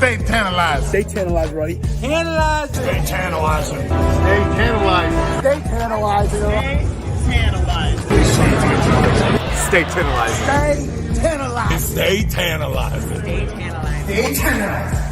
Stay tantalized. Stay tantalized, right? Tantalized. Stay tantalizing. Stay tantalized. Stay tantalizing. Stay tantalized. Stay tantalizing. Stay tantalizing. Stay tantalized. Stay tantalizing.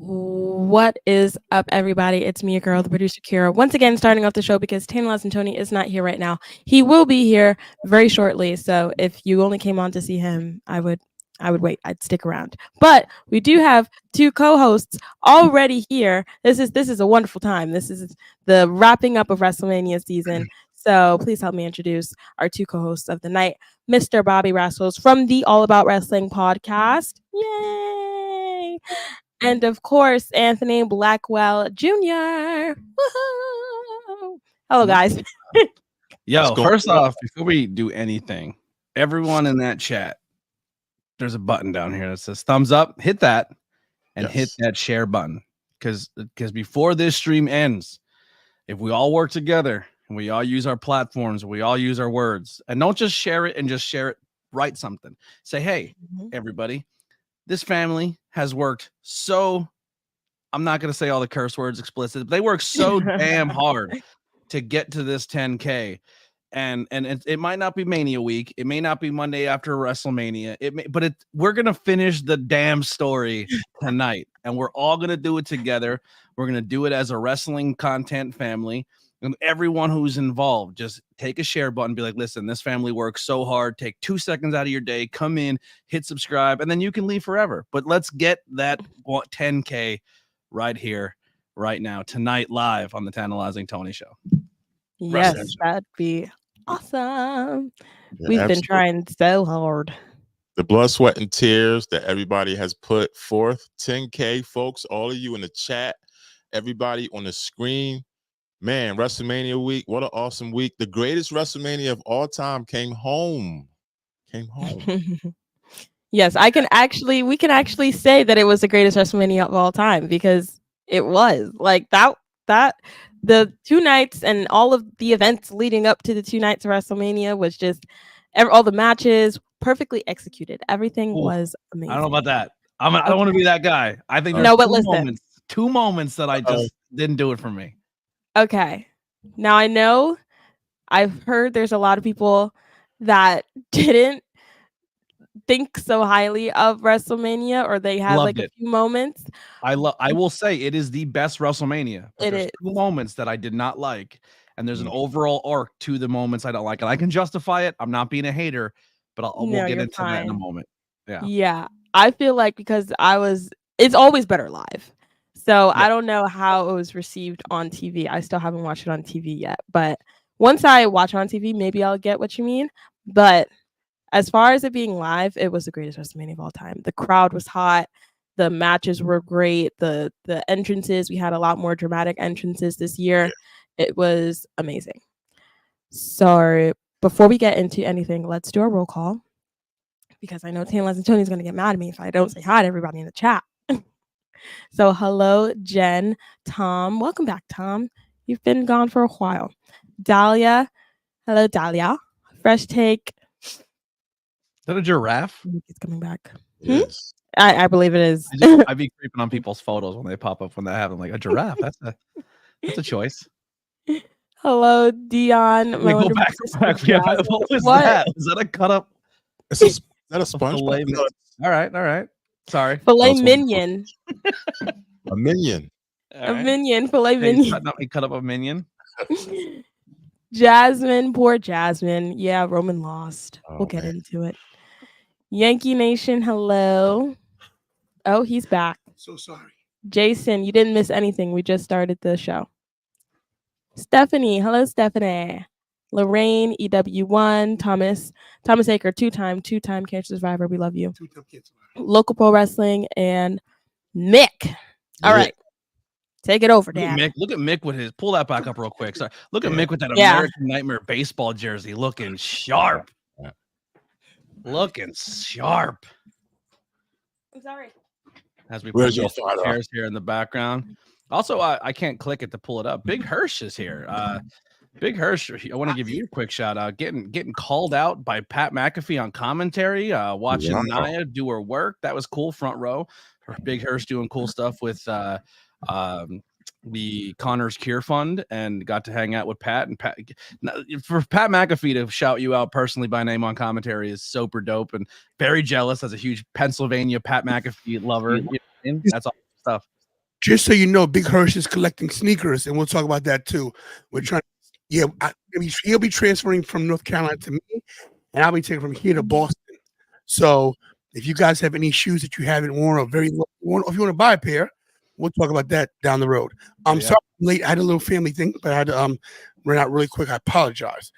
What is up, everybody? It's me, your girl, the producer Kira. Once again, starting off the show because Tantalizing Tony is not here right now. He will be here very shortly. So if you only came on to see him, I would wait. I'd stick around. But we do have two co-hosts already here. This is a wonderful time. This is the wrapping up of WrestleMania season. So please help me introduce our two co-hosts of the night, Mr. Bobby Rascals from the All About Wrestling podcast. Yay! And of course, Anthony Blackwell Jr. Woohoo! Hello, guys. Yo, first off, before we do anything, everyone in that chat, there's a button down here that says thumbs up. Hit that and hit that share button. Because before this stream ends, if we all work together and we all use our platforms, we all use our words, and don't just share it and just share it, write something. Say, hey, everybody. This family has worked so, I'm not going to say all the curse words explicit, but they work so damn hard to get to this 10K. And it might not be Mania week. It may not be Monday after WrestleMania. But we're going to finish the damn story tonight. And we're all going to do it together. We're going to do it as a wrestling content family. And everyone who's involved, just take a share button, be like, listen, this family works so hard. Take 2 seconds out of your day, come in, hit subscribe, and then you can leave forever. But let's get that 10K right here, right now, tonight, live on the Tantalizing Tony Show. Yes, that'd be awesome. We've been trying so hard. The blood, sweat, and tears that everybody has put forth. 10K, folks, all of you in the chat, everybody on the screen. Man, WrestleMania week, what an awesome week. The greatest WrestleMania of all time came home. Yes, we can actually say that it was the greatest WrestleMania of all time because it was. Like that the 2 nights and all of the events leading up to the 2 nights of WrestleMania was just all the matches perfectly executed. Everything was amazing. I don't know about that. I don't want to be that guy. I think there's two moments that I just didn't do it for me. Okay. Now I know I've heard there's a lot of people that didn't think so highly of WrestleMania or they had a few moments. I will say it is the best WrestleMania. There's 2 moments that I did not like, and there's an overall arc to the moments I don't like. And I can justify it. I'm not being a hater, but we'll get into that in a moment. Yeah. I feel like because it's always better live. So I don't know how it was received on TV. I still haven't watched it on TV yet. But once I watch it on TV, maybe I'll get what you mean. But as far as it being live, it was the greatest WrestleMania of all time. The crowd was hot. The matches were great. The entrances, we had a lot more dramatic entrances this year. It was amazing. So before we get into anything, let's do a roll call. Because I know Tantalizing Tony is going to get mad at me if I don't say hi to everybody in the chat. So hello, Jen, Tom. Welcome back, Tom. You've been gone for a while. Dahlia. Hello, Dahlia. Fresh Take. Is that a giraffe? It's coming back. Yes. I believe it is. I'd be creeping on people's photos when they pop up when they have them. Like a giraffe. That's a choice. Hello, Dion. Go back. What was that? Is that a cut up? Is that a sponge? All right. Sorry. Filet minion. A minion. A minion. Filet minion. He cut up a minion. Jasmine. Poor Jasmine. Yeah, Roman lost. We'll get into it. Yankee Nation. Hello. Oh, he's back. So sorry. Jason, you didn't miss anything. We just started the show. Stephanie. Hello, Stephanie. Lorraine, EW1, Thomas Aker, two-time cancer survivor. We love you. Two-time cancer survivor. Local Pro Wrestling and Mick. All right. Take it over, Dan. Look at Mick with his, pull that back up real quick. Sorry. Look at Mick with that American Nightmare baseball jersey looking sharp. I'm sorry. As we Where's put your these father? chairs here in the background. Also, I can't click it to pull it up. Big Hirsch is here. Big Hirsch, I want to give you a quick shout out. Getting called out by Pat McAfee on commentary, watching Nia do her work. That was cool. Front row. Big Hirsch doing cool stuff with the Connor's Cure Fund, and got to hang out with Pat. And Pat, for Pat McAfee to shout you out personally by name on commentary is super dope, and very jealous as a huge Pennsylvania Pat McAfee lover. You know what I mean? That's all stuff. Just so you know, Big Hirsch is collecting sneakers, and we'll talk about that too. We're trying. Yeah, he'll be transferring from North Carolina to me, and I'll be taking from here to Boston. So if you guys have any shoes that you haven't worn or if you want to buy a pair, we'll talk about that down the road. I'm sorry I'm late. I had a little family thing, but I had to run out really quick. I apologize.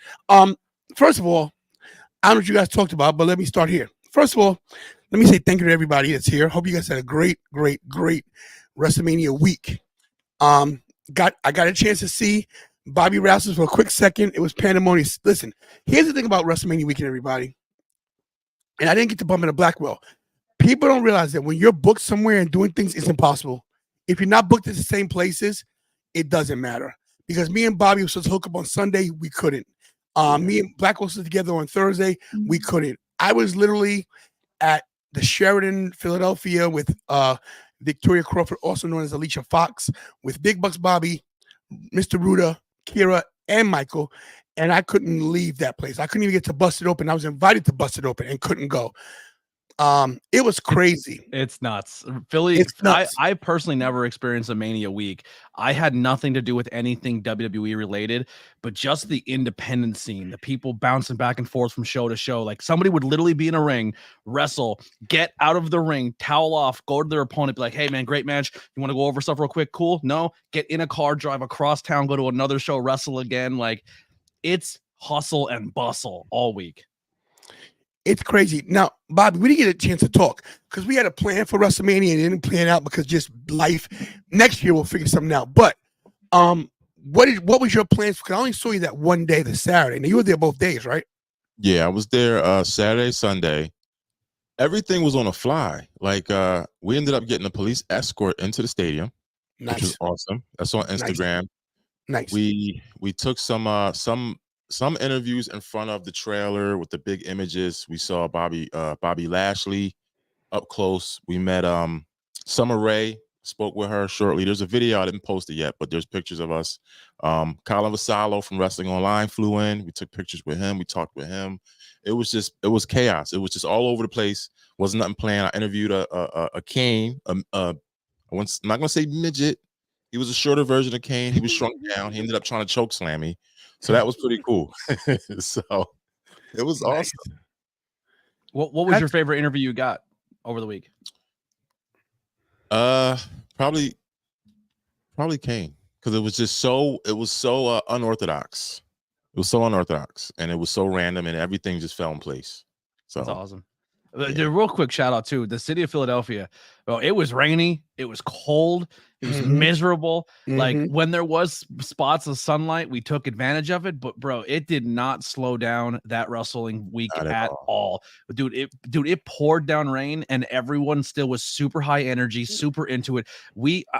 First of all, I don't know what you guys talked about, but let me start here. First of all, let me say thank you to everybody that's here. Hope you guys had a great WrestleMania week. I got a chance to see Bobby Rousey for a quick second. It was pandemonium. Listen, here's the thing about WrestleMania weekend, everybody. And I didn't get to bump into Blackwell. People don't realize that when you're booked somewhere and doing things, it's impossible. If you're not booked at the same places, it doesn't matter. Because me and Bobby were supposed to hook up on Sunday, we couldn't. Me and Blackwell stood together on Thursday, we couldn't. I was literally at the Sheraton, Philadelphia, with Victoria Crawford, also known as Alicia Fox, with Big Bucks Bobby, Mr. Ruda, Kira, and Michael, and I couldn't leave that place. I couldn't even get to Bust It Open. I was invited to Bust It Open and couldn't go. It was crazy. It's nuts. Philly. It's nuts. I personally never experienced a Mania week. I had nothing to do with anything WWE related, but just the independent scene, the people bouncing back and forth from show to show. Like somebody would literally be in a ring, wrestle, get out of the ring, towel off, go to their opponent, be like, "Hey man, great match. You want to go over stuff real quick? Cool. No, get in a car, drive across town, go to another show, wrestle again." Like it's hustle and bustle all week. It's crazy. Now, Bobby, we didn't get a chance to talk because we had a plan for WrestleMania and it didn't plan out because just life. Next year we'll figure something out. But what was your plans? Because I only saw you that one day, the Saturday. Now you were there both days, right? Yeah, I was there Saturday, Sunday. Everything was on a fly. Like we ended up getting a police escort into the stadium, Nice. which was awesome. That's on Instagram. Nice. We took some interviews in front of the trailer with the big images. We saw Bobby Lashley up close. We met Summer Rae, spoke with her shortly. There's a video, I didn't post it yet, but there's pictures of us. Colin Vasallo from Wrestling Online flew in. We took pictures with him. We talked with him. It was chaos. It was just all over the place. Wasn't nothing planned. I interviewed a Kane. I'm not gonna say midget. He was a shorter version of Kane. He was shrunk down. He ended up trying to choke slam me. So that was pretty cool. So it was awesome. What was your favorite interview you got over the week? Probably Kane, because it was so unorthodox. It was so unorthodox, and it was so random, and everything just fell in place. So that's awesome. Yeah. Real quick shout out to the city of Philadelphia. Well, it was rainy, it was cold, it was miserable. Like when there was spots of sunlight, we took advantage of it. But bro, it did not slow down that wrestling week at all. Dude, it poured down rain, and everyone still was super high energy, super into it.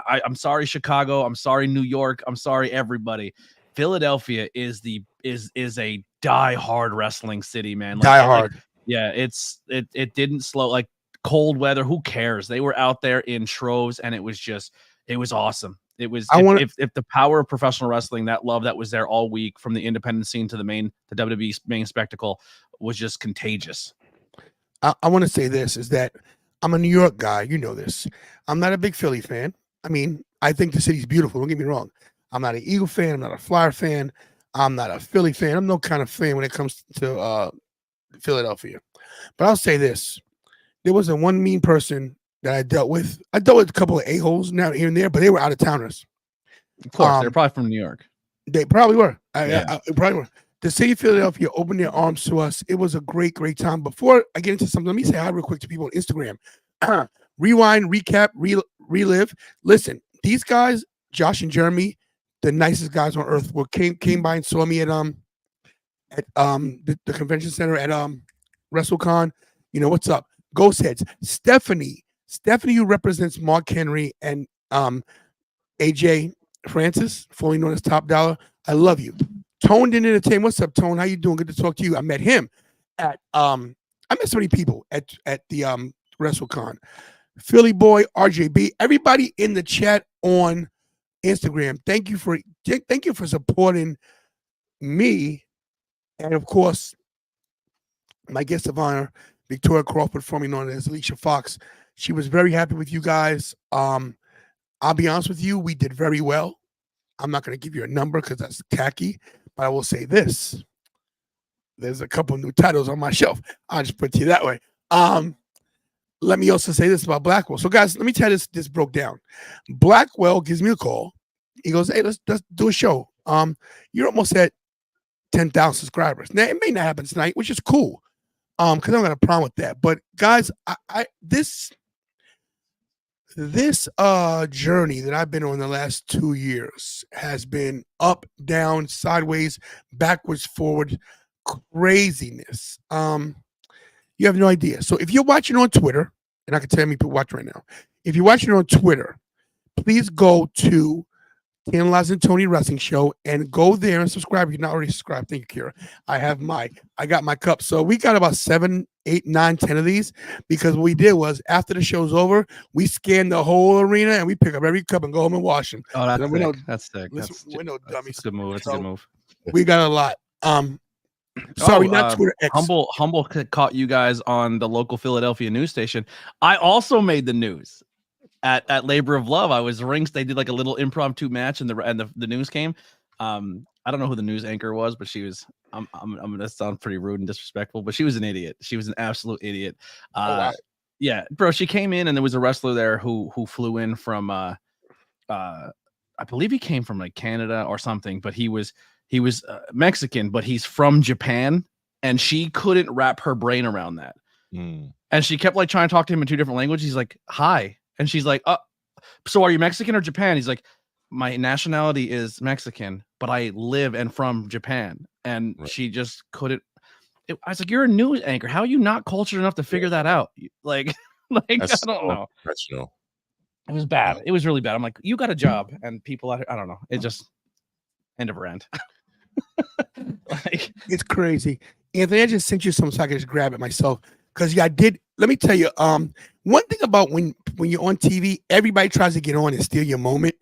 I'm sorry, Chicago. I'm sorry, New York. I'm sorry, everybody. Philadelphia is a die-hard wrestling city, man. Like, die-hard. Yeah, it didn't slow. Like cold weather, who cares? They were out there in troves, and it was awesome. It was if the power of professional wrestling, that love that was there all week from the independent scene to the WWE main spectacle was just contagious. I want to say this is that I'm a New York guy. You know this. I'm not a big Philly fan. I mean, I think the city's beautiful. Don't get me wrong. I'm not an Eagle fan. I'm not a Flyer fan. I'm not a Philly fan. I'm no kind of fan when it comes to Philadelphia. But I'll say this. There wasn't one mean person that I dealt with. I dealt with a couple of a-holes now here and there, but they were out-of-towners. Of course, they're probably from New York. They probably were. Probably were. The city of Philadelphia opened their arms to us. It was a great, great time. Before I get into something, let me say hi real quick to people on Instagram. Rewind, recap, relive. Listen, these guys, Josh and Jeremy, the nicest guys on earth, came by and saw me at the convention center at WrestleCon. You know what's up? Ghost Heads. Stephanie Stephanie, who represents Mark Henry and AJ Francis, formerly known as Top Dollar. I love you. Tone didn't entertain. What's up, Tone? How you doing? Good to talk to you. I met him at I met so many people at the WrestleCon. Philly Boy, RJB, everybody in the chat on Instagram. Thank you for supporting me, and of course, my guest of honor, Victoria Crawford, formerly known as Alicia Fox. She was very happy with you guys. I'll be honest with you, we did very well. I'm not going to give you a number because that's tacky, but I will say this. There's a couple new titles on my shelf. I'll just put it to you that way. Let me also say this about Blackwell. So, guys, let me tell you this broke down. Blackwell gives me a call. He goes, hey, let's do a show. You're almost at 10,000 subscribers. Now, it may not happen tonight, which is cool. Because I don't got a problem with that. But guys, this journey that I've been on the last 2 years has been up, down, sideways, backwards, forward, craziness. You have no idea. So if you're watching on Twitter, and I can tell you people watch right now, if you're watching on Twitter, please go to Analyzing Tony Wrestling Show and go there and subscribe. If you're not already subscribed, thank you, Kira. I got my cup. So we got about 7, 8, 9, 10 of these because what we did was after the show's over, we scanned the whole arena and we pick up every cup and go home and wash them. Oh, that's sick. That's sick. We're no dummies. That's a good move. That's a good move. We got a lot. Sorry, not Twitter X. Humble caught you guys on the local Philadelphia news station. I also made the news. At Labor of Love, I was rings. They did like a little impromptu match, and the news came. I don't know who the news anchor was, but she was. I'm gonna sound pretty rude and disrespectful, but she was an idiot. She was an absolute idiot. Wow. Yeah, bro. She came in, and there was a wrestler there who flew in from. I believe he came from like Canada or something, but he was Mexican, but he's from Japan, and she couldn't wrap her brain around that. And she kept like trying to talk to him in 2 different languages. He's like, "Hi." And she's like, so are you Mexican or Japan? He's like, my nationality is Mexican, but I live and from Japan. And she just couldn't. I was like, you're a news anchor. How are you not cultured enough to figure that out? Like I don't know. It was bad. It was really bad. I'm like, you got a job, and people out here, I don't know. It just end of rant. Like, it's crazy. Anthony, I just sent you some so I can just grab it myself. Because I did. Let me tell you, one thing about when you're on TV, everybody tries to get on and steal your moment.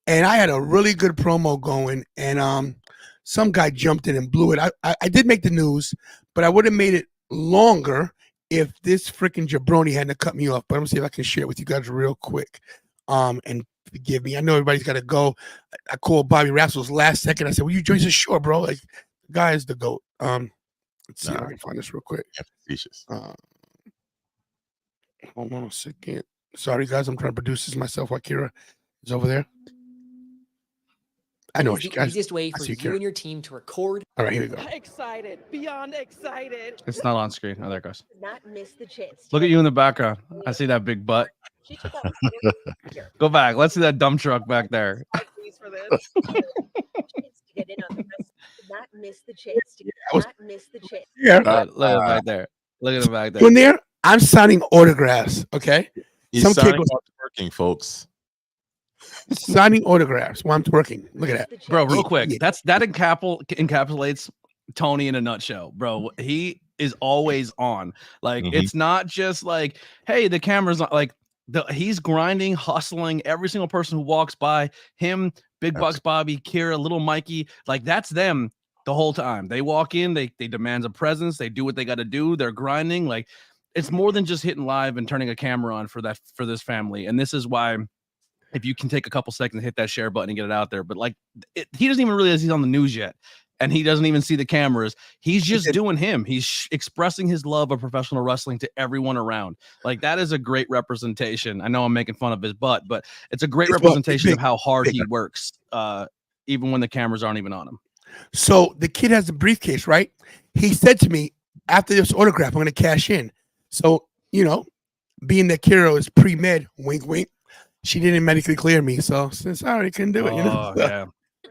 And I had a really good promo going, and some guy jumped in and blew it. I did make the news, but I would have made it longer if this freaking jabroni hadn't cut me off. But I'm gonna see if I can share it with you guys real quick. And forgive me. I know everybody's got to go. I called Bobby Rassel's last second. I said, "Will you join us?" Sure, bro. Like, the guy is the GOAT. Let's see if I can find this real quick. Hold on a second. Sorry, guys. I'm trying to produce this myself while Kira is over there. I know it's you the guys. easiest way for you and your team to record. All right, here we go. Excited, beyond excited. It's not on screen. Oh, there it goes. Not miss the chance. Look at you in the background. I see that big butt. Go back. Let's see that dump truck back there. Please for this. Get in on the rest. Not miss the chance. Not miss the chance. Yeah. Look at back there. Look at him back there. When there, I'm signing autographs. Okay. He's Some signing kid while twerking, folks. signing autographs while I'm twerking. Look at that, bro. Real quick, that encapsulates Tony in a nutshell, bro. He is always on. Like it's not just like, hey, the camera's not like he's grinding, hustling every single person who walks by him. Big Bucks, Bobby, Kira, Little Mikey, like that's them the whole time. They walk in, they demand a presence, they do what they got to do. They're grinding. Like it's more than just hitting live and turning a camera on for this family. And this is why, if you can take a couple seconds to hit that share button and get it out there, but like he doesn't even realize he's on the news yet. And he doesn't even see the cameras. He's just doing him. He's expressing his love of professional wrestling to everyone around. Like that is a great representation. I know I'm making fun of his butt, but it's a great representation of how hard he works, even when the cameras aren't even on him. So the kid has a briefcase, right? He said to me, after this autograph, I'm going to cash in. So, you know, being that Kira is pre-med, wink, wink, she didn't medically clear me. So since I already couldn't do it, you know. Yeah.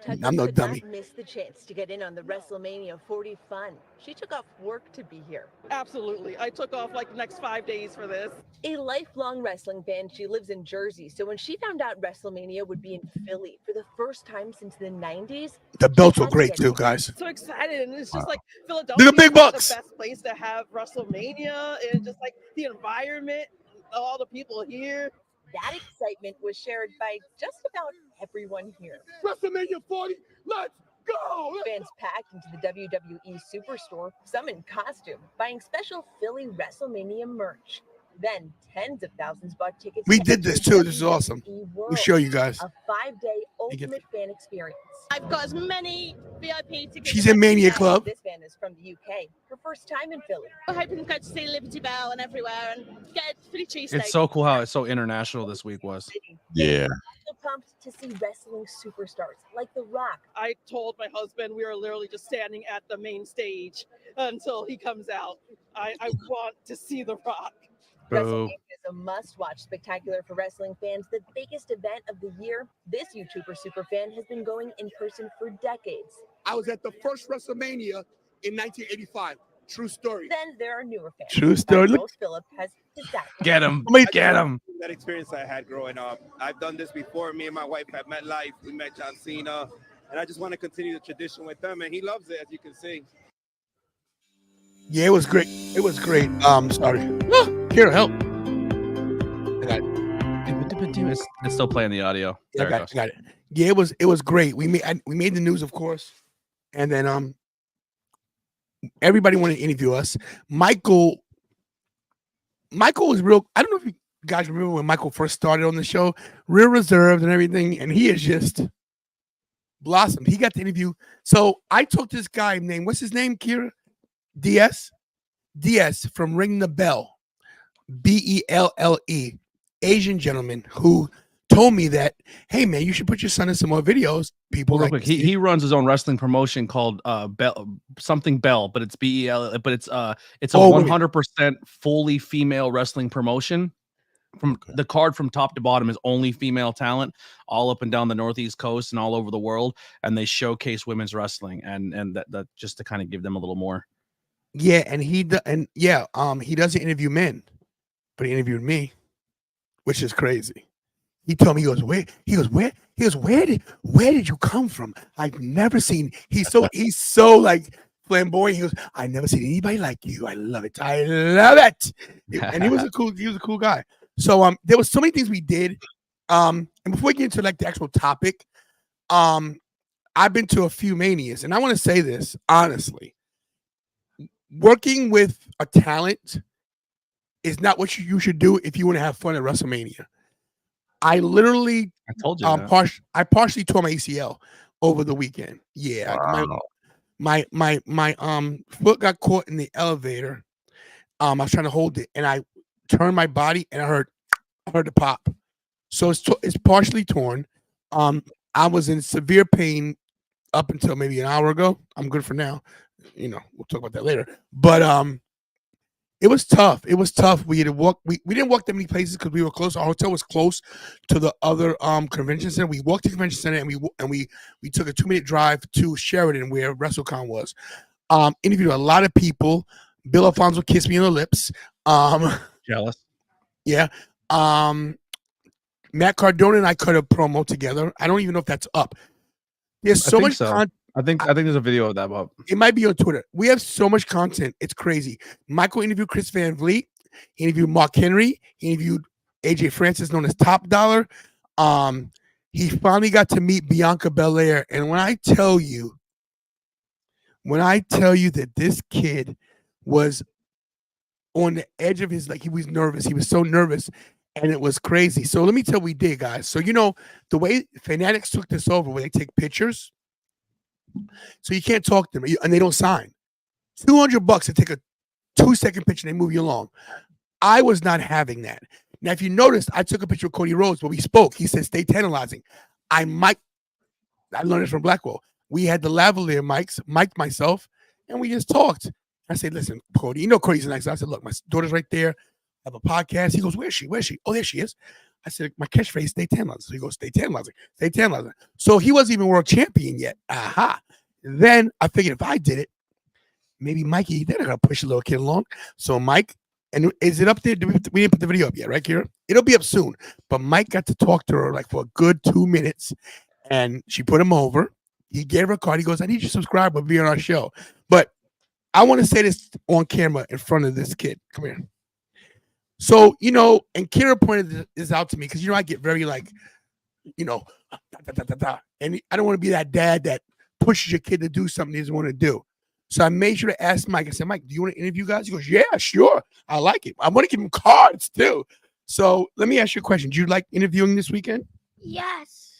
I'm no could dummy. not miss the chance to get in on the WrestleMania 40 fun. She took off work to be here. Absolutely. I took off like the next 5 days for this. A lifelong wrestling fan, she lives in Jersey, so when she found out WrestleMania would be in Philly for the first time since the 90s, The belts were great too, guys. So excited, and it's just like Philadelphia Look at Big is like Bucks. the best place to have WrestleMania, and just like the environment, all the people here. that excitement was shared by just about everyone here. WrestleMania 40, let's go! Fans packed into the WWE Superstore, some in costume, buying special Philly WrestleMania merch. Then tens of thousands bought tickets. We to did this enter too. This is WWE awesome. World, We'll show you guys. a 5-day ultimate fan experience. I've got as many VIP tickets. She's in Mania Club. This fan is from the UK. Her first time in Philly. We're hoping to go to see Liberty Bell and everywhere and get a Philly cheesesteak. It's so cool how it's so international this week was. Yeah. So pumped to see wrestling superstars like The Rock. I told my husband we are literally just standing at the main stage until he comes out. I want to see The Rock. WrestleMania is a must-watch spectacular for wrestling fans. The biggest event of the year. This YouTuber superfan has been going in person for decades. I was at the first WrestleMania in 1985. True story. Then there are newer fans. True story. Look. Rose Phillip has his dad. Get him. Get him. That experience I had growing up. I've done this before. Me and my wife have met live. We met John Cena. And I just want to continue the tradition with them. And he loves it, as you can see. Yeah, it was great. It was great. Sorry. Here, help. I got it. It's still playing the audio. I got it. Yeah, it was great. We made the news, of course, and then everybody wanted to interview us. Michael was real. I don't know if you guys remember when Michael first started on the show, real reserved and everything, and he has just blossomed. He got the interview. So I talked to this guy named, what's his name, Kira? DS from Ring the Bell, BELLE, Asian gentleman who told me that, hey man, you should put your son in some more videos. People Real like quick, he runs his own wrestling promotion called Bell, but it's BEL, but it's a 100% fully female wrestling promotion. From the card from top to bottom is only female talent, all up and down the Northeast coast and all over the world, and they showcase women's wrestling and that just to kind of give them a little more. Yeah, and he doesn't interview men, but he interviewed me, which is crazy. He told me, where did you come from? I've never seen. He's so like flamboyant. He goes, I never seen anybody like you. I love it. And he was a cool guy. So there was so many things we did. And before we get into like the actual topic, I've been to a few manias, and I want to say this honestly. Working with a talent is not what you should do if you want to have fun at WrestleMania. I told you I partially tore my ACL over the weekend. Yeah, wow. my foot got caught in the elevator. I was trying to hold it, and I turned my body, and I heard the pop. So it's partially torn. I was in severe pain up until maybe an hour ago. I'm good for now. We'll talk about that later. But it was tough. We had to walk. We didn't walk that many places because we were close. Our hotel was close to the other convention center. We walked to the convention center and we took a 2-minute drive to Sheridan where WrestleCon was. Interviewed a lot of people. Bill Alfonso kissed me on the lips. Jealous. Yeah. Matt Cardona and I cut a promo together. I don't even know if that's up. There's so much content. I think there's a video of that up. It might be on Twitter. We have so much content. It's crazy. Michael interviewed Chris Van Vliet. He interviewed Mark Henry. He interviewed AJ Francis, known as Top Dollar. He finally got to meet Bianca Belair. And when I tell you that this kid was on the edge of his, like, he was nervous. He was so nervous. And it was crazy. So let me tell you what we did, guys. So, the way Fanatics took this over, where they take pictures, so you can't talk to them, and they don't sign. $200 to take a 2-second picture, and they move you along. I was not having that. Now, if you noticed, I took a picture of Cody Rhodes, but we spoke. He said, stay tantalizing. I learned it from Blackwell. We had the lavalier mics, mic'd myself, and we just talked. I said, listen, Cody, Cody's nice. I said, look, my daughter's right there. I have a podcast. He goes, where's she? Oh, there she is. I said, my catchphrase, stay tantalizing. So he goes, stay tantalizing, stay tantalizing. So he wasn't even world champion yet. Aha. Then I figured if I did it, maybe Mikey, they're not going to push a little kid along. So Mike, and is it up there? We didn't put the video up yet, right, Kira? It'll be up soon. But Mike got to talk to her like for a good 2 minutes, and she put him over. He gave her a card. He goes, I need you to subscribe or be on our show. But I want to say this on camera in front of this kid. Come here. So, you know, and Kira pointed this out to me because, you know, I get very like, you know, and I don't want to be that dad that pushes your kid to do something he doesn't want to do. So I made sure to ask Mike. I said, Mike, do you want to interview guys? He goes, yeah, sure. I like it. I want to give him cards too. So let me ask you a question. Do you like interviewing this weekend? Yes.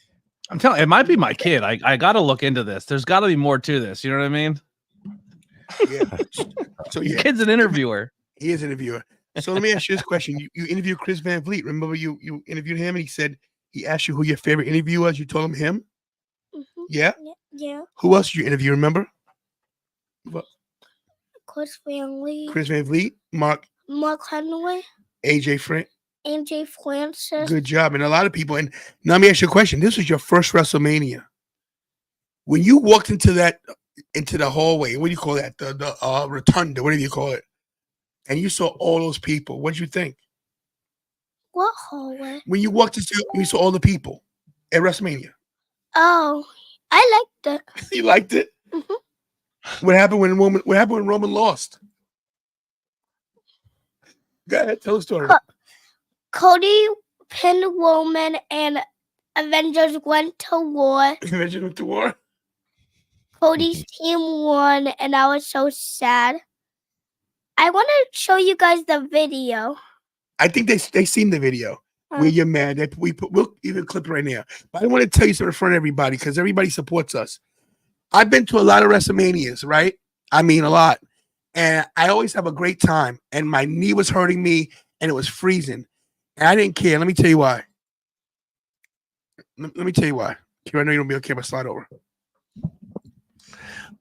I'm telling you, it might be my kid. I got to look into this. There's got to be more to this. You know what I mean? Yeah. So Your kid's an interviewer. He is an interviewer. So let me ask you this question. You interviewed Chris Van Vliet. Remember you interviewed him and he said he asked you who your favorite interview was. You told him? Mm-hmm. Yeah? Yeah. Who else did you interview? Remember? Chris Van Vliet. Chris Van Vliet, Mark Henry. AJ Francis. Good job. And a lot of people. And now let me ask you a question. This was your first WrestleMania. When you walked into the hallway, what do you call that? The rotunda, whatever you call it. And you saw all those people. What did you think? What hallway? When you walked into, you saw all the people at WrestleMania. Oh, I liked it. You liked it? Mm-hmm. What happened when Roman lost? Go ahead, tell the story. Cody pinned Roman and Avengers went to war. Avengers went to war? Cody's team won, and I was so sad. I want to show you guys the video. I think they seen the video where you're mad. We'll even clip it right now. But I want to tell you something in front of everybody because everybody supports us. I've been to a lot of WrestleManias, right? I mean, a lot. And I always have a great time. And my knee was hurting me and it was freezing. And I didn't care. Let me tell you why. Let me tell you why. I know you don't be okay, but slide over.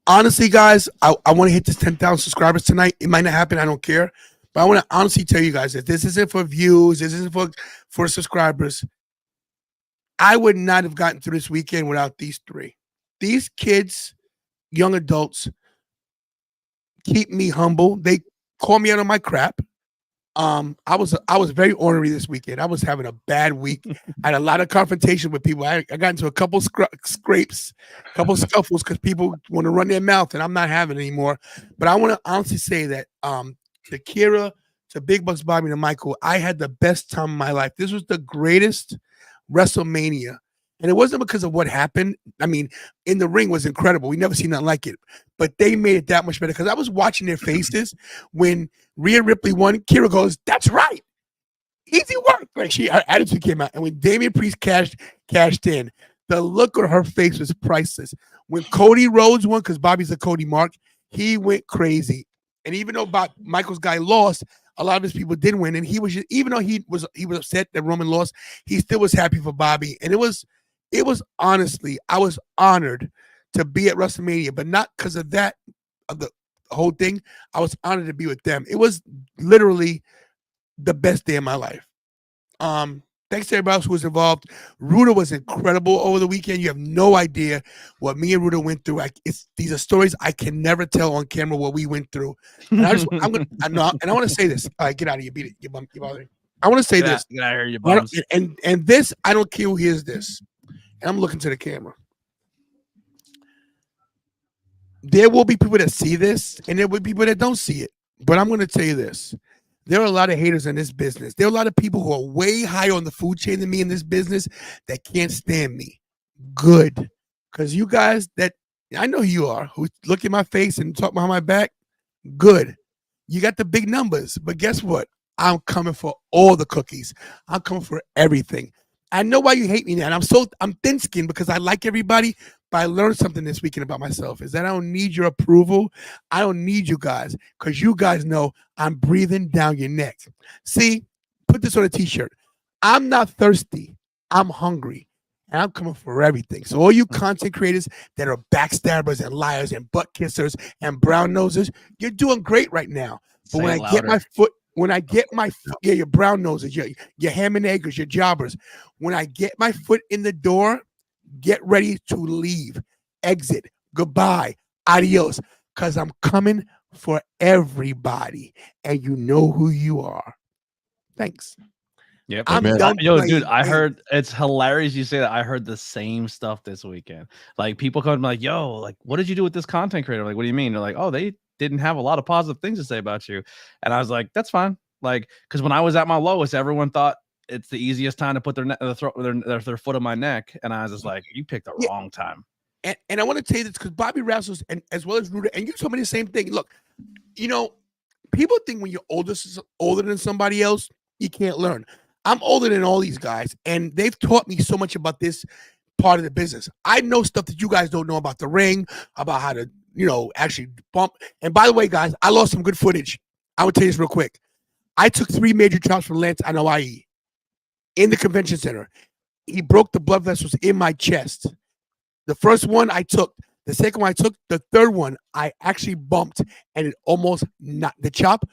Honestly, guys, I want to hit this 10,000 subscribers tonight. It might not happen. I don't care. But I want to honestly tell you guys that this isn't for views. This isn't for subscribers. I would not have gotten through this weekend without these three. These kids, young adults, keep me humble. They call me out on my crap. I was very ornery this weekend. I was having a bad week. I had a lot of confrontation with people. I got into a couple scrapes, a couple scuffles because people want to run their mouth, and I'm not having it anymore. But I want to honestly say that to Kira, to Big Bucks Bobby, and Michael, I had the best time of my life. This was the greatest WrestleMania. And it wasn't because of what happened. I mean, in the ring was incredible. We never seen nothing like it. But they made it that much better because I was watching their faces when Rhea Ripley won. Kira goes, "That's right, easy work." Like her attitude came out. And when Damian Priest cashed in, the look on her face was priceless. When Cody Rhodes won, because Bobby's a Cody Mark, he went crazy. And even though Michael's guy lost, a lot of his people did win. And he was even though he was upset that Roman lost, he still was happy for Bobby. And it was honestly, I was honored to be at WrestleMania, but not because of that, of the whole thing. I was honored to be with them. It was literally the best day of my life. Thanks to everybody else who was involved. Ruda was incredible over the weekend. You have no idea what me and Ruda went through. These are stories I can never tell on camera what we went through. And I want to say this. All right, get out of here. Beat it. You bothering. I want to say this. Get out of here, you bums. And this, I don't care who hears this. And I'm looking to the camera. There will be people that see this, and there will be people that don't see it. But I'm going to tell you this. There are a lot of haters in this business. There are a lot of people who are way higher on the food chain than me in this business that can't stand me. Good. Because you guys that, I know you are, who look at my face and talk behind my back, good. You got the big numbers. But guess what? I'm coming for all the cookies. I'm coming for everything. I know why you hate me now. And I'm thin-skinned because I like everybody, but I learned something this weekend about myself is that I don't need your approval. I don't need you guys because you guys know I'm breathing down your neck. See, put this on a t-shirt. I'm not thirsty. I'm hungry. And I'm coming for everything. So all you content creators that are backstabbers and liars and butt kissers and brown nosers, you're doing great right now. But when I get my foot When I get my your brown noses, your ham and eggers, your jobbers. When I get my foot in the door, get ready to leave, exit, goodbye, adios, because I'm coming for everybody, and you know who you are. Thanks. Yep. I'm man. done. Yo, dude, playing I games. heard it's hilarious you say that. I heard the same stuff this weekend. Like people come like, yo, like, what did you do with this content creator? Like, what do you mean? They're like, oh, they didn't have a lot of positive things to say about you. And I was like, that's fine. Like, because when I was at my lowest, everyone thought it's the easiest time to put their foot on my neck. And I was just like, you picked the wrong time. And I want to tell you this because Bobby Rassos and as well as Ruder, and you told me the same thing. Look, you know, people think when you're older than somebody else, you can't learn. I'm older than all these guys, and they've taught me so much about this part of the business. I know stuff that you guys don't know about the ring, about how to, actually bump. And by the way, guys, I lost some good footage. I will tell you this real quick. I took 3 major chops from Lance on Hawaii in the convention center. He broke the blood vessels in my chest. The first one I took, the second one I took, the third one I actually bumped, and it almost knocked the chop.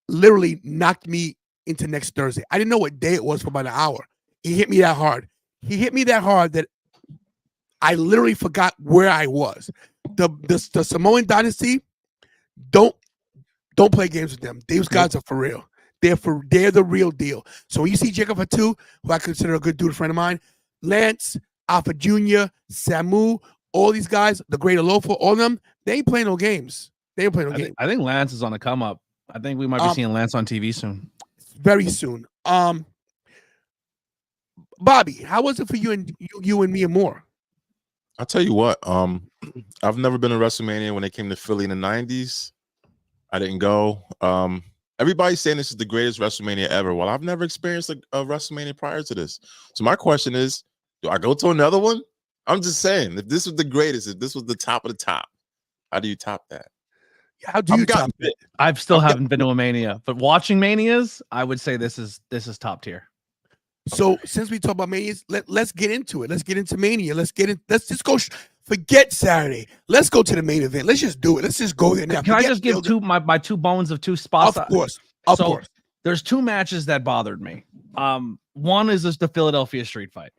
Literally knocked me into next Thursday. I didn't know what day it was for about an hour. He hit me that hard. He hit me that hard that I literally forgot where I was. The Samoan dynasty, don't play games with them. These guys are for real. They're the real deal. So when you see Jacob Fatu, who I consider a good dude, a friend of mine, Lance, Alpha Jr., Samu, all these guys, the Great Alofa, all of them, they ain't playing no games. They ain't playing no games. I think Lance is on the come up. I think we might be seeing Lance on TV soon. Very soon. Bobby, how was it for you and me and more? I'll tell you what. I've never been to WrestleMania. When they came to Philly in the 90s, I didn't go. Everybody's saying this is the greatest WrestleMania ever. Well, I've never experienced a WrestleMania prior to this. So my question is, do I go to another one? I'm just saying, if this was the greatest, if this was the top of the top, how do you top that? How do you top it? I've still haven't been to a Mania, but watching Manias, I would say this is top tier. So since we talk about Manias, let's get into it. Let's get into Mania. Let's just go. Forget Saturday. Let's go to the main event. Let's just do it. Let's just go there now. Can I just give my 2 bones of 2 spots? Of course. Of course. There's 2 matches that bothered me. One is just the Philadelphia Street Fight.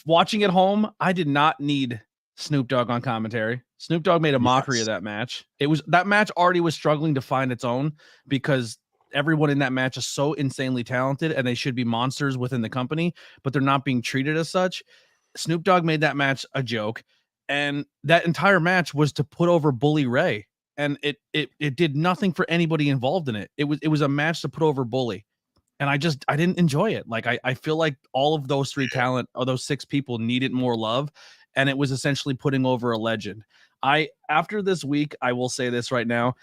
Watching at home, I did not need Snoop Dogg on commentary. Snoop Dogg made a mockery of that match. That match already was struggling to find its own because everyone in that match is so insanely talented and they should be monsters within the company, but they're not being treated as such. Snoop Dogg made that match a joke, and that entire match was to put over Bully Ray, and it did nothing for anybody involved in it. It was a match to put over Bully, and I didn't enjoy it. Like I feel like all of those 3 talent or those 6 people needed more love, and it was essentially putting over a legend. After this week, I will say this right now,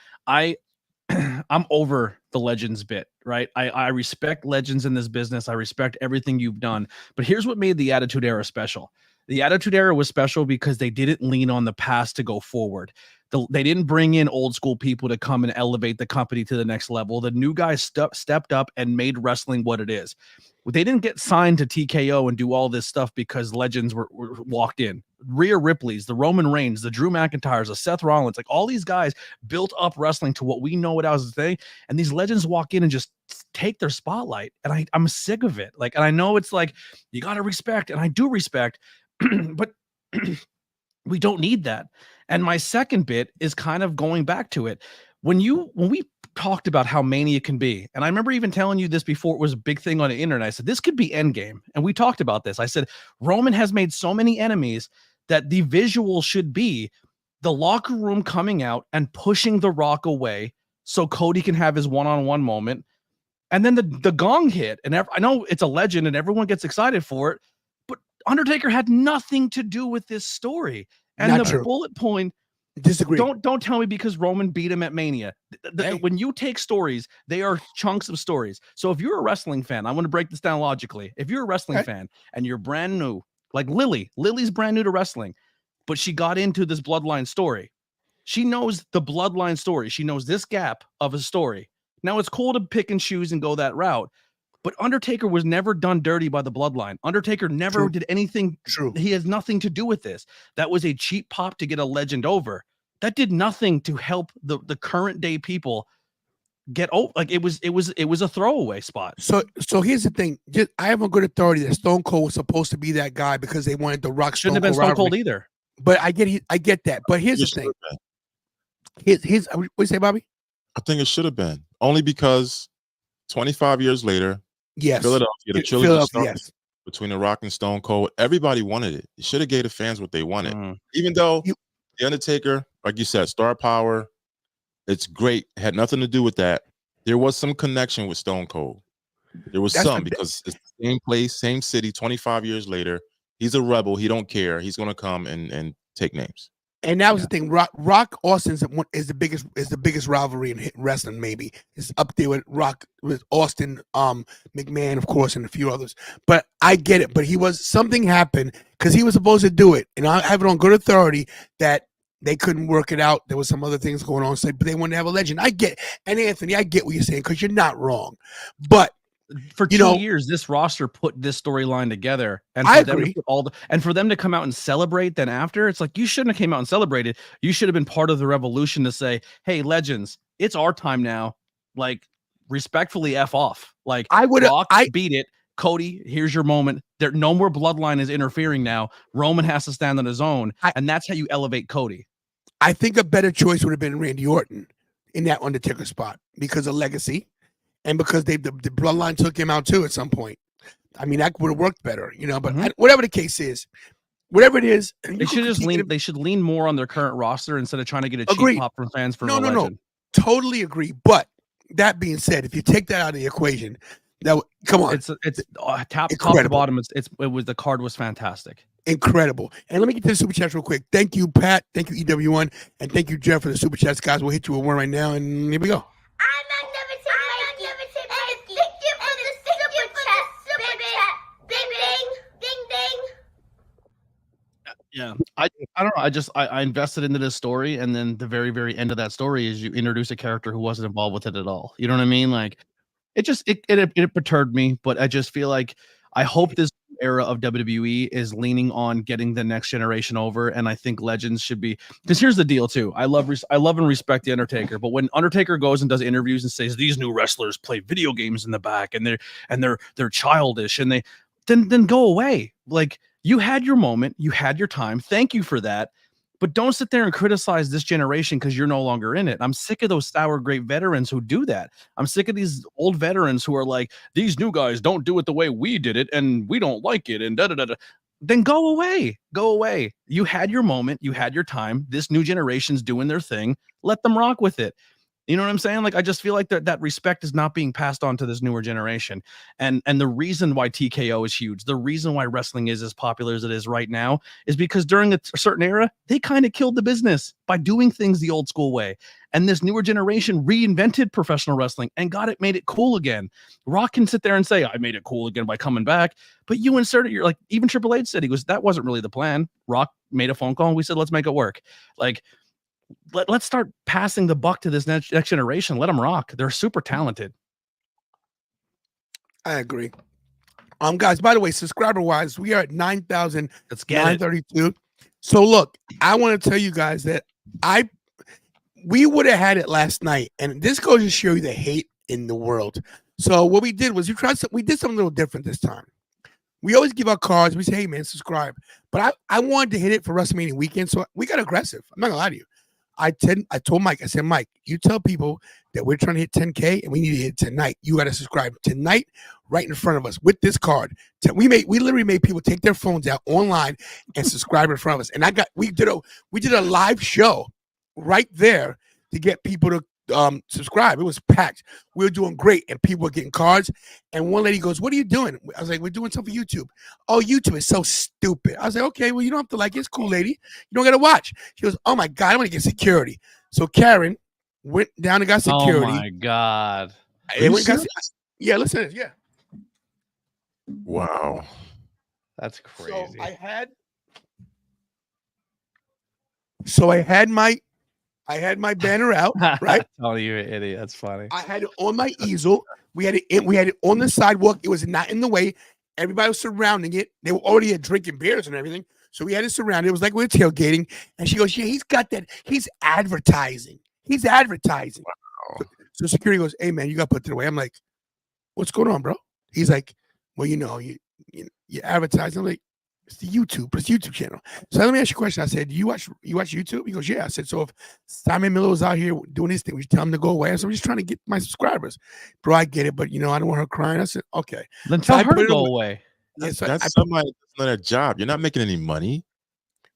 I'm over the legends bit, right? I respect legends in this business. I respect everything you've done. But here's what made the Attitude Era special. The Attitude Era was special because they didn't lean on the past to go forward. They didn't bring in old school people to come and elevate the company to the next level. The new guys stepped up and made wrestling what it is. They didn't get signed to TKO and do all this stuff because legends were walked in. Rhea Ripley's, the Roman Reigns, the Drew McIntyres, the Seth Rollins, like all these guys built up wrestling to what we know it as today. And these legends walk in and just take their spotlight. And I'm sick of it. Like, and I know it's like, you got to respect, and I do respect, but we don't need that. And my second bit is kind of going back to it. When we talked about how Mania can be, and I remember even telling you this before it was a big thing on the internet, I said, this could be Endgame. And we talked about this. I said, Roman has made so many enemies that the visual should be the locker room coming out and pushing The Rock away so Cody can have his one-on-one moment. And then the gong hit. And I know it's a legend and everyone gets excited for it, but Undertaker had nothing to do with this story. And Not the true. bullet point, Disagree. Don't tell me because Roman beat him at Mania. When you take stories, they are chunks of stories. So if you're a wrestling fan, I want to break this down logically. If you're a wrestling fan and you're brand new, like Lily's brand new to wrestling, but she got into this bloodline story. She knows the bloodline story. She knows this gap of a story. Now it's cool to pick and choose and go that route, but Undertaker was never done dirty by the bloodline. Undertaker never did anything. True. He has nothing to do with this. That was a cheap pop to get a legend over. That did nothing to help the current day people get like it was a throwaway spot. So here's the thing. I have a good authority that Stone Cold was supposed to be that guy because they wanted the Rock. Shouldn't have been Stone Cold either. But I get that. But here's the thing. Here's what you say, Bobby? I think it should have been only because 25 years later, yes, Philadelphia, the trilogy started between the Rock and Stone Cold. Everybody wanted it. You should have gave the fans what they wanted, even though the Undertaker, like you said, star power. It's great. It had nothing to do with that. There was some connection with Stone Cold. There was because it's the same place, same city. 25 years later, he's a rebel. He don't care. He's gonna come and take names. And that was the thing. Rock Austin is the biggest rivalry in wrestling. Maybe it's up there with Rock with Austin, McMahon, of course, and a few others. But I get it. But something happened because he was supposed to do it, and I have it on good authority that they couldn't work it out. There was some other things going on, but they wanted to have a legend. I get, and Anthony, I get what you're saying because you're not wrong. But for 2 years, this roster put this storyline together, and for them to put for them to come out and celebrate. Then after, it's like you shouldn't have came out and celebrated. You should have been part of the revolution to say, "Hey, legends, it's our time now." Like respectfully, f off. Like I beat it. Cody, here's your moment. There, no more bloodline is interfering now. Roman has to stand on his own, and that's how you elevate Cody. I think a better choice would have been Randy Orton in that Undertaker spot because of legacy. And because the bloodline took him out too at some point. I mean, that would have worked better, but whatever the case is, whatever it is, they should just lean. They should lean more on their current roster instead of trying to get a cheap pop from fans for no, totally agree. But that being said, if you take that out of the equation, come on, it's top to bottom. The card was fantastic, incredible. And let me get to the super chats real quick. Thank you, Pat. Thank you, EW1, and thank you, Jeff, for the super chats, guys. We'll hit you with one right now, and here we go. Yeah, I don't know. I invested into this story, and then the very, very end of that story is you introduce a character who wasn't involved with it at all. You know what I mean? Like, it perturbed me, but I just feel like I hope this era of WWE is leaning on getting the next generation over, and I think legends should be. Because here's the deal too. I love and respect the Undertaker, but when Undertaker goes and does interviews and says these new wrestlers play video games in the back and they're childish and then go away. Like, you had your moment, you had your time. Thank you for that. But don't sit there and criticize this generation because you're no longer in it. I'm sick of those sour grape veterans who do that. I'm sick of these old veterans who are like, these new guys don't do it the way we did it, and we don't like it, and da-da-da-da. Then go away. Go away. You had your moment. You had your time. This new generation's doing their thing. Let them rock with it. You know what I'm saying? Like, I just feel like that respect is not being passed on to this newer generation. And the reason why TKO is huge, the reason why wrestling is as popular as it is right now is because during a certain era, they kind of killed the business by doing things the old school way. And this newer generation reinvented professional wrestling and made it cool again. Rock can sit there and say, I made it cool again by coming back. But you inserted even Triple H said, that wasn't really the plan. Rock made a phone call and we said, let's make it work. Like, let's start passing the buck to this next generation. Let them rock. They're super talented. I agree. Guys, by the way, subscriber wise, we are at 9,932. So look, I want to tell you guys that we would have had it last night, and this goes to show you the hate in the world. So what we did was we did something a little different this time. We always give out cards. We say, hey man, subscribe. But I wanted to hit it for WrestleMania weekend, so we got aggressive. I'm not gonna lie to you. I told Mike, I said, Mike, you tell people that we're trying to hit 10K and we need to hit it tonight. You got to subscribe tonight, right in front of us with this card. We literally made people take their phones out online and subscribe in front of us. And we did a live show right there to get people to subscribe. It was packed. We were doing great, and people were getting cards. And one lady goes, "What are you doing?" I was like, "We're doing something for YouTube." "Oh, YouTube is so stupid." I was like, "Okay, well, you don't have to like it. It's cool, lady. You don't got to watch." She goes, "Oh my God, I want to get security." So Karen went down and got security. Oh my God. Yeah, listen to this. Yeah. Wow. That's crazy. So I had my banner out, right? Oh, you idiot. That's funny. I had it on my easel. We had it on the sidewalk. It was not in the way. Everybody was surrounding it. They were already drinking beers and everything. So we had it surrounded. It was like we were tailgating. And she goes, yeah, he's got that. He's advertising. Wow. So security goes, "Hey man, you got to put it away." I'm like, "What's going on, bro?" He's like, "Well, you advertise." I'm like, "It's the YouTube channel." So let me ask you a question. I said, you watch YouTube?" He goes, "Yeah." I said, "So if Simon Miller was out here doing his thing, we should tell him to go away." I said, "I'm just trying to get my subscribers." "Bro, I get it, but I don't want her crying." I said, "Okay." Then So tell I her put to it go away. away. Yeah, so That's somebody that's not a job. You're not making any money.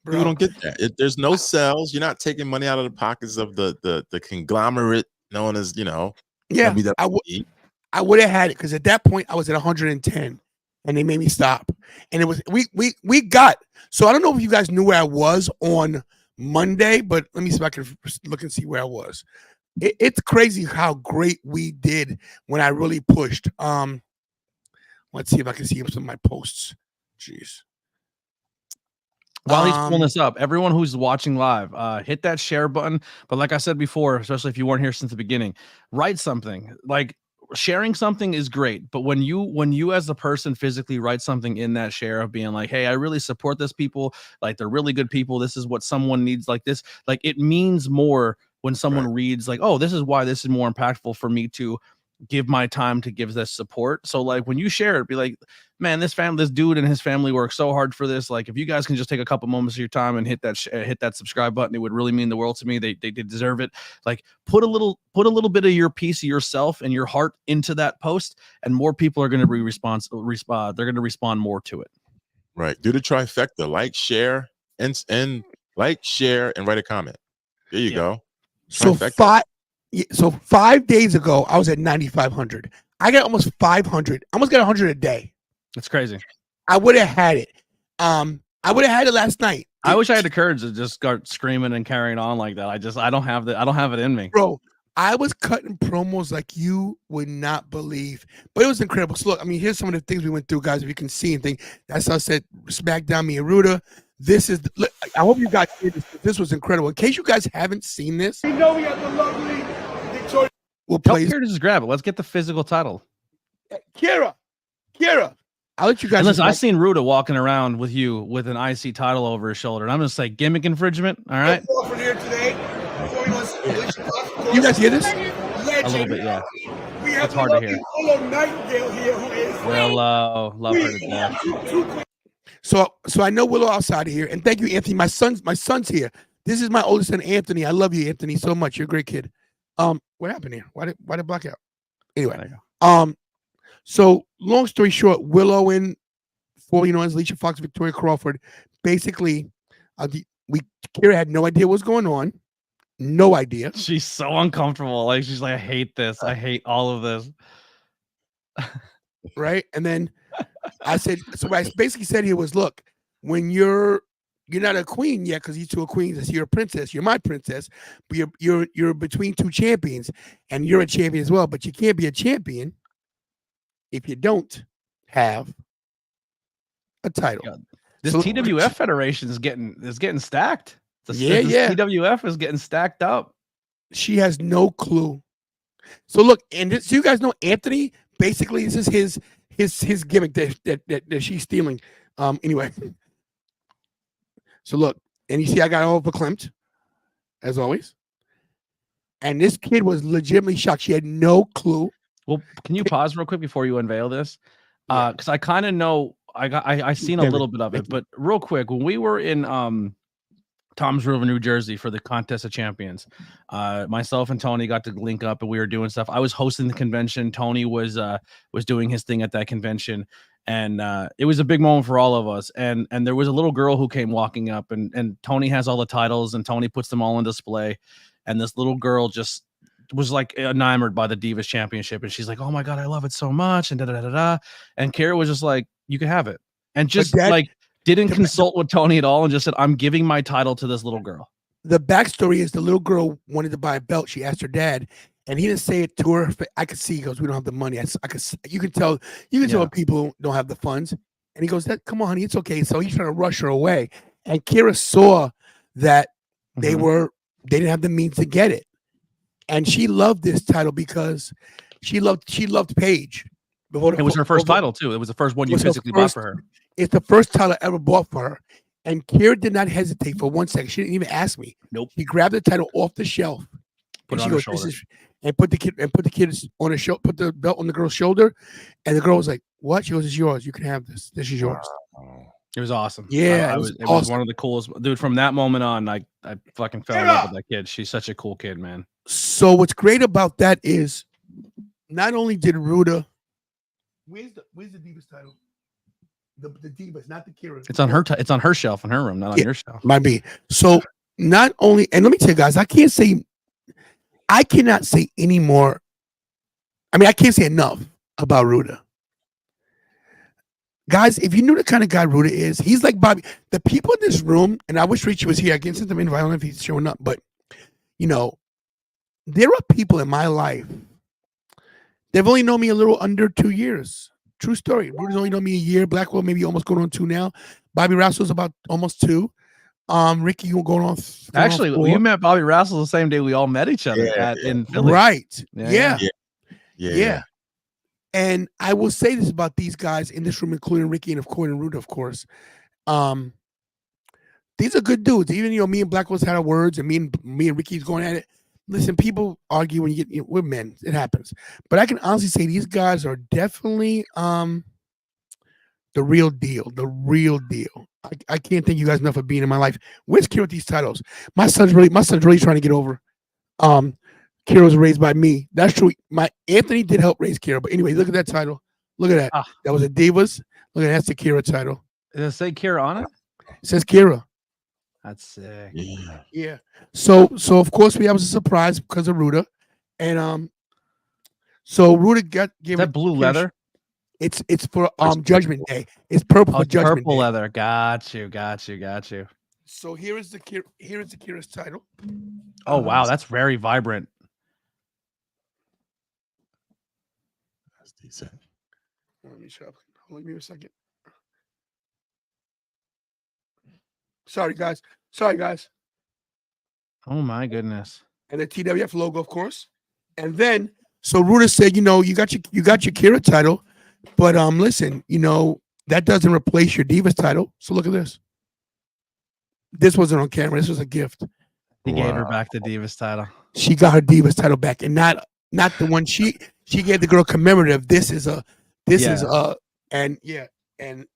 bro, People don't get that. There's no sales. You're not taking money out of the pockets of the conglomerate known as yeah, WWE. I would have had it because at that point I was at 110, and they made me stop. And it was we got. So I don't know if you guys knew where I was on Monday, but let me see if I can look and see where I was. It's crazy how great we did when I really pushed. Let's see if I can see some of my posts. Jeez. While he's pulling this up, everyone who's watching live, hit that share button. But like I said before, especially if you weren't here since the beginning, write something. Like sharing something is great, but when you as the person physically write something in that share of being like, "Hey, I really support this people. Like they're really good people. This is what someone needs." Like this, like it means more when someone reads like, "Oh, this is why this is more impactful for me to give my time to give this support." So like when you share it, be like, "Man, this dude and his family work so hard for this. Like if you guys can just take a couple moments of your time and hit that subscribe button, it would really mean the world to me. They deserve it." Like put a little bit of your piece of yourself and your heart into that post, and more people are going to they're going to respond more to it. Right. Do the trifecta. Like, share, and share, and write a comment. There you go. Trifecta. So 5 days ago, I was at 9,500. I got almost 500. I almost got 100 a day. That's crazy. I would have had it. I would have had it last night. I wish I had the courage to just start screaming and carrying on like that. I don't have it in me. Bro, I was cutting promos like you would not believe. But it was incredible. So look, here's some of the things we went through, guys. If you can see anything. That's how I said SmackDown, me and Ruda. This is look, I hope you guys hear this. This was incredible. In case you guys haven't seen this, We know we have the lovely Victoria. we'll Tell play. Kira to just grab it. Let's get the physical title. Kira. I'll let you guys. And listen, I've seen Ruda walking around with you with an IC title over his shoulder, and I'm just like, gimmick infringement. All right. From here today. You guys hear this? A little bit, yeah. We have It's hard to hear. Willow Nightingale here, who is Willow, love her to death. So I know Willow outside of here, and thank you, Anthony. My son's here. This is my oldest son, Anthony. I love you, Anthony, so much. You're a great kid. What happened here? Why did it block out? Anyway, so long story short, Willow and formerly known as Alicia Fox, Victoria Crawford, basically, Kira had no idea what was going on. No idea. She's so uncomfortable. Like she's like, I hate this. I hate all of this. Right. And then I said, so what I basically said here was, look, when you're not a queen yet, because you two are queens. I see you're a princess. You're my princess, but you're between two champions, and you're a champion as well. But you can't be a champion if you don't have a title. God. This TWF Federation is getting stacked. Yeah. TWF is getting stacked up. She has no clue. So look, and so you guys know Anthony. Basically, this is his gimmick that she's stealing. Anyway. So look, and you see I got all verklempt, as always. And this kid was legitimately shocked. She had no clue. Well, can you pause real quick before you unveil this? Because I kind of know I seen a little bit of it, but real quick, when we were in Toms River, New Jersey for the Contest of Champions, myself and Tony got to link up and we were doing stuff. I was hosting the convention. Tony was doing his thing at that convention. And it was a big moment for all of us. And there was a little girl who came walking up, and Tony has all the titles, and Tony puts them all on display. And this little girl just was like enamored by the Divas Championship, and she's like, "Oh my god, I love it so much!" And da da da da. And Kara was just like, "You can have it," and just didn't consult with Tony at all, and just said, "I'm giving my title to this little girl." The backstory is the little girl wanted to buy a belt. She asked her dad, and he didn't say it to her. I could see. He goes, "We don't have the money." I could. You can tell. You can tell when people don't have the funds. And he goes, "Come on, honey, it's okay." So he's trying to rush her away. And Kira saw that they didn't have the means to get it, and she loved this title because she loved Paige. It was her first title too. It was the first one you physically bought for her. It's the first title I ever bought for her. And Kira did not hesitate for 1 second. She didn't even ask me. Nope. She grabbed the title off the shelf. Put it on her shoulder. and put the kids on his shoulder, put the belt on the girl's shoulder, and the girl was like, "What?" She goes, "It's yours. You can have this. This is yours." It was awesome. Yeah, it was one of the coolest, dude. From that moment on, I fucking fell in love with that kid. She's such a cool kid, man. So what's great about that is, not only did Ruda, where's the Divas title? The Divas, not the Kira. It's on her. It's on her shelf in her room, not on your shelf. Might be. So not only, and let me tell you guys, I cannot say any more. I mean, I can't say enough about Ruda. Guys, if you knew the kind of guy Ruda is, he's like Bobby. The people in this room, and I wish Richie was here. I can't send them invite. I don't know if he's showing up, but there are people in my life. They've only known me a little under 2 years. True story. Ruda's only known me a year. Blackwell maybe almost going on 2 now. Bobby Rassel's about almost 2. Ricky going on. Actually, you met Bobby Rassel the same day we all met each other in Philly. Right. Yeah. And I will say this about these guys in this room, including Ricky and Ruda, of course. These are good dudes. Even me and Blackwell's had our words, and me and Ricky's going at it. Listen, people argue when you get we're men. It happens. But I can honestly say these guys are definitely the real deal. The real deal. I can't thank you guys enough for being in my life. Where's Kira with these titles? My son's really trying to get over. Kira was raised by me. That's true. My Anthony did help raise Kira. But anyway, look at that title. Look at that. That was a Divas. Look at that's the Kira title. Does it say Kira on it? It says Kira. That's sick. Yeah. So of course we have a surprise because of Ruda, and so Ruda gave that blue leather. It's for Judgment Day. It's purple for Judgment purple Day. leather. Got you. So here is the Kira's title. Oh wow, that's very vibrant. That's decent. Let me shut up. Hold me a second. Sorry guys. Oh my goodness. And the TWF logo, of course. And then so Ruda said, you got your Kira title, but listen, that doesn't replace your Divas title. So look at this. This wasn't on camera. This was a gift. He gave her back the Divas title. She got her Divas title back, and not the one she gave the girl commemorative. And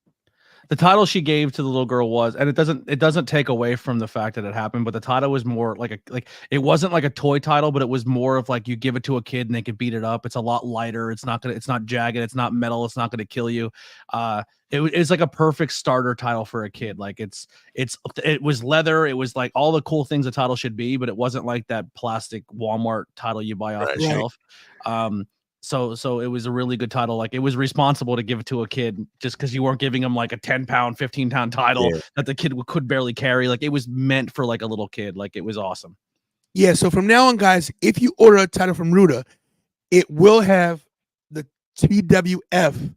the title she gave to the little girl was, and it doesn't take away from the fact that it happened, but the title was more like it wasn't like a toy title, but it was more of like you give it to a kid and they could beat it up. It's a lot lighter. It's not jagged. It's not metal. It's not going to kill you. It's like a perfect starter title for a kid. Like it was leather. It was like all the cool things a title should be, but it wasn't like that plastic Walmart title you buy off the shelf. So it was a really good title. Like it was responsible to give it to a kid just because you weren't giving him like a 10-pound, 15-pound title that the kid could barely carry. Like it was meant for like a little kid. Like it was awesome. Yeah. So from now on, guys, if you order a title from Ruda, it will have the TWF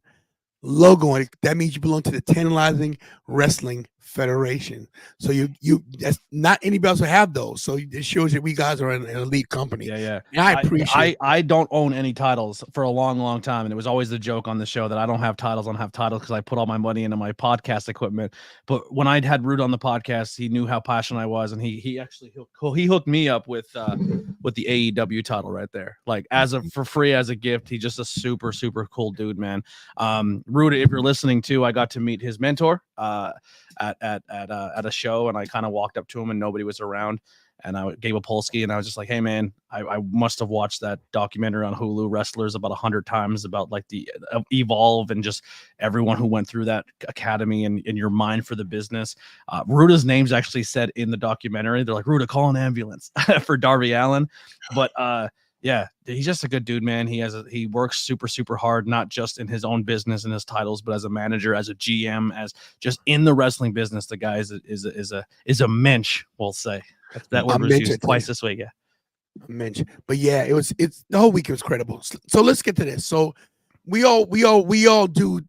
logo on it. That means you belong to the Tantalizing Wrestling Federation. So you that's not anybody else will have those. So it shows that we guys are an elite company. Yeah. And I appreciate I don't own any titles for a long time, and it was always the joke on the show that I don't have titles. I don't have titles because I put all my money into my podcast equipment. But when I'd had Ruda on the podcast, he knew how passionate I was, and he actually hooked me up with the AEW title right there, like for free as a gift. He's just a super cool dude, man. Ruda, if you're listening too, I got to meet his mentor at a show, and I kind of walked up to him and nobody was around, and I gave a Polsky, and I was just like, hey man, I must have watched that documentary on Hulu, Wrestlers, about 100 times about like the Evolve and just everyone who went through that academy and your mind for the business. Ruda's name's actually said in the documentary. They're like, Ruda, call an ambulance for Darby Allin. But yeah, he's just a good dude, man. He works super hard, not just in his own business and his titles, but as a manager, as a GM, as just in the wrestling business. The guy is a mensch, we'll say. That word was used twice this week. Yeah, mensch. But yeah, it's the whole week was credible. So let's get to this. So we all do.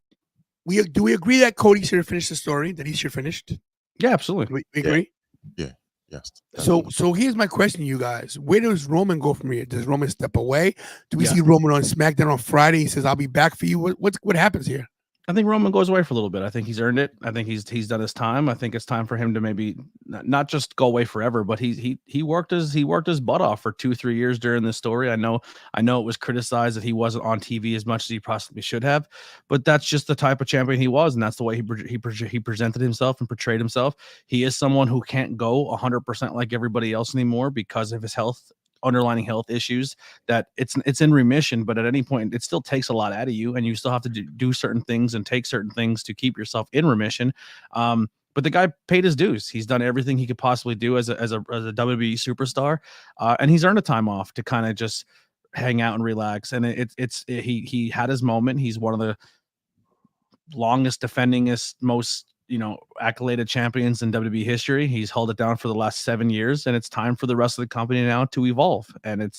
Do we agree that Cody should have finished the story? That he should have finished? Yeah, absolutely. We agree. Yeah. Yes. So here's my question to you guys. Where does Roman go from here? Does Roman step away? Do we see Roman on SmackDown on Friday? He says, I'll be back for you. What happens here? I think Roman goes away for a little bit. I think he's earned it. I think he's done his time. I think it's time for him to maybe not just go away forever, but he worked his butt off for 2-3 years during this story. I know it was criticized that he wasn't on TV as much as he possibly should have, but that's just the type of champion he was, and that's the way he presented himself and portrayed himself. He is someone who can't go 100% like everybody else anymore because of his health. Underlying health issues, that it's in remission, but at any point it still takes a lot out of you, and you still have to do certain things and take certain things to keep yourself in remission. But the guy paid his dues. He's done everything he could possibly do as a WWE superstar, and he's earned a time off to kind of just hang out and relax. And he had his moment. He's one of the longest defendingest, most accoladed champions in WWE history. He's held it down for the last 7 years, and it's time for the rest of the company now to evolve. And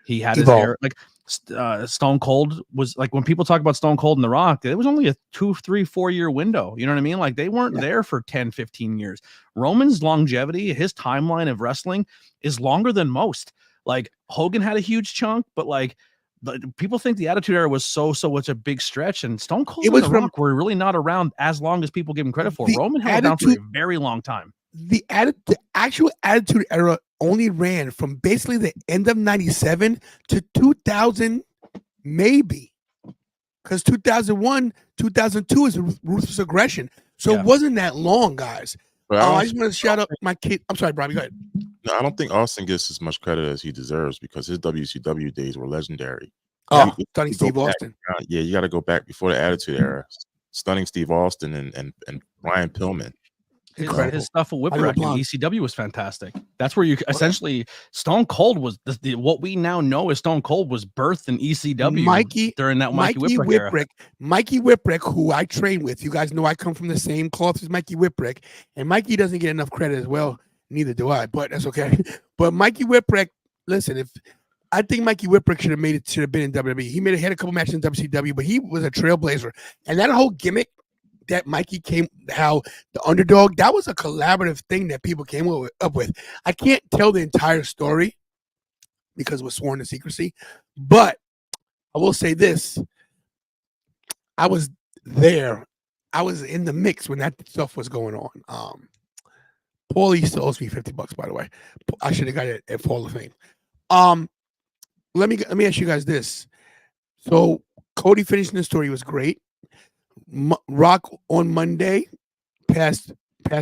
he had his hair like Stone Cold was like, when people talk about Stone Cold and The Rock, it was only a 2, 3, 4 year window. You know what I mean? Like they weren't there for 10, 15 years. Roman's longevity, his timeline of wrestling is longer than most. Like Hogan had a huge chunk, but like people think the Attitude Era was such a big stretch, and Stone Cold and The Rock were really not around as long as people give him credit for. Roman held down for a very long time. The actual Attitude Era only ran from basically the end of 97 to 2000, maybe, because 2001, 2002 is Ruthless Aggression. So it wasn't that long, guys. I just want to shout out my kid. I'm sorry, Bobby, go ahead. No, I don't think Austin gets as much credit as he deserves because his WCW days were legendary. Oh, Stunning Steve Austin. Yeah, you got to go back before the Attitude Era. Stunning Steve Austin and Brian Pillman. His stuff with Whipwreck and ECW was fantastic. That's where you essentially Stone Cold was what we now know as Stone Cold was birthed in ECW during that Mikey Whipwreck era. Mikey Whipwreck, who I train with. You guys know I come from the same cloth as Mikey Whipwreck, and Mikey doesn't get enough credit as well. Neither do I, but that's okay. But Mikey Whipwreck, listen, I think Mikey Whipwreck should have been in WWE. He had a couple matches in WCW, but he was a trailblazer, and that whole gimmick that Mikey how the underdog, that was a collaborative thing that people came up with. I can't tell the entire story because we're sworn to secrecy, but I will say this. I was there. I was in the mix when that stuff was going on. Paulie still owes me $50, by the way. I should have got it at Hall of Fame. Let me ask you guys this. So Cody finishing the story was great. Rock on Monday passed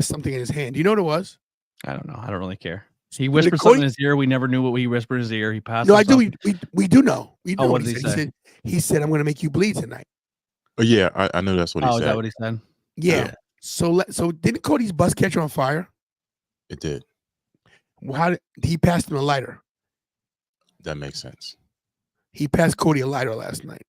something in his hand. Do you know what it was? I don't know. I don't really care. He whispered something in his ear. We never knew what he whispered in his ear. He passed. No, I do. We do know. We know what did he say? He said, "I'm going to make you bleed tonight." Oh yeah, I know that's what he said. Is that what he said? Yeah. So didn't Cody's bus catch on fire? It did. How did he passed him a lighter? That makes sense. He passed Cody a lighter last night.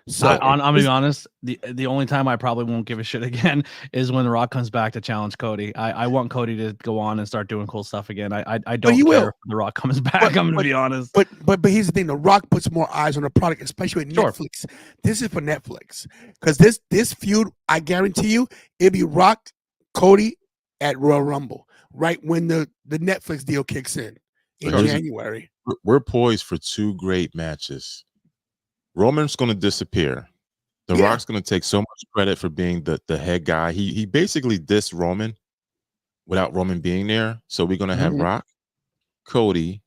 So I'm gonna be honest. The only time I probably won't give a shit again is when The Rock comes back to challenge Cody. I want Cody to go on and start doing cool stuff again. I don't care if The Rock comes back. I'm gonna be honest. But here's the thing: The Rock puts more eyes on the product, especially with Netflix. This is for Netflix because this feud, I guarantee you, it'll be Rock Cody at Royal Rumble right when the Netflix deal kicks in January. We're poised for two great matches. Roman's going to disappear. The Rock's going to take so much credit for being the head guy. He basically dissed Roman without Roman being there. So we're going to have Rock, Cody,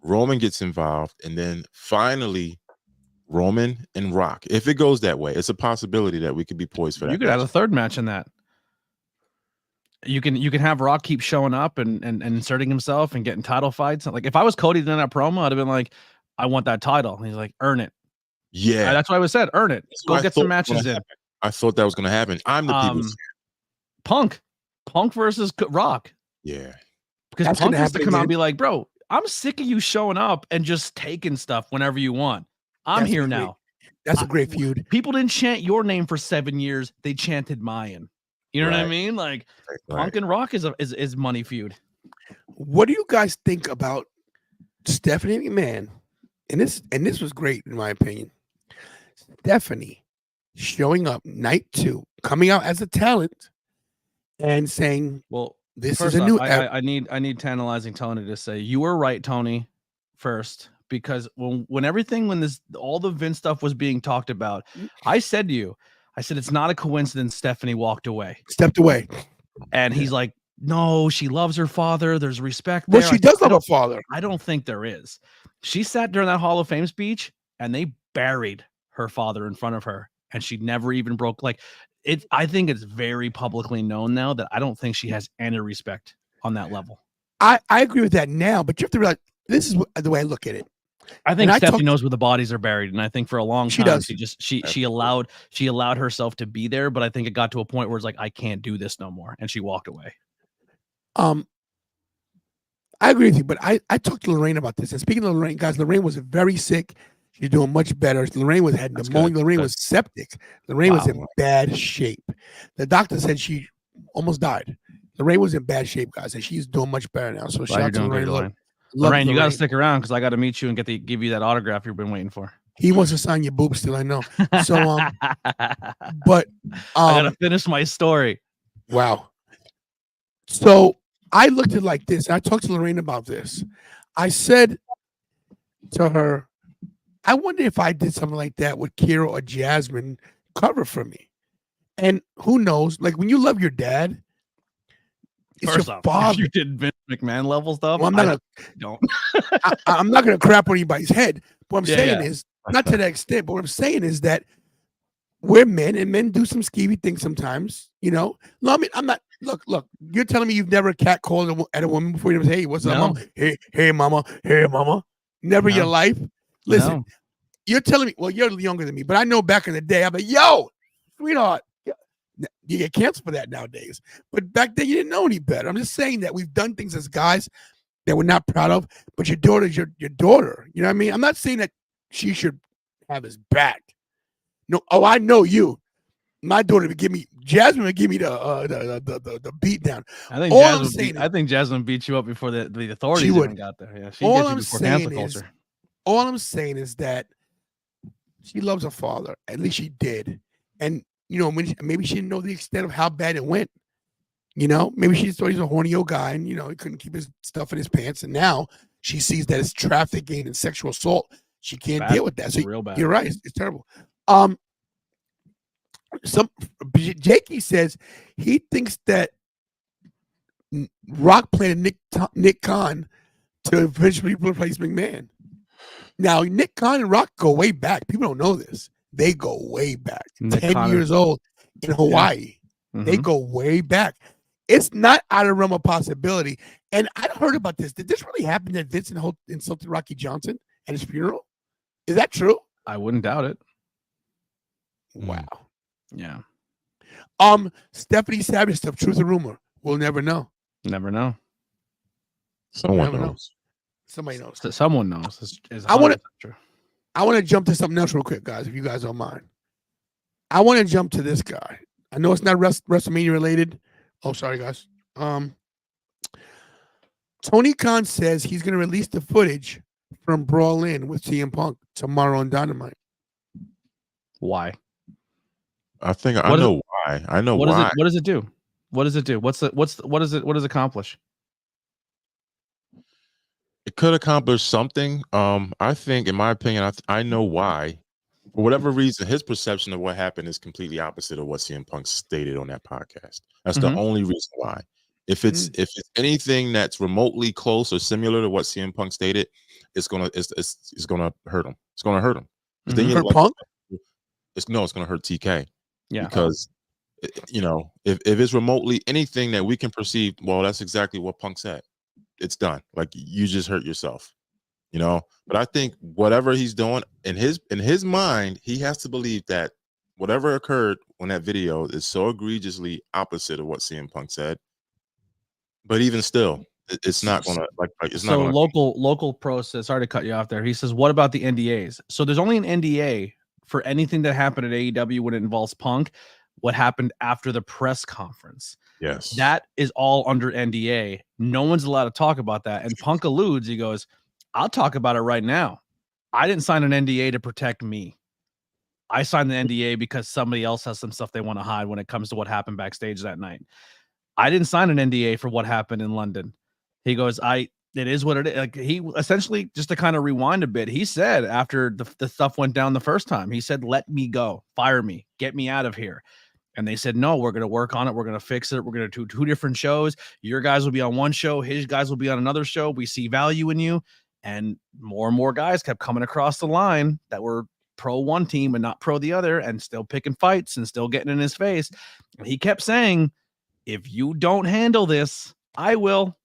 Roman gets involved, and then finally Roman and Rock. If it goes that way, it's a possibility that we could be poised for that. You could have a third match in that. You can have Rock keep showing up and inserting himself and getting title fights. Like if I was Cody doing that promo, I'd have been like, I want that title. And he's like, earn it. Yeah, that's what I was said. Earn it. Go get some matches in. I thought that was going to happen. I'm the people's Punk versus Rock. Yeah, because that's Punk has to come out and be like, bro, I'm sick of you showing up and just taking stuff whenever you want. I'm here now. That's a great feud. People didn't chant your name for 7 years. They chanted mine. You know what I mean? Like Punk and Rock is money feud. What do you guys think about Stephanie McMahon? And this was great in my opinion. Stephanie showing up night 2, coming out as a talent, and saying, "Well, this is a new." I need tantalizing Tony to say you were right, Tony. First, because when all the Vince stuff was being talked about, I said to you, I said, it's not a coincidence Stephanie walked away. Stepped away. And he's like, no, she loves her father. There's respect there. Well, she does love her father. I don't think there is. She sat during that Hall of Fame speech and they buried her father in front of her. And she never even broke it. I think it's very publicly known now that I don't think she has any respect on that level. I agree with that now, but you have to realize this is the way I look at it. I think Stephanie knows where the bodies are buried, and I think for a long time she allowed herself to be there, but I think it got to a point where it's like, I can't do this no more, and she walked away. I agree with you, but I talked to Lorraine about this. And speaking of Lorraine, guys, Lorraine was very sick. She's doing much better. Lorraine had pneumonia. Lorraine was septic. Lorraine was in bad shape. The doctor said she almost died. Lorraine was in bad shape, guys, and she's doing much better now. So shout out to Lorraine. Lorraine, you got to stick around because I got to meet you and give you that autograph you've been waiting for. He wants to sign your boobs still, I know. So, but I got to finish my story. Wow. So I looked at it like this. I talked to Lorraine about this. I said to her, I wonder if I did something like that with Kira or Jasmine cover for me. And who knows? Like when you love your dad, it's First your off, father. if you did Vince McMahon level stuff, well, I'm not gonna crap on anybody's head. What I'm saying is not to that extent, but what I'm saying is that we're men and men do some skeevy things sometimes, you know. No, I mean, I'm not look, you're telling me you've never catcalled at a woman before. You never say, hey, what's up, mama? Hey, mama. Hey, mama. Never in your life. Listen, you're telling me, well, you're younger than me, but I know back in the day, I'm like, yo, sweetheart. You get canceled for that nowadays. But back then, you didn't know any better. I'm just saying that we've done things as guys that we're not proud of, but your daughter's your daughter. You know what I mean? I'm not saying that she should have his back. No, I know you. My daughter would give me, Jasmine would give me the beat down. I think Jasmine beat you up before the authorities even got there. Yeah, she gets you before cancel culture. All I'm saying is that she loves her father. At least she did. And you know, maybe she didn't know the extent of how bad it went. You know, maybe she just thought he was a horny old guy and, you know, he couldn't keep his stuff in his pants. And now she sees that it's trafficking and sexual assault. She can't deal with that. So real bad. You're right. It's terrible. Jakey says he thinks that Rock planted Nick Khan to eventually replace McMahon. Now, Nick Khan and Rock go way back. People don't know this. They go way back. 10 years old in Hawaii. Yeah. Mm-hmm. They go way back. It's not out of realm of possibility. And I heard about this. Did this really happen that Vince insulted Rocky Johnson at his funeral? Is that true? I wouldn't doubt it. Wow. Yeah. Stephanie Savage stuff, truth or rumor? We'll never know. Never know. Someone knows. Somebody knows. Someone knows. I want to jump to something else real quick, guys, if you guys don't mind. I want to jump to this guy. I know it's not WrestleMania related. Oh, sorry, guys. Tony Khan says he's going to release the footage from Brawl In with CM Punk tomorrow on Dynamite. Why? I think I know why. I know why. What does it do? What does it do? What does it accomplish? It could accomplish something. I think, in my opinion, I know why. For whatever reason, his perception of what happened is completely opposite of what CM Punk stated on that podcast. That's the only reason why. If it's anything that's remotely close or similar to what CM Punk stated, it's gonna hurt him. It's gonna hurt him. Then hurt Punk? It's gonna hurt TK. Yeah, because you know, if it's remotely anything that we can perceive, well, that's exactly what Punk said. It's done. Like, you just hurt yourself, you know. But I think whatever he's doing in his mind, he has to believe that whatever occurred on that video is so egregiously opposite of what CM Punk said. But even still, it's not gonna it's not gonna. Local pro says, sorry to cut you off there. He says, what about the NDAs? So there's only an NDA for anything that happened at AEW when it involves Punk. What happened after the press conference? Yes, that is all under NDA. No one's allowed to talk about that. And Punk alludes, he goes, I'll talk about it right now. I didn't sign an NDA to protect me. I signed the NDA because somebody else has some stuff they want to hide when it comes to what happened backstage that night. I didn't sign an NDA for what happened in London. He goes, I It is what it is. Like, he essentially, just to kind of rewind a bit, he said after the stuff went down the first time, he said, "Let me go, fire me, get me out of here." And they said, "No, we're going to work on it. We're going to fix it. We're going to do 2 different shows. Your guys will be on one show. His guys will be on another show. We see value in you." And more guys kept coming across the line that were pro one team and not pro the other, and still picking fights and still getting in his face. And he kept saying, "If you don't handle this, I will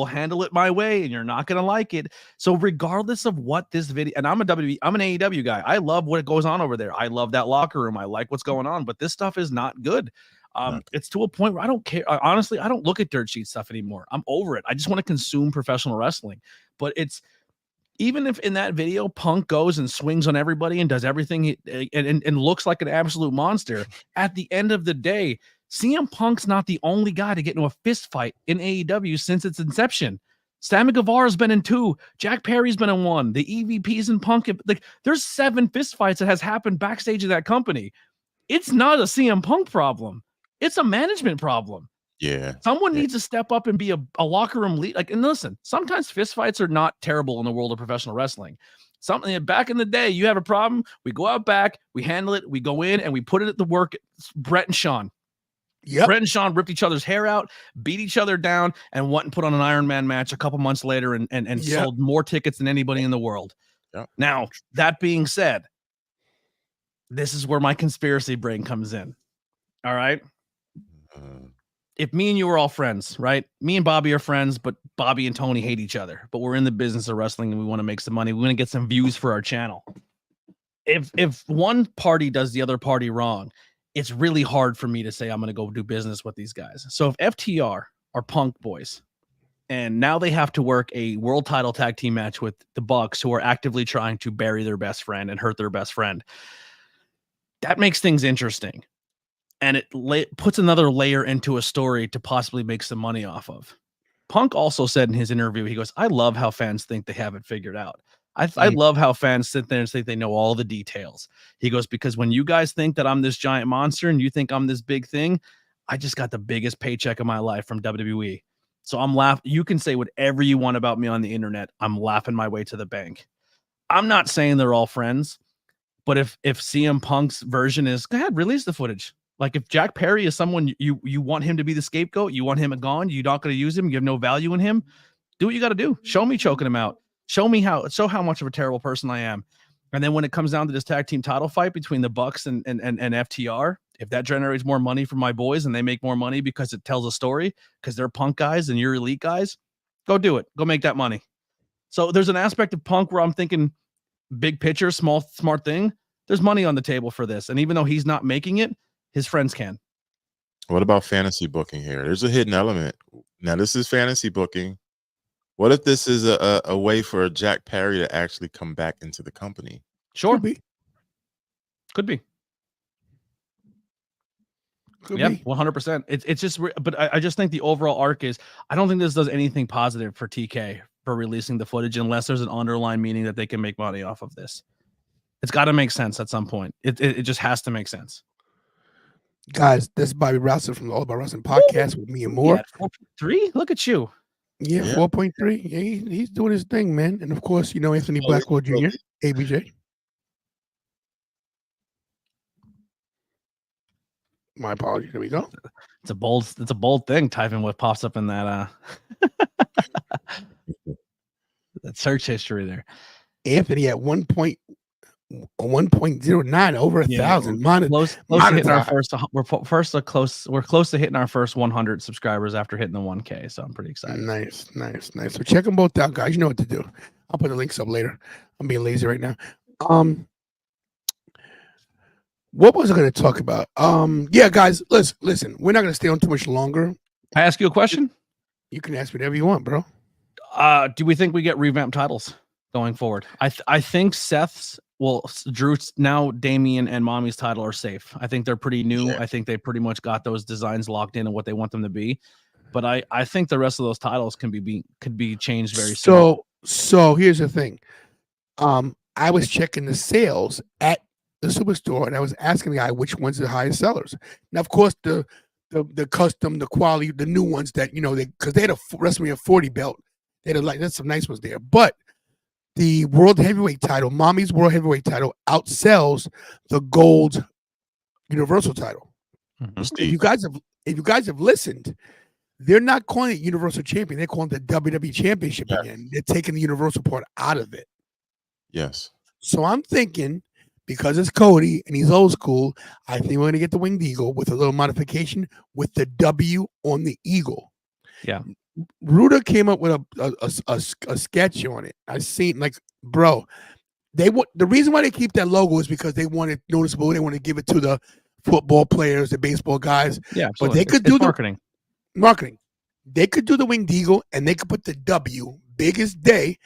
handle it my way, and you're not going to like it." So regardless of what this video, and I'm an AEW guy. I love what goes on over there. I love that locker room. I like what's going on, but this stuff is not good. It's to a point where I don't care. Honestly, I don't look at dirt sheet stuff anymore. I'm over it. I just want to consume professional wrestling. But it's, even if in that video Punk goes and swings on everybody and does everything and looks like an absolute monster, at the end of the day, CM Punk's not the only guy to get into a fist fight in AEW since its inception. Sammy Guevara's been in 2. Jack Perry's been in 1. The EVPs and Punk, like, there's 7 fist fights that has happened backstage of that company. It's not a CM Punk problem. It's a management problem. Yeah. Someone needs to step up and be a locker room lead. Like, and listen, sometimes fist fights are not terrible in the world of professional wrestling. Something back in the day, you have a problem, we go out back, we handle it, we go in and we put it at the work. Brett and Sean. Yep. Brett and Sean ripped each other's hair out, beat each other down, and went and put on an Iron Man match a couple months later and sold more tickets than anybody in the world. Yep. Now, that being said, this is where my conspiracy brain comes in. All right. If me and you are all friends, right? Me and Bobby are friends, but Bobby and Tony hate each other. But we're in the business of wrestling and we want to make some money. We want to get some views for our channel. If one party does the other party wrong, it's really hard for me to say I'm going to go do business with these guys. So if FTR are Punk boys, and now they have to work a world title tag team match with the Bucks, who are actively trying to bury their best friend and hurt their best friend, that makes things interesting. And it puts another layer into a story to possibly make some money off of. Punk also said in his interview, he goes, "I love how fans think they have it figured out. I love how fans sit there and say they know all the details." He goes, "Because when you guys think that I'm this giant monster and you think I'm this big thing, I just got the biggest paycheck of my life from WWE. So I'm laughing. You can say whatever you want about me on the internet. I'm laughing my way to the bank." I'm not saying they're all friends, but if CM Punk's version is, go ahead, release the footage. Like, if Jack Perry is someone you want him to be the scapegoat, you want him gone, you're not going to use him, you have no value in him, do what you got to do. Show me choking him out. Show how much of a terrible person I am. And then when it comes down to this tag team title fight between the Bucks and FTR, if that generates more money for my boys and they make more money because it tells a story, because they're Punk guys and you're elite guys, go do it. Go make that money. So there's an aspect of Punk where I'm thinking big picture, smart thing. There's money on the table for this. And even though he's not making it, his friends can. What about fantasy booking here? There's a hidden element. Now, this is fantasy booking. What if this is a way for Jack Perry to actually come back into the company? Sure. Could be. Yeah, 100%. It's just, but I just think the overall arc is, I don't think this does anything positive for TK for releasing the footage unless there's an underlying meaning that they can make money off of this. It's got to make sense at some point. It just has to make sense. Guys, this is Bobby Rouser from the All About Wrestling podcast with me and more. 4.3? Look at you. Yeah. 4.3. Yeah, he's doing his thing, man. And of course, Anthony Blackwell Jr., ABJ. My apologies. There we go. It's a bold thing, typing what pops up in that that search history there. Anthony at 1.09, over 1,000. Close to hitting our first. We're close to hitting our first 100 subscribers after hitting the 1K. So I'm pretty excited. Nice. So check them both out, guys. You know what to do. I'll put the links up later. I'm being lazy right now. What was I going to talk about? Yeah, guys, listen. We're not going to stay on too much longer. Can I ask you a question? You can ask whatever you want, bro. Do we think we get revamped titles going forward? I think Seth's. Well, Drew's, now Damian and Mommy's title are safe. I think they're pretty new. Yeah. I think they pretty much got those designs locked in and what they want them to be. But I think the rest of those titles could be changed very soon. So here's the thing. I was checking the sales at the Superstore and I was asking the guy which ones are the highest sellers. Now, of course, the custom, the quality, the new ones that because they had a WrestleMania 40 belt There's some nice ones there. But the world heavyweight title, mommy's world heavyweight title, outsells the gold universal title. If you guys have listened, they're not calling it Universal Champion. They're calling it the WWE Championship again. They're taking the Universal part out of it. Yes. So I'm thinking, because it's Cody and he's old school, I think we're going to get the Winged Eagle with a little modification with the W on the eagle. Yeah. Ruda came up with a sketch on it. I seen, like, bro, the reason why they keep that logo is because they want it noticeable. They want to give it to the football players, the baseball guys. Yeah, but they could do marketing. They could do the Winged Eagle and they could put the W, biggest day.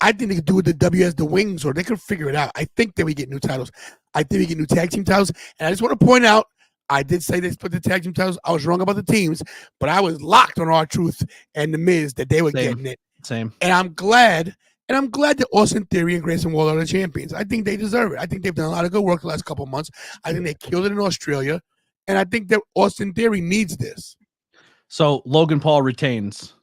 I think they could do the W as the wings, or they could figure it out. I think that we get new titles. I think we get new tag team titles. And I just want to point out, I did say they split the tag team titles. I was wrong about the teams, but I was locked on R-Truth and The Miz that they were getting it. Same. And I'm glad that Austin Theory and Grayson Waller are the champions. I think they deserve it. I think they've done a lot of good work the last couple of months. I think they killed it in Australia. And I think that Austin Theory needs this. So Logan Paul retains.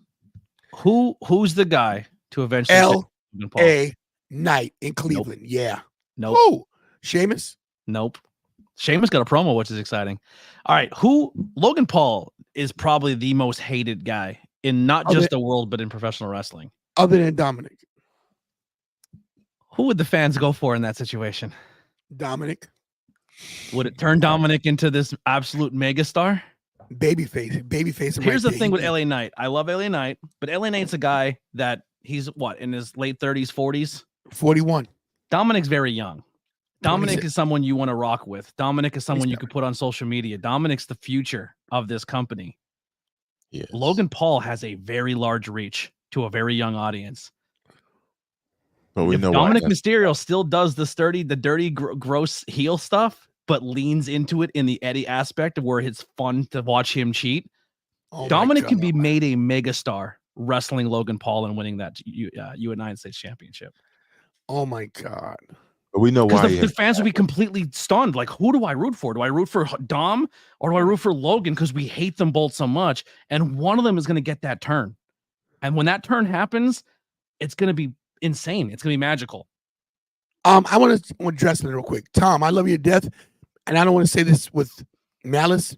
Who's the guy to eventually L.A. Knight in Cleveland? Nope. Yeah. Nope. Oh, Sheamus? Nope. Sheamus got a promo, which is exciting. All right. Logan Paul is probably the most hated guy in not just the world, but in professional wrestling. Other than Dominic. Who would the fans go for in that situation? Dominic. Would it turn Dominic into this absolute megastar? Babyface. Here's the thing with LA Knight. I love LA Knight, but LA Knight's a guy that he's in his late 30s, 40s? 41. Dominic's very young. Dominic is someone you want to rock with. Dominic is someone you could put on social media. Dominic's the future of this company. Yes. Logan Paul has a very large reach to a very young audience. But we know Dominic Mysterio still does the dirty, gross heel stuff, but leans into it in the Eddie aspect of where it's fun to watch him cheat. Dominic can be made a megastar wrestling Logan Paul and winning that United States Championship. Oh my God. But we know why the fans would be completely stunned. Like, who do I root for? Do I root for Dom or do I root for Logan? Because we hate them both so much. And one of them is going to get that turn. And when that turn happens, it's going to be insane. It's going to be magical. I want to address it real quick. Tom, I love you to death. And I don't want to say this with malice,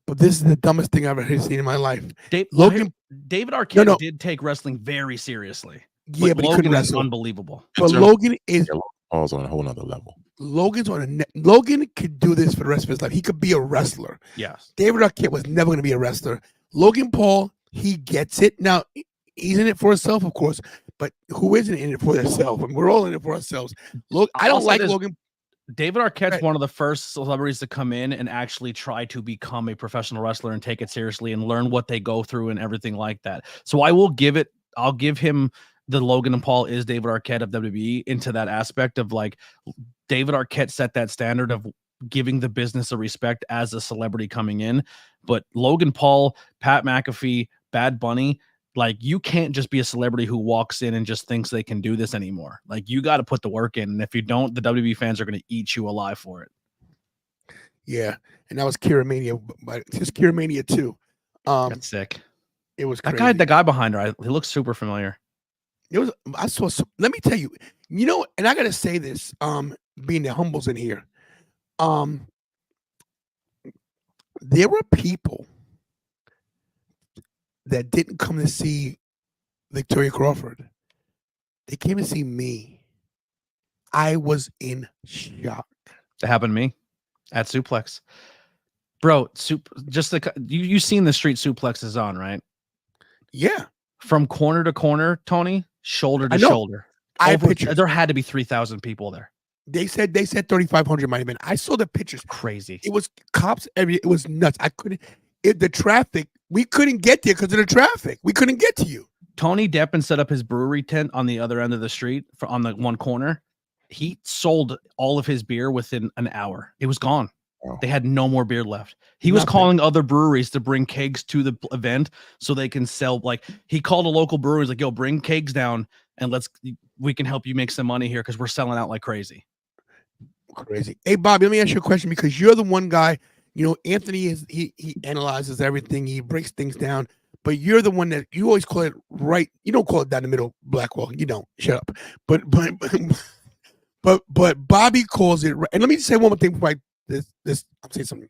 but this is the dumbest thing I've ever seen in my life. David Arquette did take wrestling very seriously. Yeah, but Logan he couldn't is unbelievable. But Logan is Paul's on a whole nother level. Logan could do this for the rest of his life. He could be a wrestler. Yes. David Arquette was never going to be a wrestler. Logan Paul, he gets it. Now, he's in it for himself, of course, but who isn't in it for themselves? I mean, we're all in it for ourselves. Look, I don't like Logan. David Arquette's one of the first celebrities to come in and actually try to become a professional wrestler and take it seriously and learn what they go through and everything like that. So I'll give him the Logan and Paul is David Arquette of WWE into that aspect of, like, David Arquette set that standard of giving the business a respect as a celebrity coming in. But Logan Paul, Pat McAfee, Bad Bunny, like, you can't just be a celebrity who walks in and just thinks they can do this anymore. Like, you got to put the work in. And if you don't, the WWE fans are going to eat you alive for it. Yeah. And that was Kira Mania, but just Kira Mania 2. That's sick. It was crazy. The guy behind her, he looks super familiar. Let me tell you, and I got to say this, being the humbles in here, there were people that didn't come to see Victoria Crawford. They came to see me. I was in shock. That happened to me at Suplex. Bro, you seen the street suplexes on, right? Yeah. From corner to corner, Tony, shoulder to shoulder. There had to be 3,000 people there. They said 3,500 might have been. I saw the pictures. Crazy. It was cops it was nuts. The traffic, we couldn't get there because of the traffic. We couldn't get to you. Tony Deppen set up his brewery tent on the other end of the street on the one corner. He sold all of his beer within an hour. It was gone. They had no more beer left. He was calling other breweries to bring kegs to the event so they can sell. Like, he called a local brewery. He's like, yo, bring kegs down and we can help you make some money here because we're selling out like crazy. Crazy. Hey, Bobby, let me ask you a question because you're the one guy, Anthony he analyzes everything. He breaks things down. but you're the one that you always call it right. You don't call it down the middle, Blackwell. You don't. Shut up. But Bobby calls it. And let me say one more thing before this. I'll say something.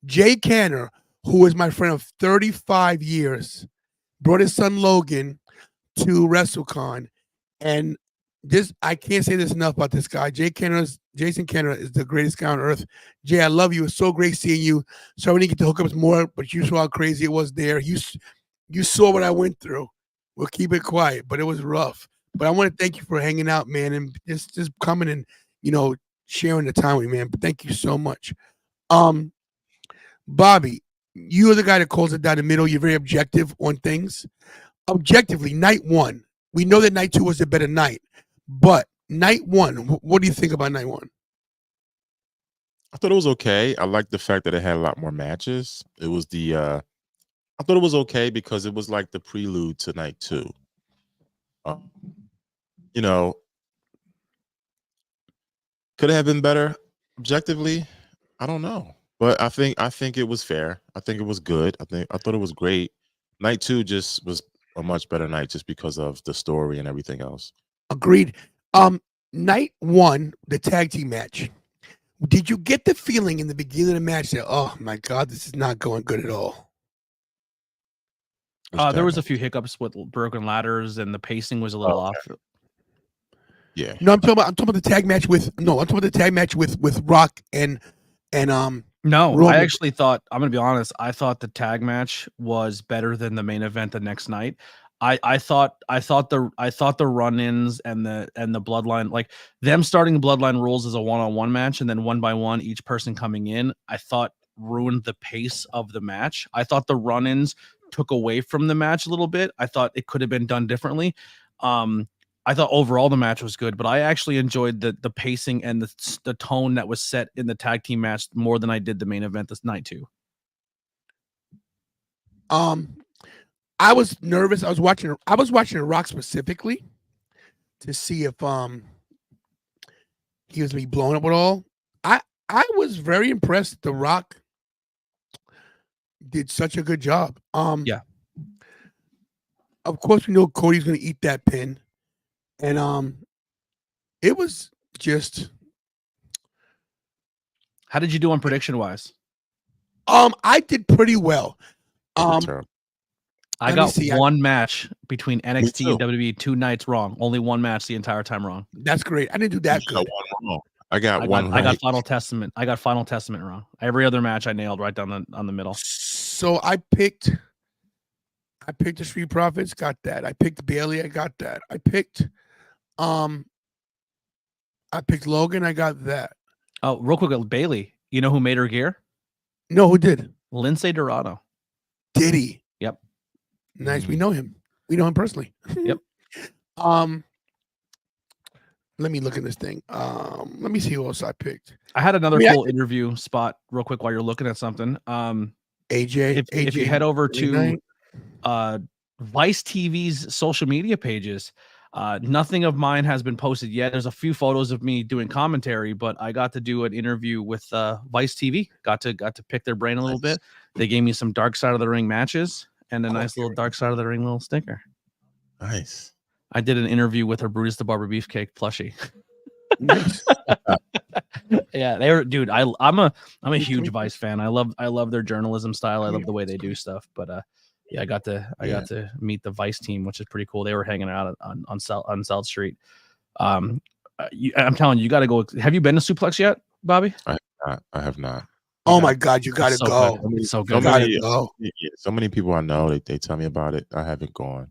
Jay Canner, who is my friend of 35 years, brought his son Logan to WrestleCon, and this I can't say this enough about this guy. Jason Canner is the greatest guy on earth. Jay, I love you. It's so great seeing you. Sorry we didn't get to hook up more, but you saw how crazy it was there. You saw what I went through. We'll keep it quiet, but it was rough. But I want to thank you for hanging out, man, and just coming and sharing the time with me, man. But thank you so much. Bobby, you are the guy that calls it down the middle. You're very objective on things. Objectively, night one. We know that night two was a better night, but night one, what do you think about night one? I thought it was okay. I liked the fact that it had a lot more matches. It was I thought it was okay because it was like the prelude to night two. Could it have been better objectively? I don't know. But I think it was fair. I think it was good. I thought it was great. Night two just was a much better night just because of the story and everything else. Agreed. Night one, the tag team match. Did you get the feeling in the beginning of the match that, oh my God, this is not going good at all? There was a few hiccups with broken ladders, and the pacing was a little off. Yeah. No, I'm talking about the tag match with Rock and No, Roman. I actually thought, I'm gonna be honest, I thought the tag match was better than the main event the next night. I thought the run-ins and the bloodline, like them starting the bloodline rules as a one-on-one match and then one by one each person coming in, I thought ruined the pace of the match. I thought the run-ins took away from the match a little bit. I thought it could have been done differently. I thought overall the match was good, but I actually enjoyed the pacing and the tone that was set in the tag team match more than I did the main event this night too. I was nervous. I was watching The Rock specifically to see if he was gonna be blown up at all. I was very impressed. The Rock did such a good job. Yeah. Of course, we know Cody's gonna eat that pin. And it was just. How did you do on prediction wise? I did pretty well. I got one match between NXT and WWE 2 nights wrong. Only one match the entire time wrong. That's great. I didn't do that good. I got one right. I got Final Testament wrong. Every other match I nailed right down on the middle. So I picked the Street Profits, got that. I picked Bailey, I got that. I picked Logan, I got that. Oh, real quick, Bailey. You know who made her gear? No, who did? Lindsay Dorado. Did he? Yep. Nice. We know him. We know him personally. Yep. Let me look at this thing. Let me see who else I picked. I had another cool interview spot real quick while you're looking at something. AJ. If you head over to Vice TV's social media pages, nothing of mine has been posted yet. There's a few photos of me doing commentary, but I got to do an interview with Vice TV. Got to pick their brain a little bit. They gave me some Dark Side of the Ring matches and a nice little Dark Side of the Ring little sticker. Nice. I did an interview with her Brutus the Barber Beefcake plushie. Nice. Yeah, they were, dude. I'm a huge Vice fan. I love their journalism style. I love the way they do stuff. But yeah, I got to meet the Vice team, which is pretty cool. They were hanging out on South Street. I'm telling you, you got to go. Have you been to Suplex yet, Bobby? I have not. Oh my God, you got to go. It's so good. So many people I know, they tell me about it. I haven't gone.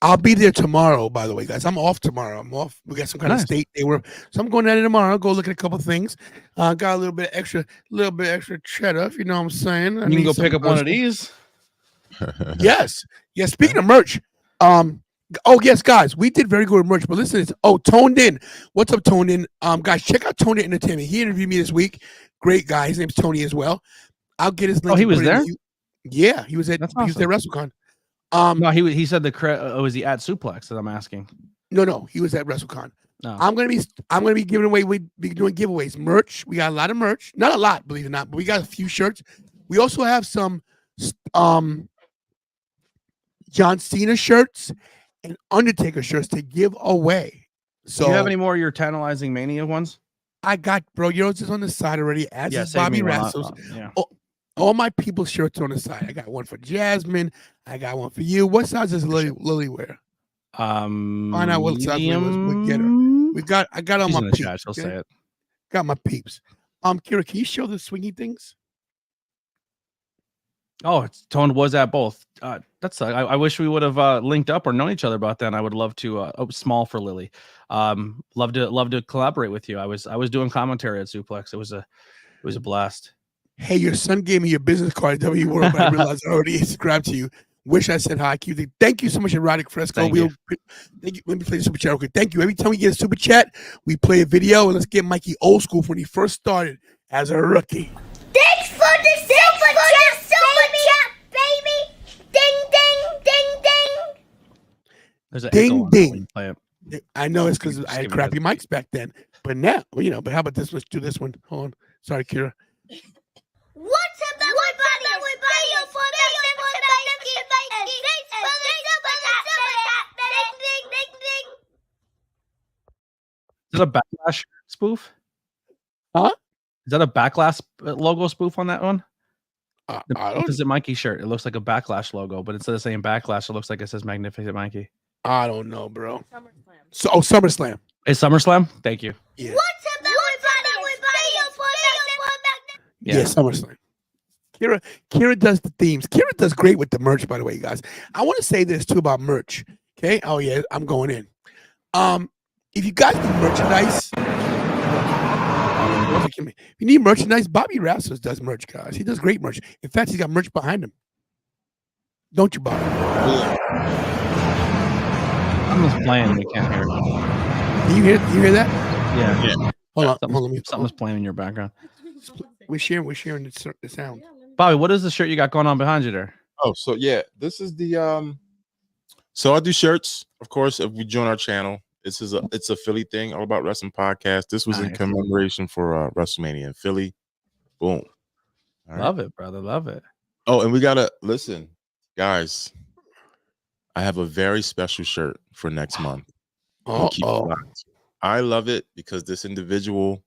I'll be there tomorrow, by the way, guys. I'm off tomorrow. I'm off. We got some kind of state day where, so I'm going at it tomorrow. I'll go look at a couple things. Got a little bit extra cheddar, if you know what I'm saying. You can go pick up one of these. Yes. Yeah. Speaking of merch, oh yes, guys, we did very good with merch. But listen, Toned In. What's up, Toned In? Guys, check out Toned In Entertainment. He interviewed me this week. Great guy. His name's Tony as well. I'll get his link. Oh, he was there. Yeah, he was at. That's awesome. He was at WrestleCon. No, he said was he at Suplex that I'm asking? No, he was at WrestleCon. No. I'm gonna be giving away. We be doing giveaways. Merch. We got a lot of merch. Not a lot, believe it or not, but we got a few shirts. We also have some John Cena shirts and Undertaker shirts to give away. So do you have any more of your tantalizing Mania ones? I got, bro, yours is on the side already, as is save Bobby me one. Rassel's. Yeah. All my people's shirts are on the side. I got one for Jasmine. I got one for you. What size does Lily wear? Find out what size Lily was. We'll get her. I got on She's my in the peeps. chat. She'll say it. Got my peeps. Kira, can you show the swingy things? Oh, Tone was at both. That's I wish we would have linked up or known each other about that. And I would love to. Small for Lily. Love to collaborate with you. I was doing commentary at Suplex. It was a blast. Hey, your son gave me your business card at W World, but I realized I already subscribed to you. Wish I said hi. Thank you so much, Erotic Fresco. Thank you. Let me play the super chat real quick. Thank you. Every time we get a super chat, we play a video, and let's get Mikey old school when he first started as a rookie. Thanks for the super chat, baby. Ding, ding, ding, ding. There's an Ding, ding. When you play it. I know it's because I had crappy mics back then, but now, but how about this? Let's do this one. Hold on. Sorry, Kira. What's up, everybody? Is that a Backlash spoof? Huh? Is that a Backlash logo spoof on that one? I The don't. Magnificent Mikey shirt. It looks like a Backlash logo, but instead of saying Backlash, it looks like it says Magnificent Mikey. I don't know, bro. SummerSlam. Is SummerSlam? Thank you. Yeah. What's up, everybody? Yeah, SummerSlam. Kira does the themes. Kira does great with the merch, by the way, guys. I want to say this too about merch. Okay. Oh yeah, I'm going in. If you guys need merchandise, if you need merchandise, Bobby Rassos does merch, guys. He does great merch. In fact, he's got merch behind him. Don't you, Bobby? Someone's playing. We can't hear it. Do you hear that? Yeah. Hold on. Something's playing in your background. We're sharing the sound. Bobby, what is the shirt you got going on behind you there? Oh, so yeah, this is the So I do shirts, of course. If we join our channel, it's a Philly thing, all about wrestling podcast. This was in commemoration for WrestleMania in Philly. Boom. All Love it, brother. Love it. Oh, and we gotta listen, guys. I have a very special shirt for next month. I love it because this individual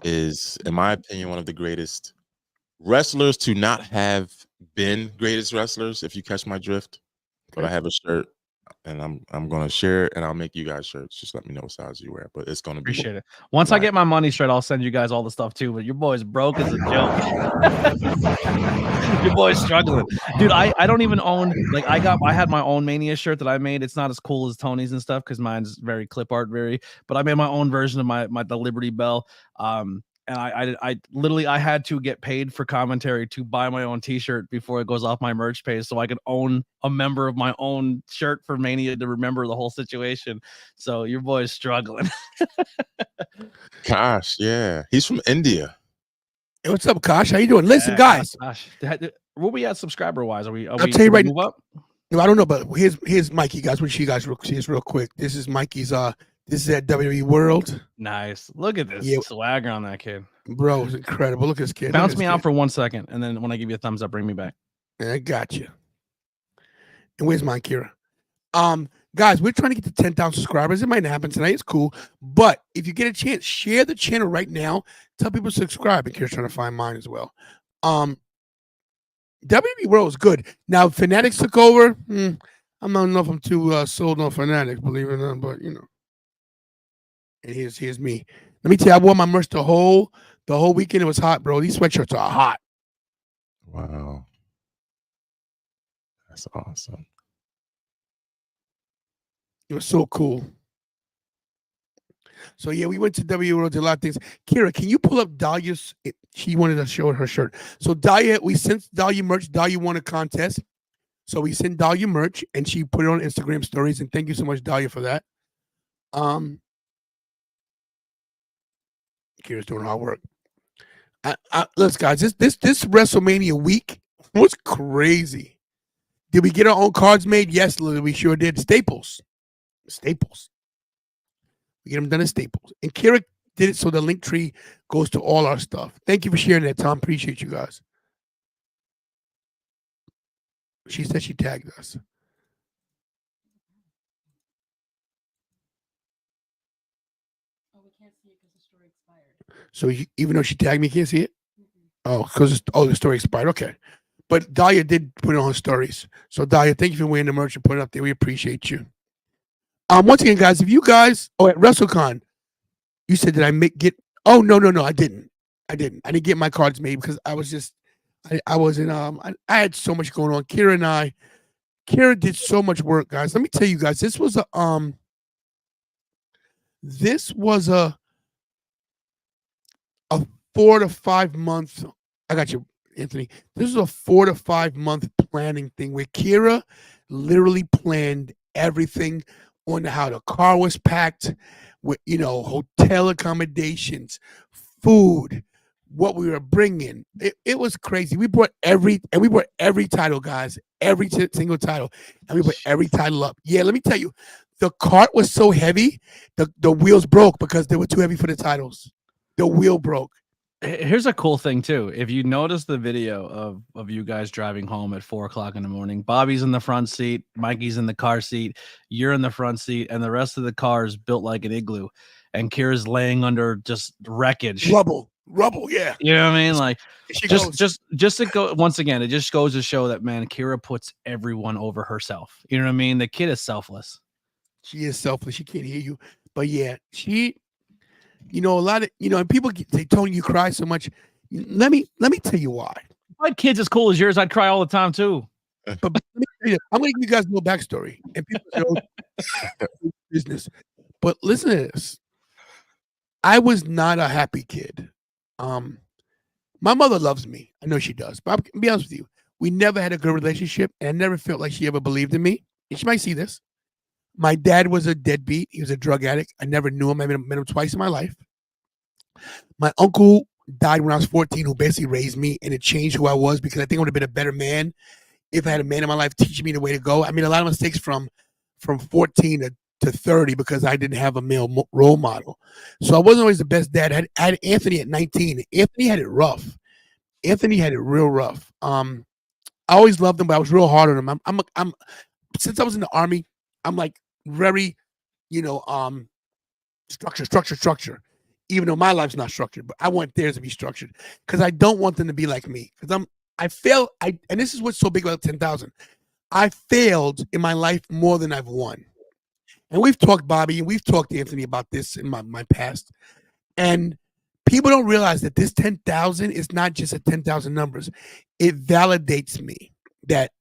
is, in my opinion, one of the greatest wrestlers to not have been greatest wrestlers, if you catch my drift. But I have a shirt, and I'm gonna share it, and I'll make you guys shirts. Just let me know what size you wear, but it's gonna be Appreciate it. Once I get my money straight, I'll send you guys all the stuff too. But your boy's broke as a joke. Your boy's struggling, dude. I don't even own, like, I had my own Mania shirt that I made. It's not as cool as Tony's and stuff because mine's very clip art, but I made my own version of the Liberty Bell. And I literally had to get paid for commentary to buy my own T-shirt before it goes off my merch page, so I could own a member of my own shirt for Mania to remember the whole situation. So your boy's struggling. Gosh, yeah, he's from India. Hey, what's up, Kosh? How you doing? Listen, guys. Gosh, where we at subscriber wise? I'll tell you right move up? No, I don't know, but here's Mikey, guys. What you guys see this real quick. This is Mikey's. This is at WWE World. Nice. Look at this swagger on that kid, bro. It's incredible. Look at this kid. Bounce me out for 1 second, and then when I give you a thumbs up, bring me back. I got you. And where's mine, Kira? Guys, we're trying to get to 10,000 subscribers. It might not happen tonight. It's cool, but if you get a chance, share the channel right now. Tell people to subscribe. And Kira's trying to find mine as well. WWE World is good. Now, Fanatics took over. I don't know if I'm too sold on Fanatics, believe it or not, but you know. And here's me. Let me tell you, I wore my merch the whole weekend. It was hot, bro. These sweatshirts are hot. Wow. That's awesome. It was so cool. So yeah, we went to W World, did a lot of things. Kira, can you pull up Dahlia's? She wanted to show her shirt. So Dahlia, we sent Dahlia merch. Dahlia won a contest. So we sent Dahlia merch and she put it on Instagram stories. And thank you so much, Dahlia, for that. Kira's doing hard work. Let's guys, this WrestleMania week was crazy. Did we get our own cards made? Yes, Lily, we sure did. Staples. We get them done at Staples. And Kira did it so the link tree goes to all our stuff. Thank you for sharing that, Tom. Appreciate you guys. She said she tagged us. So even though she tagged me, you can't see it. Oh, because the story expired. Okay, but Dahlia did put it on her stories. So Dahlia, thank you for wearing the merch and putting it up there. We appreciate you. Once again, guys, if you guys, at WrestleCon, you said that I get. Oh no, I didn't. I didn't get my cards made because I was just, I wasn't. I had so much going on. Kira did so much work, guys. Let me tell you guys, this was a 4 to 5 month. I got you, Anthony. This is a 4 to 5 month planning thing where Kira literally planned everything on how the car was packed, with hotel accommodations, food, what we were bringing. It was crazy. We brought every title, guys, every single title, and we put every title up. Yeah, let me tell you, the cart was so heavy, the wheels broke because they were too heavy for the titles. The wheel broke. Here's a cool thing too. If you notice the video of you guys driving home at 4:00 in the morning, Bobby's in the front seat, Mikey's in the car seat, you're in the front seat, and the rest of the car is built like an igloo, and Kira's laying under just wreckage, rubble. Yeah, you know what I mean? Like, just to go once again, it just goes to show that, man, Kira puts everyone over herself. You know what I mean? The kid is selfless. She is selfless. She can't hear you, but yeah, she. A lot of and people say, Tony, you cry so much. Let me tell you why. If my kid's as cool as yours, I'd cry all the time too. But let me tell you, I'm gonna give you guys a little backstory, and people know business. But listen to this. I was not a happy kid. My mother loves me. I know she does. But I'll be honest with you, we never had a good relationship, and I never felt like she ever believed in me. And she might see this. My dad was a deadbeat. He was a drug addict. I never knew him. I met him twice in my life. My uncle died when I was 14, who basically raised me, and it changed who I was because I think I would have been a better man if I had a man in my life teaching me the way to go. I made a lot of mistakes from 14 to 30 because I didn't have a male role model. So I wasn't always the best dad. I had Anthony at 19. Anthony had it rough. Anthony had it real rough. I always loved him, but I was real hard on him. I'm since I was in the Army, I'm like very, structure. Even though my life's not structured, but I want theirs to be structured because I don't want them to be like me. Because and this is what's so big about 10,000. I failed in my life more than I've won. And we've talked, Bobby, and we've talked to Anthony about this in my past. And people don't realize that this 10,000 is not just a 10,000 numbers. It validates me that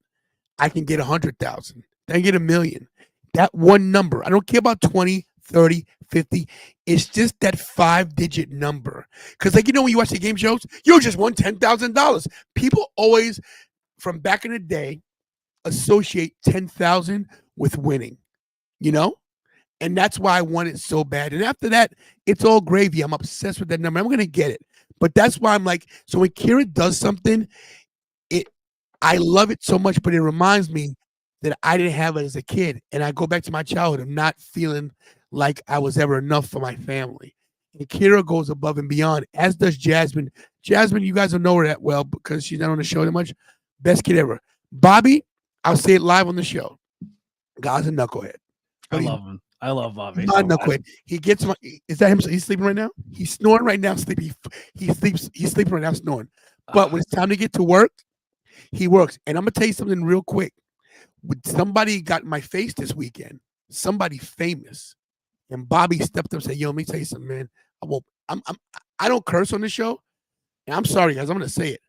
I can get 100,000. I can get 1 million. That one number. I don't care about 20, 30, 50. It's just that 5-digit number. Because when you watch the game shows, you just won $10,000. People always, from back in the day, associate 10,000 with winning, And that's why I want it so bad. And after that, it's all gravy. I'm obsessed with that number. I'm going to get it. But that's why I'm like, so when Kira does something, I love it so much, but it reminds me that I didn't have it as a kid. And I go back to my childhood of not feeling like I was ever enough for my family. And Kira goes above and beyond, as does Jasmine. Jasmine, you guys don't know her that well because she's not on the show that much. Best kid ever. Bobby, I'll say it live on the show. God's a knucklehead. I love him. I love Bobby. Not knucklehead. He gets my. Is that him? He's sleeping right now. He's snoring right now. Sleeping. He sleeps. He's sleeping right now, snoring. But when it's time to get to work, he works. And I'm gonna tell you something real quick. Somebody got in my face this weekend. Somebody famous, and Bobby stepped up and said, "Yo, let me tell you something, man. I don't curse on this show. And I'm sorry, guys. I'm gonna say it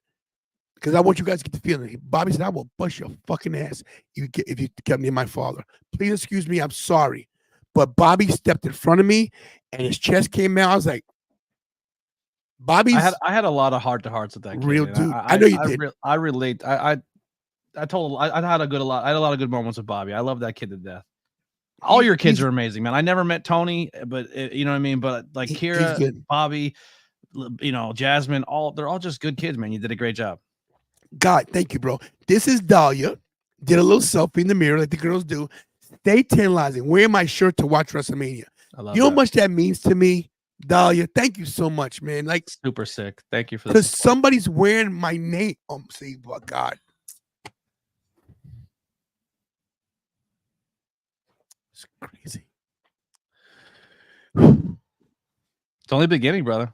because I want you guys to get the feeling." Bobby said, "I will bust your fucking ass if you kept near my father. Please excuse me. I'm sorry." But Bobby stepped in front of me, and his chest came out. I was like, "Bobby's." I had a lot of heart to hearts with that kid. Real dude. I know you did. I relate. I had a lot of good moments with Bobby. I love that kid to death. All your kids are amazing, man. I never met Tony, but you know what I mean. But like Kira, Bobby, Jasmine, they're all just good kids, man. You did a great job. God, thank you, bro. This is Dahlia. Did a little selfie in the mirror like the girls do. Stay tantalizing. Wearing my shirt to watch WrestleMania. You know how much that means to me, Dahlia. Thank you so much, man. Like super sick. Thank you for because somebody's wearing my name. See, but God. It's crazy. It's only beginning, brother.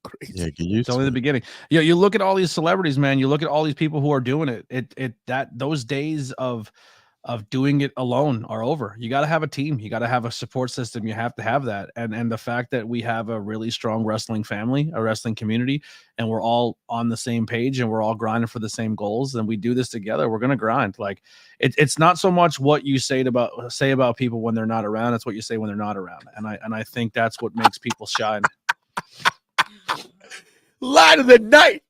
Crazy. Yeah, it's only the beginning. Yeah, you look at all these celebrities, man. You look at all these people who are doing it. Those days of doing it alone are over. You got to have a team. You got to have a support system. You have to have that. And the fact that we have a really strong wrestling family, a wrestling community, and we're all on the same page and we're all grinding for the same goals, and we do this together, we're gonna grind. Like it's not so much what you say about people when they're not around. It's what you say when they're not around. And I think that's what makes people shine. Line of the night.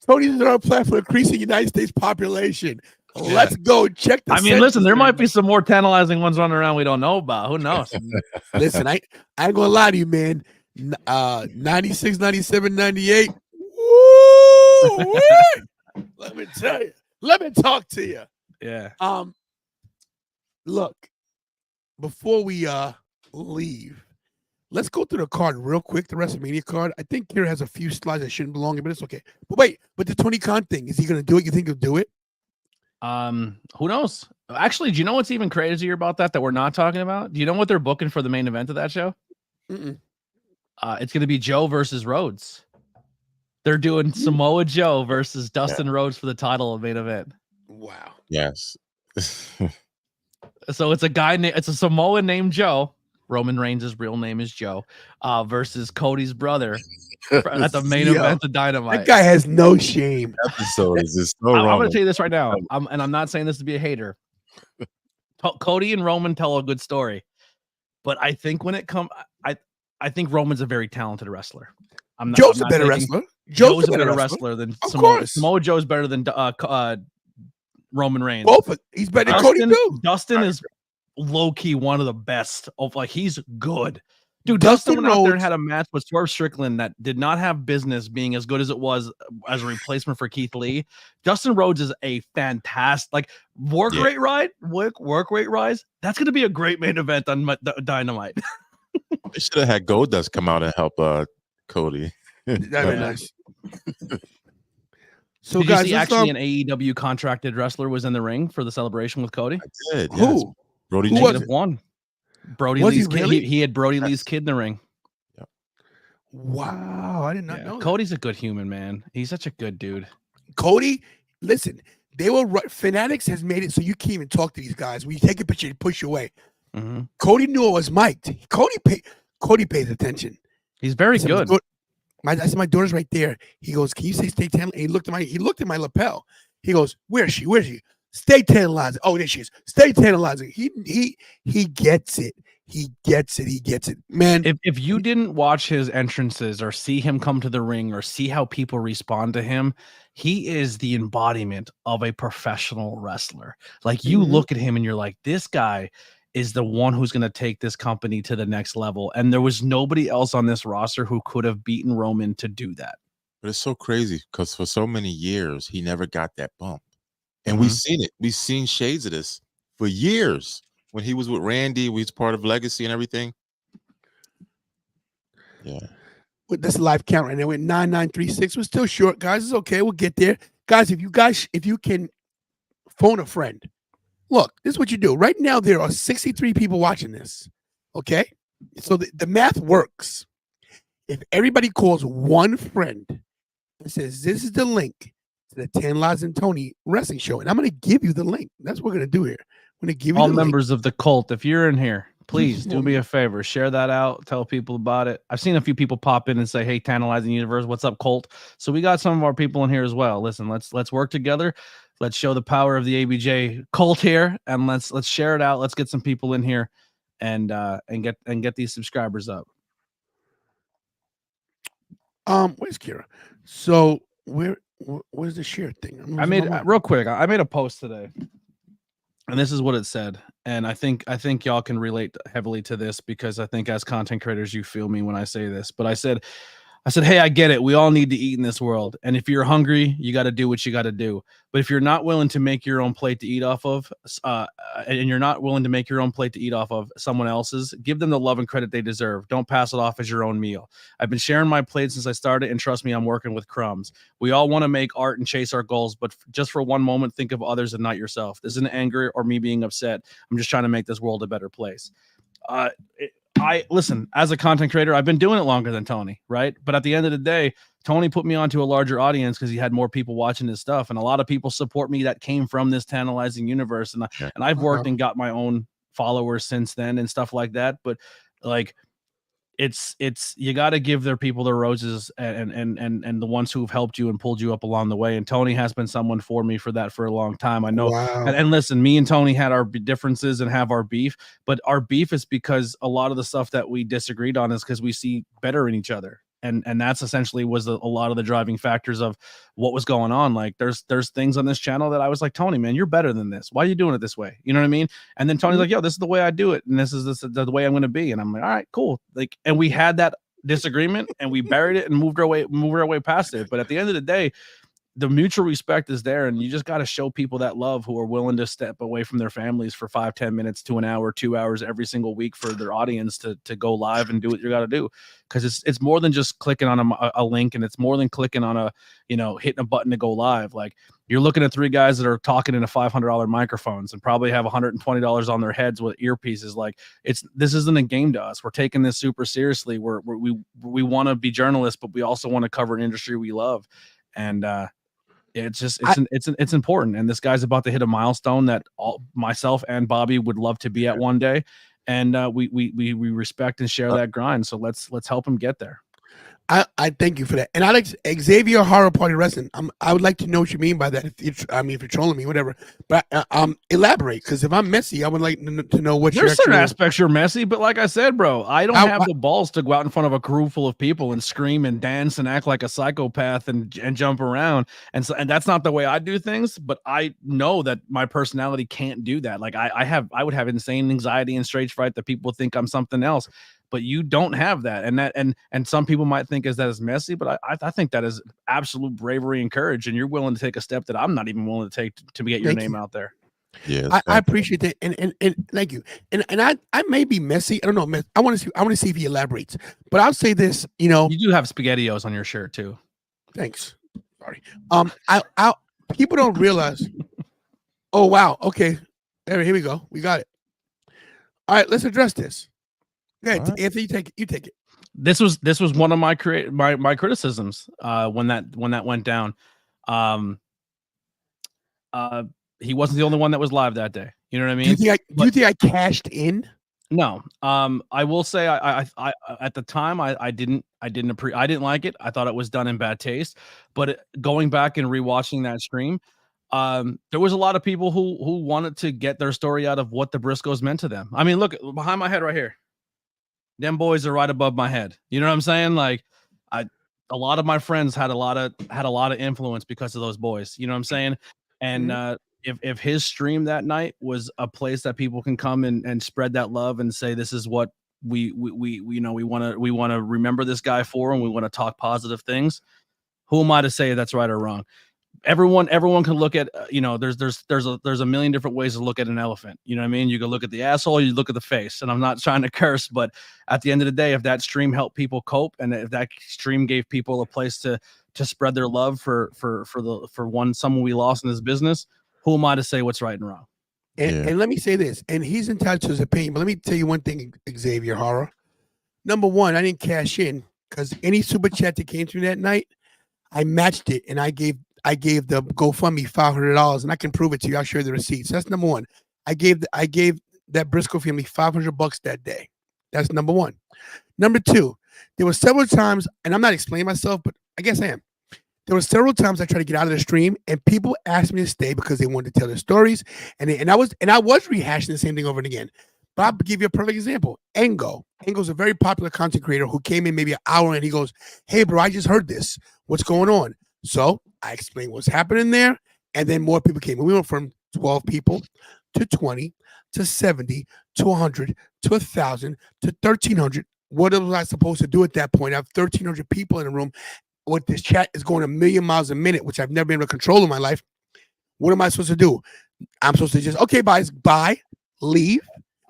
Tony's on our platform, increasing United States population. Let's go check the. I mean, listen, there might be some more tantalizing ones running around we don't know about. Who knows? Listen, I ain't gonna lie to you, man. 96, 97, 98. Woo! Let me tell you. Let me talk to you. Yeah. Look, before we leave, let's go through the card real quick, the WrestleMania card. I think Kira has a few slides that shouldn't belong in, but it's okay. But wait, but the Tony Khan thing, is he gonna do it? You think he'll do it? Who knows? Actually, do you know what's even crazier about that we're not talking about? Do you know what they're booking for the main event of that show? Mm-mm. It's going to be Joe versus Rhodes. They're doing Samoa Joe versus Dustin Rhodes for the title of main event. Wow. Yes. So it's a Samoan named Joe. Roman Reigns' real name is Joe, versus Cody's brother at the main event of Dynamite. That guy has no shame. Episode is just so I'm wrong. going to tell you this right now, and I'm not saying this to be a hater. Cody and Roman tell a good story, but I think when it comes, I think Roman's a very talented wrestler. Joe's a better wrestler. Joe's a better wrestler than Samoa. Samoa Joe's better than Roman Reigns. Both. He's better than Cody too. Dustin is low key one of the best. He's good. Dude, Dustin went out there and had a match with Swerve Strickland that did not have business being as good as it was as a replacement for Keith Lee. Dustin Rhodes is a fantastic, work rate rise. That's going to be a great main event on Dynamite. They should have had Goldust come out and help Cody. That'd be nice. So, did guys, you see actually an AEW contracted wrestler was in the ring for the celebration with Cody? I did. Who? Yes. Brody Lee would have won. Brody Lee's kid. Really? He had Brody Lee's kid in the ring. Yep. Wow, I did not know. Cody's a good human, man. He's such a good dude. Cody, listen, Fanatics has made it so you can't even talk to these guys. When you take a picture, they push you away. Mm-hmm. Cody knew it was mic'd. Cody pays attention. He's very good. I said, my daughter's right there. He goes, "Can you say stay tantalizing?" He looked at my lapel. He goes, "Where is she? Where is she? Stay tantalizing." Oh, there she is. Stay tantalizing. He gets it. He gets it. Man, if you didn't watch his entrances or see him come to the ring or see how people respond to him, he is the embodiment of a professional wrestler. Like, you look at him and you're like, this guy is the one who's going to take this company to the next level. And there was nobody else on this roster who could have beaten Roman to do that. But it's so crazy because for so many years, he never got that bump. And we've seen it. We've seen shades of this for years. When he was with Randy, we was part of Legacy and everything. Yeah. That's a live count right now. We're 9936. We're still short, guys. It's okay. We'll get there. Guys, if you can phone a friend. Look, this is what you do. Right now, there are 63 people watching this. Okay? So the math works. If everybody calls one friend and says, this is the link to the Tan Lives and Tony wrestling show, and I'm going to give you the link. That's what we're going to do here. I'm going to give you all the members link. of the cult. If you're in here, please do me a favor. Share that out. Tell people about it. I've seen a few people pop in and say, hey, Tantalizing Universe, what's up, cult? So we got some of our people in here as well. Listen, let's work together. Let's show the power of the ABJ cult here, and let's share it out. Let's get some people in here and get these subscribers up. Where's Kira? So where's the share thing? I made real quick. I made a post today, and this is what it said. And I think y'all can relate heavily to this because I think as content creators, you feel me when I say this. But I said, hey, I get it. We all need to eat in this world. And if you're hungry, you got to do what you got to do. But if you're not willing to make your own plate to eat off of, and you're not willing to make your own plate to eat off of someone else's, give them the love and credit they deserve. Don't pass it off as your own meal. I've been sharing my plate since I started, and trust me, I'm working with crumbs. We all want to make art and chase our goals, but just for one moment, think of others and not yourself. This isn't anger or me being upset. I'm just trying to make this world a better place. I listen, as a content creator, I've been doing it longer than Tony, right? But at the end of the day, Tony put me onto a larger audience because he had more people watching his stuff, and a lot of people support me that came from this tantalizing universe. And I've worked and got my own followers since then and stuff like that. But like, it's you got to give their people their roses and the ones who've helped you and pulled you up along the way. And Tony has been someone for me for that for a long time. I know. Wow. And listen, me and Tony had our differences and have our beef, but our beef is because a lot of the stuff that we disagreed on is because we see better in each other. And that's essentially was a lot of the driving factors of what was going on. Like there's things on this channel that I was like, Tony, man, you're better than this. Why are you doing it this way? You know what I mean? And then Tony's like, yo, this is the way I do it. And this is the way I'm going to be. And I'm like, all right, cool. Like, and we had that disagreement and we buried it and moved our way past it. But at the end of the day, the mutual respect is there, and you just got to show people that love who are willing to step away from their families for 5-10 minutes to an hour, 2 hours every single week for their audience to go live and do what you got to do. Because it's more than just clicking on a link, and it's more than clicking on hitting a button to go live. Like, you're looking at 3 guys that are talking into $500 microphones and probably have $120 on their heads with earpieces. Like, this isn't a game to us. We're taking this super seriously. We want to be journalists, but we also want to cover an industry we love. And it's important. And this guy's about to hit a milestone that myself and Bobby would love to be at one day. And we respect and share that grind. So let's help him get there. I thank you for that. And I like Xavier Horror Party Wrestling. I would like to know what you mean by that. If you're trolling me, whatever. But elaborate, because if I'm messy, I would like to know what there's certain aspects you're messy. But like I said, bro, I don't have the balls to go out in front of a crew full of people and scream and dance and act like a psychopath and jump around. And that's not the way I do things. But I know that my personality can't do that. Like I would have insane anxiety and stage fright that people think I'm something else. But you don't have that, and some people might think that is messy, but I think that is absolute bravery and courage, and you're willing to take a step that I'm not even willing to take to get your name out there. Yeah, I appreciate that, and thank you. And I may be messy. I don't know. I want to see if he elaborates. But I'll say this. You do have SpaghettiOs on your shirt too. Thanks. Sorry. I people don't realize. Oh wow. Okay. Here we go. We got it. All right. Let's address this. Yeah, right. Anthony, you take it. This was one of my criticisms when that went down. He wasn't the only one that was live that day. You know what I mean? Do you think I cashed in? No. I will say I at the time I didn't like it. I thought it was done in bad taste. But going back and rewatching that stream, there was a lot of people who wanted to get their story out of what the Briscoes meant to them. I mean, look behind my head right here. Them boys are right above my head. You know what I'm saying? Like, a lot of my friends had a lot of influence because of those boys. You know what I'm saying? And if his stream that night was a place that people can come and spread that love and say, this is what we want to remember this guy for, and we want to talk positive things. Who am I to say that's right or wrong? Everyone can look at, there's a million different ways to look at an elephant. You know what I mean? You can look at the asshole, you look at the face, and I'm not trying to curse, but at the end of the day, if that stream helped people cope, and if that stream gave people a place to spread their love for someone we lost in this business, who am I to say what's right and wrong? And let me say this, and he's entitled to his opinion, but let me tell you one thing, Xavier Horror. Number one, I didn't cash in because any super chat that came through that night, I matched it, and I gave the GoFundMe $500, and I can prove it to you. I'll share the receipts. That's number one. I gave that Briscoe family $500 that day. That's number one. Number two, there were several times, and I'm not explaining myself, but I guess I am. There were several times I tried to get out of the stream, and people asked me to stay because they wanted to tell their stories, and I was rehashing the same thing over and again. But I'll give you a perfect example. Engo's a very popular content creator who came in maybe an hour, and he goes, "Hey, bro, I just heard this. What's going on?" So I explained what's happening there, and then more people came. We went from 12 people to 20 to 70 to 100 to 1,000 to 1,300. What was I supposed to do at that point? I have 1,300 people in the room. What this chat is going a million miles a minute, which I've never been able to control in my life. What am I supposed to do? I'm supposed to just, okay, bye, leave.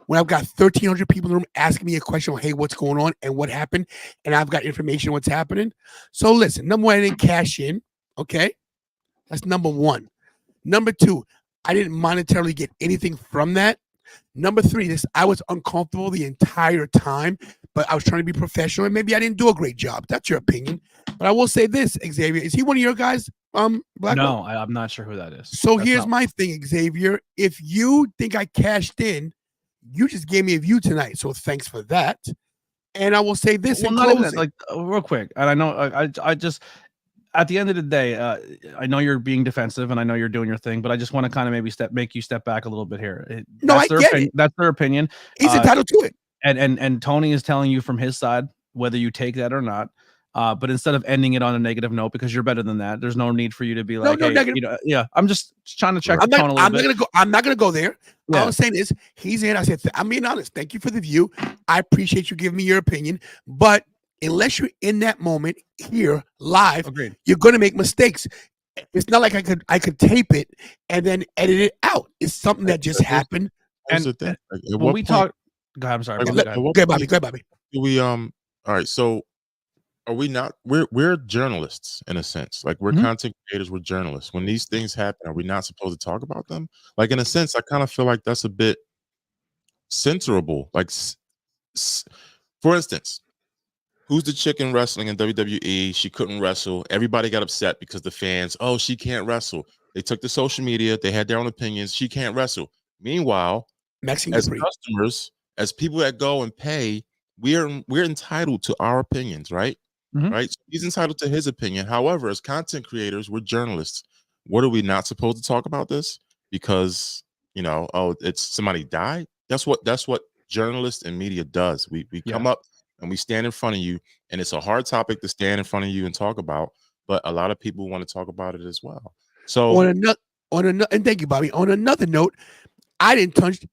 When I've got 1,300 people in the room asking me a question, hey, what's going on and what happened? And I've got information on what's happening. So listen, number one, I didn't cash in. Okay. That's number one. Number two, I didn't monetarily get anything from that. Number 3, this I was uncomfortable the entire time, but I was trying to be professional, and maybe I didn't do a great job. That's your opinion. But I will say this, Xavier, is he one of your guys? Black No, Belt? I'm not sure who that is. So That's here's not- my thing, Xavier. If you think I cashed in, you just gave me a view tonight, so thanks for that. And I will say this in not even closing. that, like real quick, and I know I just at the end of the day, I know you're being defensive, and I know you're doing your thing, but I just want to kind of maybe make you step back a little bit here. No, I get it. That's their opinion. He's entitled to it. And Tony is telling you from his side whether you take that or not. But instead of ending it on a negative note, because you're better than that, there's no need for you to be like, no hey, negative. I'm just trying to check the tone a little bit. I'm not gonna go there. Yeah. All I'm saying is he's in. I said, I'm being honest. Thank you for the view. I appreciate you giving me your opinion, but unless you're in that moment here live, Agreed. you're gonna make mistakes. It's not like I could tape it and then edit it out. It's something that just happened. Here's the thing. Like, at When what we point- talk, go ahead, I'm sorry. like, Go at ahead. what Go ahead, Bobby. point Go ahead, Bobby. do we all right, so are we not we're journalists in a sense. Like we're content creators, we're journalists. When these things happen, are we not supposed to talk about them? Like in a sense, I kind of feel like that's a bit censorable. Like for instance, who's the chick in wrestling in WWE? She couldn't wrestle. Everybody got upset because the fans, oh, she can't wrestle. They took to social media. They had their own opinions. She can't wrestle. Meanwhile, Maxine as Dupree. customers, as people that go and pay, we're entitled to our opinions, right? Right. So he's entitled to his opinion. However, as content creators, we're journalists. What are we not supposed to talk about this? Because oh, it's somebody died. That's what journalists and media does. We come up and we stand in front of you, and it's a hard topic to stand in front of you and talk about, but a lot of people want to talk about it as well. So on another, and thank you, Bobby. On another note, I didn't touch.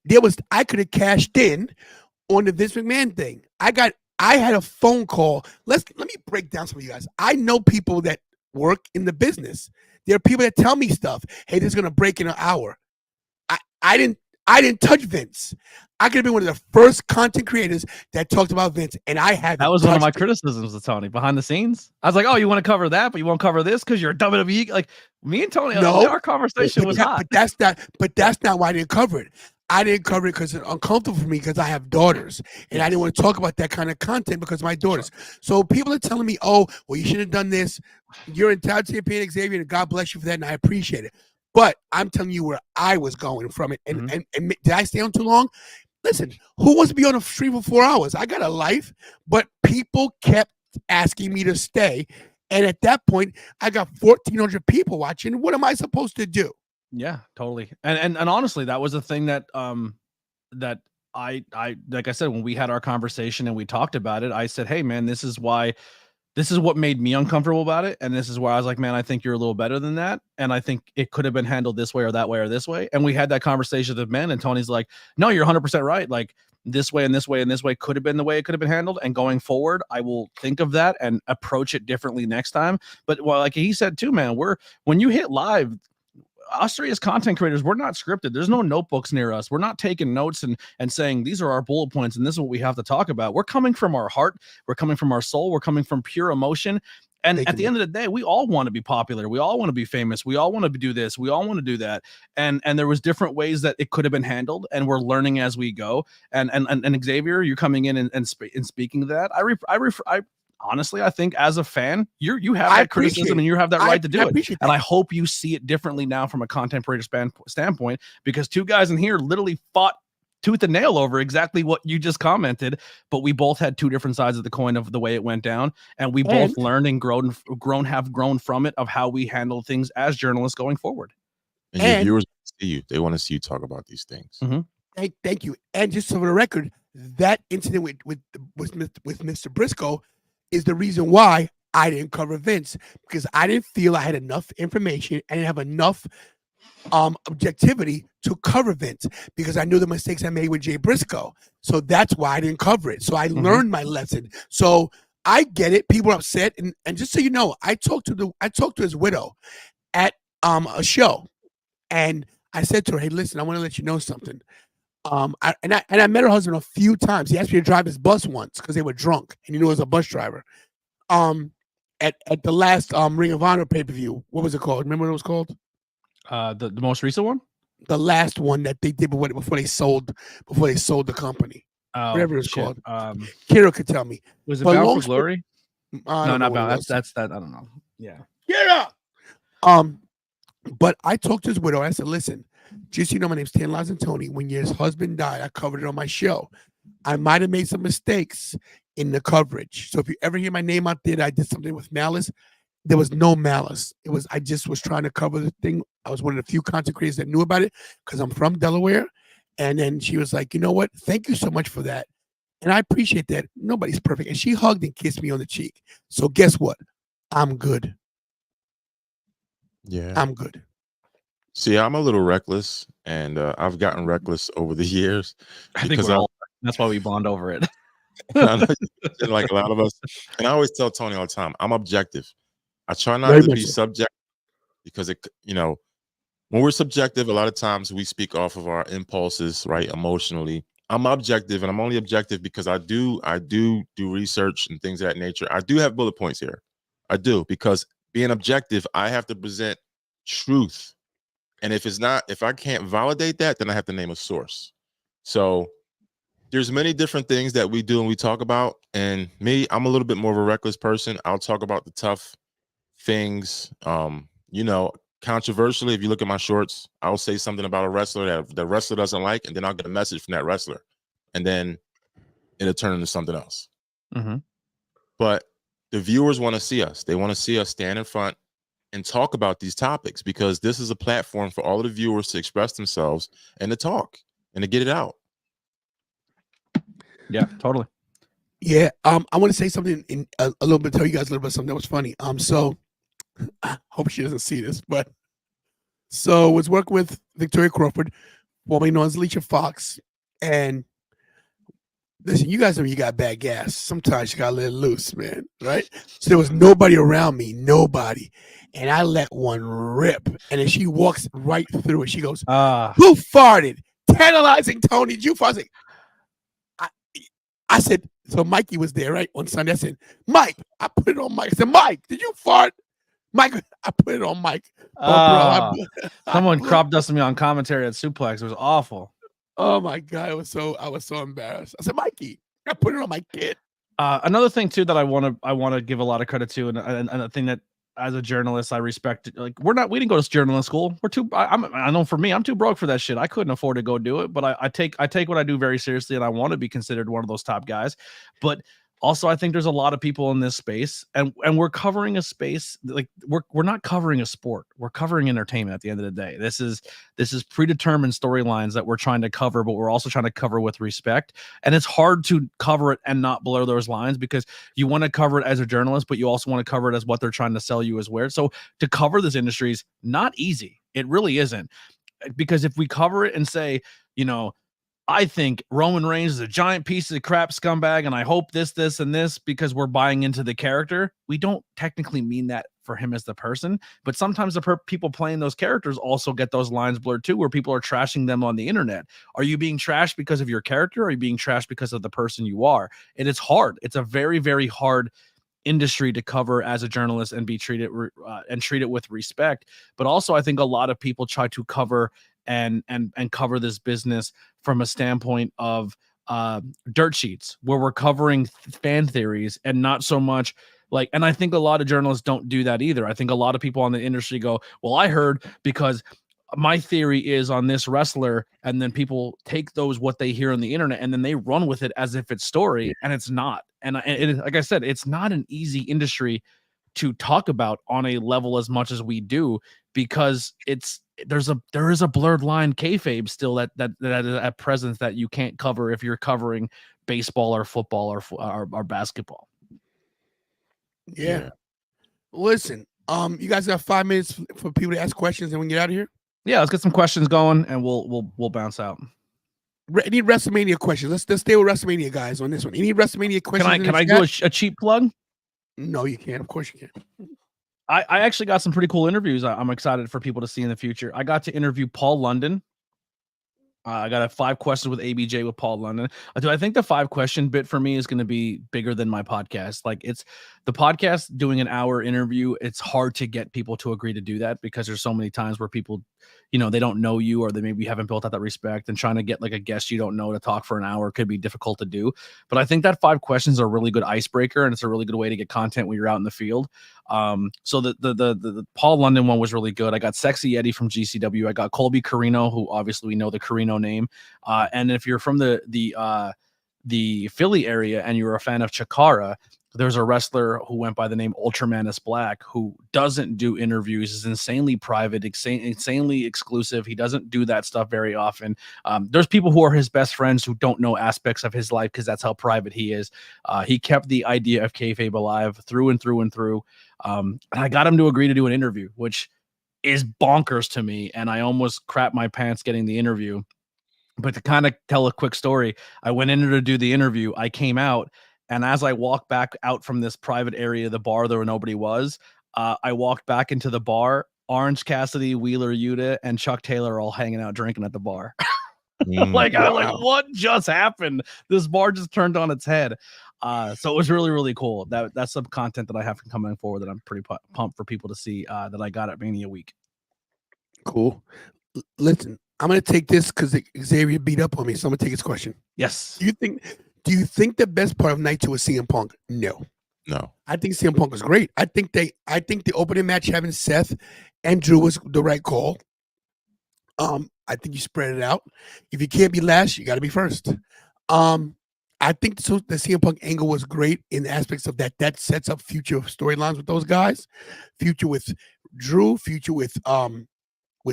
I could have cashed in on the Vince McMahon thing. I had a phone call. Let me break down some of you guys. I know people that work in the business. There are people that tell me stuff. Hey, this is gonna break in an hour. I didn't touch Vince. I could have been one of the first content creators that talked about Vince, and I haven't. That was one of my criticisms of Tony behind the scenes. I was like, oh, you want to cover that, but you won't cover this because you're a WWE. Like me and Tony, our conversation was hot. But that's not why I didn't cover it. I didn't cover it because it's uncomfortable for me because I have daughters, and I didn't want to talk about that kind of content because of my daughters. So people are telling me, oh, well, you should have done this. You're entitled to your opinion, Xavier, and God bless you for that, and I appreciate it. But I'm telling you where I was going from it. And did I stay on too long? Listen, who wants to be on a stream for 4 hours? I got a life, but people kept asking me to stay. And at that point, I got 1,400 people watching. What am I supposed to do? Yeah, totally. And honestly, that was a thing that that I like I said, when we had our conversation and we talked about it, I said, hey man, this is what made me uncomfortable about it. And this is where I was like, man, I think you're a little better than that. And I think it could have been handled this way or that way or this way. And we had that conversation with men, and Tony's like, no, you're 100% right. Like this way and this way and this way could have been the way it could have been handled. And going forward, I will think of that and approach it differently next time. But like he said too, man, when you hit live, us three as content creators, we're not scripted. There's no notebooks near us. We're not taking notes and saying these are our bullet points and this is what we have to talk about. We're coming from our heart. We're coming from our soul. We're coming from pure emotion. And at the end of the day, we all want to be popular. We all want to be famous. We all want to do this. We all want to do that. And there was different ways that it could have been handled, and we're learning as we go. And Xavier, you're coming in and speaking to that. I honestly, I think as a fan, you have that criticism and you have that right to do it. And I hope you see it differently now from a content creator standpoint, because two guys in here literally fought tooth and nail over exactly what you just commented, but we both had two different sides of the coin of the way it went down, and we both learned and have grown from it of how we handle things as journalists going forward. And your viewers see you; they want to see you talk about these things. Thank you. And just for the record, that incident with Mr. Briscoe is the reason why I didn't cover Vince, because I didn't feel I had enough information. I didn't have enough objectivity to cover Vince, because I knew the mistakes I made with Jay Briscoe. So that's why I didn't cover it. So I learned my lesson. So I get it. People are upset. And just so you know, I talked to his widow at a show, and I said to her, hey, listen, I want to let you know something. I met her husband a few times. He asked me to drive his bus once because they were drunk, and he knew I was a bus driver. At the last Ring of Honor pay-per-view, what was it called? Remember what it was called? The most recent one? the last one that they did before they sold the company. Oh, Whatever it's shit. called. Kira could tell me. Was it But Bound long for story- Glory? I No, don't know not what it Bound. was. That's that. I don't know. Yeah. Kira. But I talked to his widow. I said, listen, just so you know, my name's Tan Tony. When your husband died, I covered it on my show. I might have made some mistakes in the coverage. So if you ever hear my name out there that I did something with malice, there was no malice. I just was trying to cover the thing. I was one of the few content creators that knew about it because I'm from Delaware. And then she was like, you know what? Thank you so much for that. And I appreciate that. Nobody's perfect. And she hugged and kissed me on the cheek. So guess what? I'm good. Yeah. I'm good. See, I'm a little reckless, and I've gotten reckless over the years. I think that's why we bond over it. Like a lot of us. And I always tell Tony all the time, I'm objective. I try not to be subjective because when we're subjective, a lot of times we speak off of our impulses, right? Emotionally. I'm objective, and I'm only objective because I do research and things of that nature. I do have bullet points here. I do, because being objective, I have to present truth. And if I can't validate that, then I have to name a source. So there's many different things that we do and we talk about. And me, I'm a little bit more of a reckless person. I'll talk about the tough things. Controversially, if you look at my shorts, I'll say something about a wrestler that the wrestler doesn't like, and then I'll get a message from that wrestler, and then it'll turn into something else. Mm-hmm. But the viewers want to see us. They want to see us stand in front and talk about these topics, because this is a platform for all of the viewers to express themselves and to talk and to get it out. Yeah, totally. Yeah, I want to say something in a little bit, tell you guys a little bit something that was funny. So I hope she doesn't see this, but so was working with Victoria Crawford, formerly known as Alicia Fox, and listen, you guys know you got bad gas. Sometimes you gotta let it loose, man. Right? So there was nobody around me, nobody, and I let one rip, and then she walks right through it. She goes, "Who farted? Tantalizing Tony, did you fart?" I said, so Mikey was there, right, on Sunday. I said, Mike, I put it on Mike. I said, Mike, did you fart? Mike, I put it on Mike. Someone crop dusted me on commentary at Suplex. It was awful. Oh my God, I was so embarrassed. I said, Mikey, I put it on my kid. Another thing too that I want to give a lot of credit to, and a thing that as a journalist I respect. Like we didn't go to journalism school. I know for me, I'm too broke for that shit. I couldn't afford to go do it, but I take what I do very seriously, and I want to be considered one of those top guys. But also, I think there's a lot of people in this space, and we're covering a space like we're not covering a sport. We're covering entertainment at the end of the day. This is predetermined storylines that we're trying to cover, but we're also trying to cover with respect. And it's hard to cover it and not blur those lines, because you want to cover it as a journalist, but you also want to cover it as what they're trying to sell you as weird. So to cover this industry is not easy. It really isn't, because if we cover it and say, I think Roman Reigns is a giant piece of crap scumbag, and I hope this, and this, because we're buying into the character, we don't technically mean that for him as the person. But sometimes the people playing those characters also get those lines blurred too, where people are trashing them on the internet. Are you being trashed because of your character? Or are you being trashed because of the person you are? And it's hard. It's a very, very hard industry to cover as a journalist and be treated with respect. But also, I think a lot of people try to cover and cover this business from a standpoint of dirt sheets, where we're covering fan theories and not so much like, and I think a lot of journalists don't do that either. I think a lot of people on the industry go, well, I heard because my theory is on this wrestler, and then people take what they hear on the internet and then they run with it as if it's story, and it's not. And like I said, it's not an easy industry to talk about on a level as much as we do, because there is a blurred line kayfabe still that at present that you can't cover if you're covering baseball or football or basketball. Yeah. Listen, you guys got 5 minutes for people to ask questions and we can get out of here? Yeah, let's get some questions going and we'll bounce out. Any WrestleMania questions? Let's stay with WrestleMania guys on this one. Any WrestleMania questions? Can I do a cheap plug? No, you can't. Of course you can. I actually got some pretty cool interviews I'm excited for people to see in the future. I got to interview Paul London. I got a 5 questions with ABJ with Paul London. I think the 5 question bit for me is going to be bigger than my podcast. Like, it's the podcast doing an hour interview, it's hard to get people to agree to do that because there's so many times where people, they don't know you, or they maybe haven't built out that respect, and trying to get like a guest you don't know to talk for an hour could be difficult to do. But I think that 5 questions are a really good icebreaker, and it's a really good way to get content when you're out in the field. So the Paul London one was really good. I got Sexy Eddie from GCW. I got Colby Carino, who obviously we know the Carino name. And if you're from the Philly area and you're a fan of Chikara, there's a wrestler who went by the name Ultramanus Black, who doesn't do interviews, is insanely private, insanely exclusive. He doesn't do that stuff very often. There's people who are his best friends who don't know aspects of his life because that's how private he is. He kept the idea of kayfabe alive through and through and through. And I got him to agree to do an interview, which is bonkers to me. And I almost crapped my pants getting the interview. But to kind of tell a quick story, I went in to do the interview. I came out, and as I walked back out from this private area of the bar where nobody was, I walked back into the bar. Orange Cassidy, Wheeler Yuta, and Chuck Taylor are all hanging out drinking at the bar. I'm like, what just happened? This bar just turned on its head. So it was really, really cool. That's some content that I have coming forward that I'm pretty pumped for people to see that I got at Mania Week. Cool. Listen, I'm going to take this because Xavier beat up on me, so I'm going to take his question. Yes. Do you think the best part of night 2 was CM Punk? No. I think CM Punk was great. I think the opening match having Seth and Drew was the right call. I think you spread it out. If you can't be last, you got to be first. I think the CM Punk angle was great in aspects of that. That sets up future storylines with those guys. Future with Drew. Future with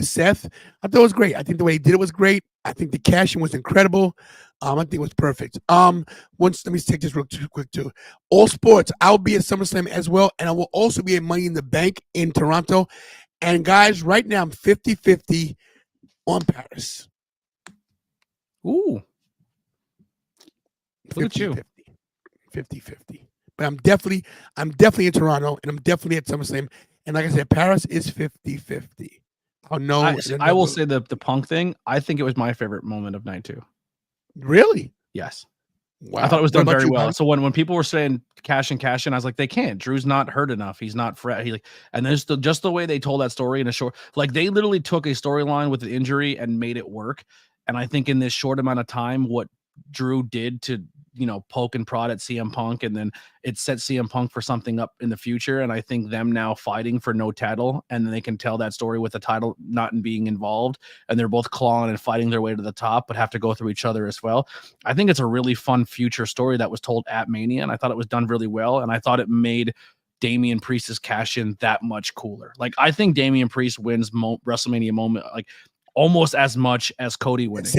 Seth. I thought it was great. I think the way he did it was great. I think the cash-in was incredible. I think it was perfect. Let me take this real quick too. All sports, I'll be at SummerSlam as well, and I will also be at Money in the Bank in Toronto. And guys, right now I'm 50-50 on Paris. Ooh. Look at you. 50-50. But I'm definitely in Toronto, and I'm definitely at SummerSlam. And like I said, Paris is 50-50. Oh no! I will say the Punk thing. I think it was my favorite moment of night 2. Really? Yes. Wow. I thought it was done very well. So when people were saying cash in, I was like, they can't. Drew's not hurt enough. He's not and there's just the way they told that story in a short, like they literally took a storyline with an injury and made it work. And I think in this short amount of time, what Drew did to poke and prod at CM Punk, and then it set CM Punk for something up in the future. And I think them now fighting for no title, and then they can tell that story with the title not being involved, and they're both clawing and fighting their way to the top, but have to go through each other as well. I think it's a really fun future story that was told at Mania, and I thought it was done really well, and I thought it made Damian Priest's cash in that much cooler. Like, I think Damian Priest wins WrestleMania moment like almost as much as Cody winning.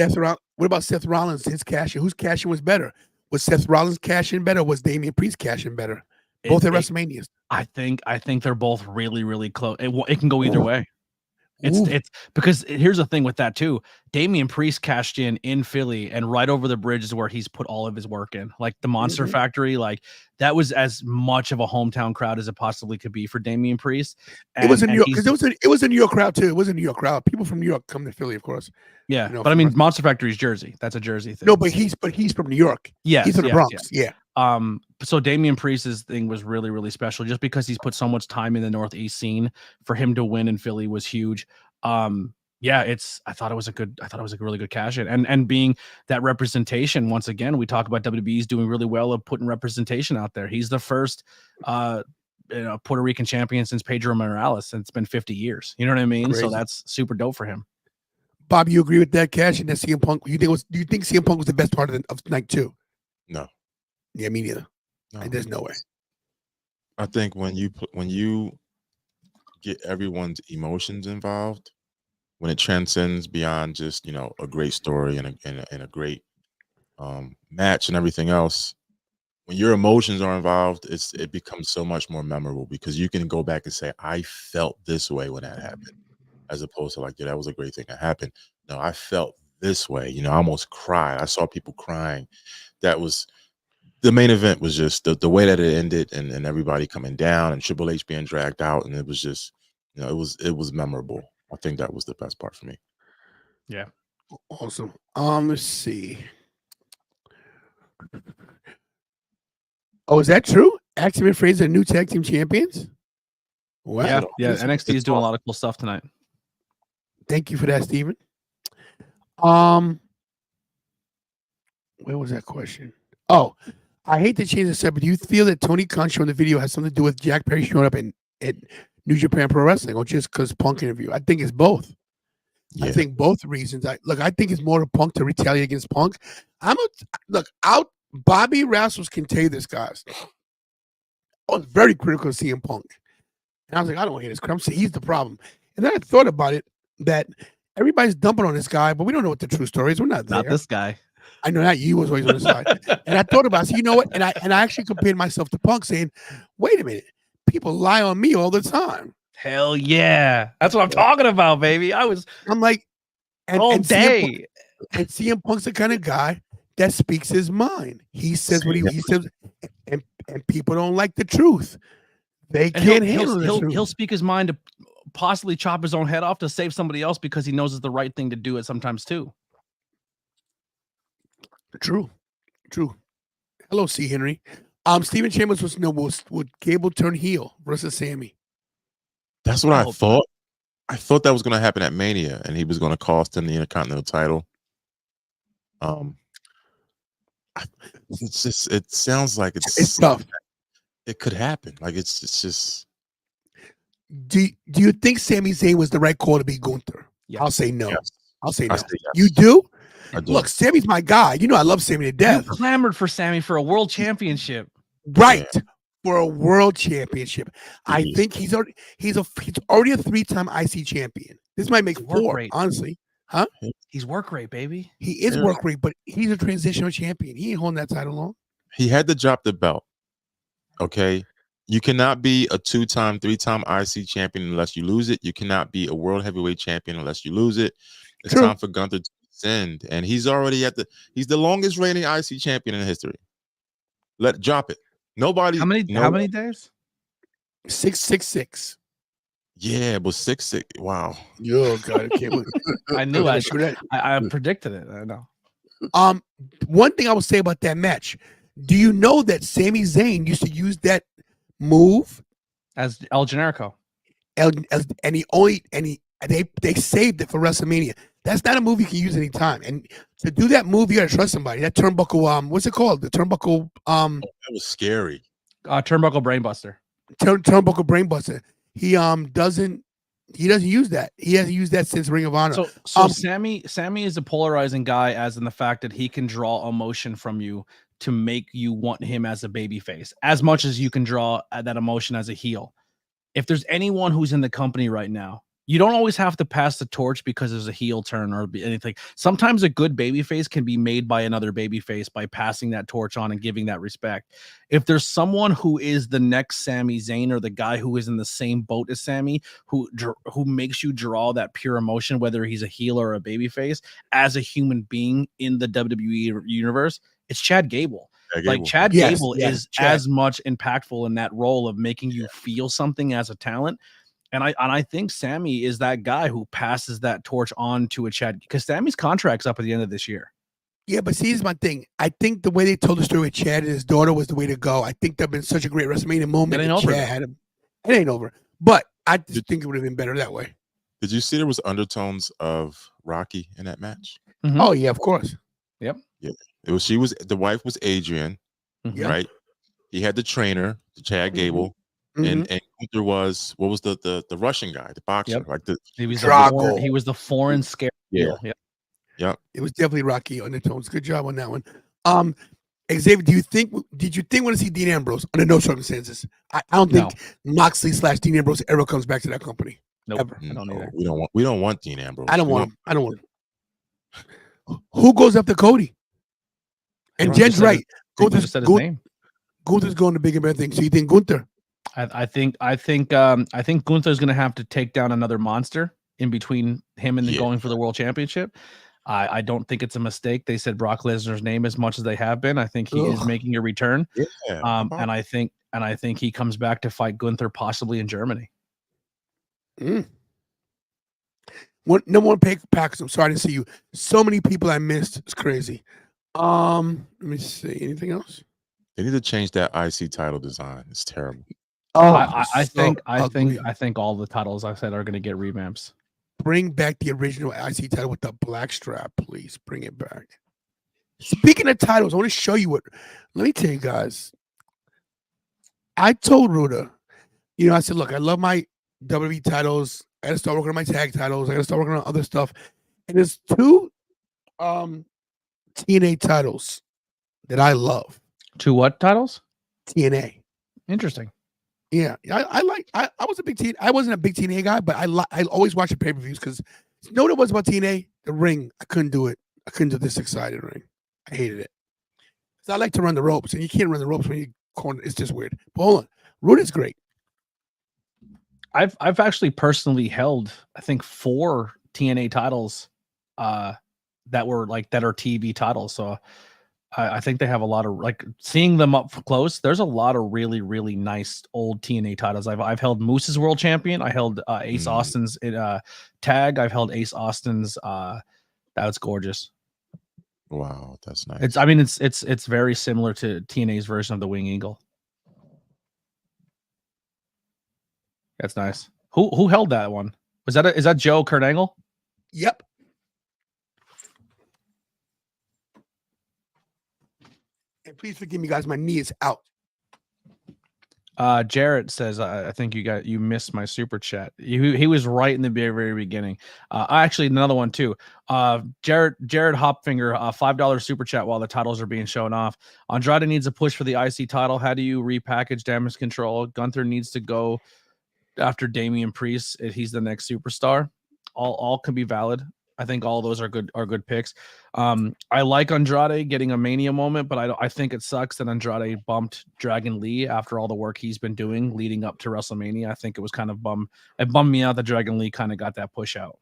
What about Seth Rollins? His cash in? Whose cash in was better? Was Seth Rollins cash in better? Or was Damian Priest cash in better? Both at WrestleManias. I think they're both really, really close. It can go either way. It's because here's the thing with that too. Damian Priest cashed in Philly, and right over the bridge is where he's put all of his work in. Like the Monster Factory, like that was as much of a hometown crowd as it possibly could be for Damian Priest. It was in New York because it was a New York crowd too. It was a New York crowd. People from New York come to Philly, of course. Yeah, but I mean, Monster Factory is Jersey. That's a Jersey thing. No, but he's from New York. Yeah, he's from the Bronx. Yeah. So Damian Priest's thing was really, really special just because he's put so much time in the Northeast scene. For him to win in Philly was huge. I thought it was a really good cash in, and being that representation. Once again, we talk about WWE's doing really well of putting representation out there. He's the first Puerto Rican champion since Pedro Morales, and it's been 50 years. You know what I mean? Crazy. So that's super dope for him. Bob, you agree with that cash in that CM Punk? Do you think CM Punk was the best part of night 2? No. Yeah, me neither. No. There's no way. I think when you get everyone's emotions involved, when it transcends beyond just a great story and a great match and everything else, when your emotions are involved, it becomes so much more memorable because you can go back and say, I felt this way when that happened, as opposed to like, yeah, that was a great thing that happened. No, I felt this way. I almost cried. I saw people crying. That was the main event. Was just the way that it ended, and everybody coming down and Triple H being dragged out, and it was just it was memorable. I think that was the best part for me. Yeah. Awesome. Let's see. Oh, is that true? Axiom and Fraser are new tag team champions. Wow. Yeah. NXT is doing a lot of cool stuff tonight. Thank you for that, Steven. Where was that question? Oh, I hate to change the subject, but do you feel that Tony Khan showing the video has something to do with Jack Perry showing up in New Japan Pro Wrestling, or just because Punk interview? I think it's both. Yeah. I think both reasons. I think it's more to Punk to retaliate against Punk. Bobby Rasmus can tell you this, guys. I was very critical of CM Punk. And I was like, I don't want to hear this crap. He's the problem. And then I thought about it, that everybody's dumping on this guy, but we don't know what the true story is. We're not there. Not this guy. I know that you was always on the side. And I thought about it. So you know what? And I actually compared myself to Punk, saying, wait a minute, people lie on me all the time. Hell yeah. That's what I'm talking about, baby. I'm like, all day. CM Punk's the kind of guy that speaks his mind. He says what he says, and people don't like the truth. They can't handle the truth. He'll speak his mind to possibly chop his own head off to save somebody else because he knows it's the right thing to do it sometimes too. True. Hello, C. Henry. Stephen Chambers was would Gable turn heel versus Sammy? That's what I thought. I thought that was going to happen at Mania, and he was going to cost him the Intercontinental title. It sounds like it's tough. It could happen. Like it's just. Do you think Sami Zayn was the right call to be Gunther? Yes. I'll say no. Yes. I'll say no. Yes. You do? I do. Look, Sammy's my guy. You know I love Sammy to death. You clamored for Sammy for a world championship. Right. Yeah. For a world championship. I think he's already a 3-time IC champion. This might make 4, honestly. Huh? He's work rate, baby. He is work rate, but he's a transitional champion. He ain't holding that title long. He had to drop the belt. Okay. You cannot be a 2-time, 3-time IC champion unless you lose it. You cannot be a world heavyweight champion unless you lose it. It's time for Gunther to ascend. And he's already he's the longest reigning IC champion in history. Drop it. Nobody. How many days? 666. Yeah, but 6. Wow. Yo, God, I can't believe I knew I predicted it. I know. One thing I would say about that match. Do you know that Sami Zayn used to use that move as El Generico? They saved it for WrestleMania. That's not a move you can use anytime. And to do that move, you gotta trust somebody. That turnbuckle, what's it called? The turnbuckle that was scary. Turnbuckle brainbuster. Turnbuckle brainbuster. He doesn't use that. He hasn't used that since Ring of Honor. So Sammy is a polarizing guy, as in the fact that he can draw emotion from you to make you want him as a babyface as much as you can draw that emotion as a heel. If there's anyone who's in the company right now, you don't always have to pass the torch because there's a heel turn or anything. Sometimes a good babyface can be made by another babyface by passing that torch on and giving that respect. If there's someone who is the next Sami Zayn, or the guy who is in the same boat as Sammy, who makes you draw that pure emotion, whether he's a heel or a babyface, as a human being in the WWE universe, it's Chad Gable. Like Chad Gable is as much impactful in that role of making you feel something as a talent. And I think Sammy is that guy who passes that torch on to a Chad, because Sammy's contract's up at the end of this year. Yeah, but see, here's my thing. I think the way they told the story with Chad and his daughter was the way to go. I think that'd been such a great WrestleMania moment. It ain't over. Chad had him. It ain't over. But I just think it would have been better that way. Did you see there was undertones of Rocky in that match? Mm-hmm. Oh yeah, of course. Yep. Yeah. The wife was Adrian, right? He had the trainer, Chad Gable. And Gunther was, what was the Russian guy, the boxer, like he was the foreign scare. Yeah. It was definitely Rocky undertones. Good job on that one. Xavier, did you think want to see Dean Ambrose under no circumstances? I don't think Moxley / Dean Ambrose ever comes back to that company. Nope. Ever. I don't either. We don't want Dean Ambrose. I don't want him. Who goes after Cody? And Jen's right. Gunther's going to bigger and better things. So you think Gunther? I think Gunther's going to have to take down another monster in between him and going for the world championship. I don't think it's a mistake. They said Brock Lesnar's name as much as they have been. I think he is making a return. Yeah. And I think he comes back to fight Gunther possibly in Germany. No more Packers. I'm sorry to see you. So many people I missed. It's crazy. Let me see. Anything else? They need to change that IC title design. It's terrible. Oh, I think ugly. all the titles I said are going to get revamps. Bring back the original IC title with the black strap, please. Bring it back. Speaking of titles, I want to show you what. Let me tell you guys. I told Ruda, I said, look, I love my WWE titles. I got to start working on my tag titles. I got to start working on other stuff. And there's 2 TNA titles that I love. 2 what titles? TNA. Interesting. Yeah, I was a big TNA. I wasn't a big TNA guy, but I always watched the pay-per-views because you know what it was about TNA? The ring. I couldn't do it. I couldn't do this excited ring. I hated it. So I like to run the ropes, and you can't run the ropes when you corner. It's just weird. But hold on. Ruda's great. I've actually personally held, I think, 4 TNA titles that are TV titles. So I think they have a lot of, like, seeing them up close. There's a lot of really, really nice old TNA titles. I've held Moose's world champion. I held Ace Austin's tag. I've held Ace Austin's. That's gorgeous. Wow, that's nice. It's very similar to TNA's version of the Wing Eagle. That's nice. Who held that one? Is that Joe Kurt Angle? Yep. And please forgive me, guys. My knee is out. Jarrett says, I think you missed my super chat. He was right in the very, very beginning. Actually, another one too. Jared Hopfinger, $5 super chat while the titles are being shown off. Andrade needs a push for the IC title. How do you repackage Damage Control? Gunther needs to go after Damian Priest. He's the next superstar. All can be valid. I think all those are good picks. I like Andrade getting a Mania moment, but I think it sucks that Andrade bumped Dragon Lee after all the work he's been doing leading up to WrestleMania. I think it was kind of it bummed me out that Dragon Lee kind of got that push out.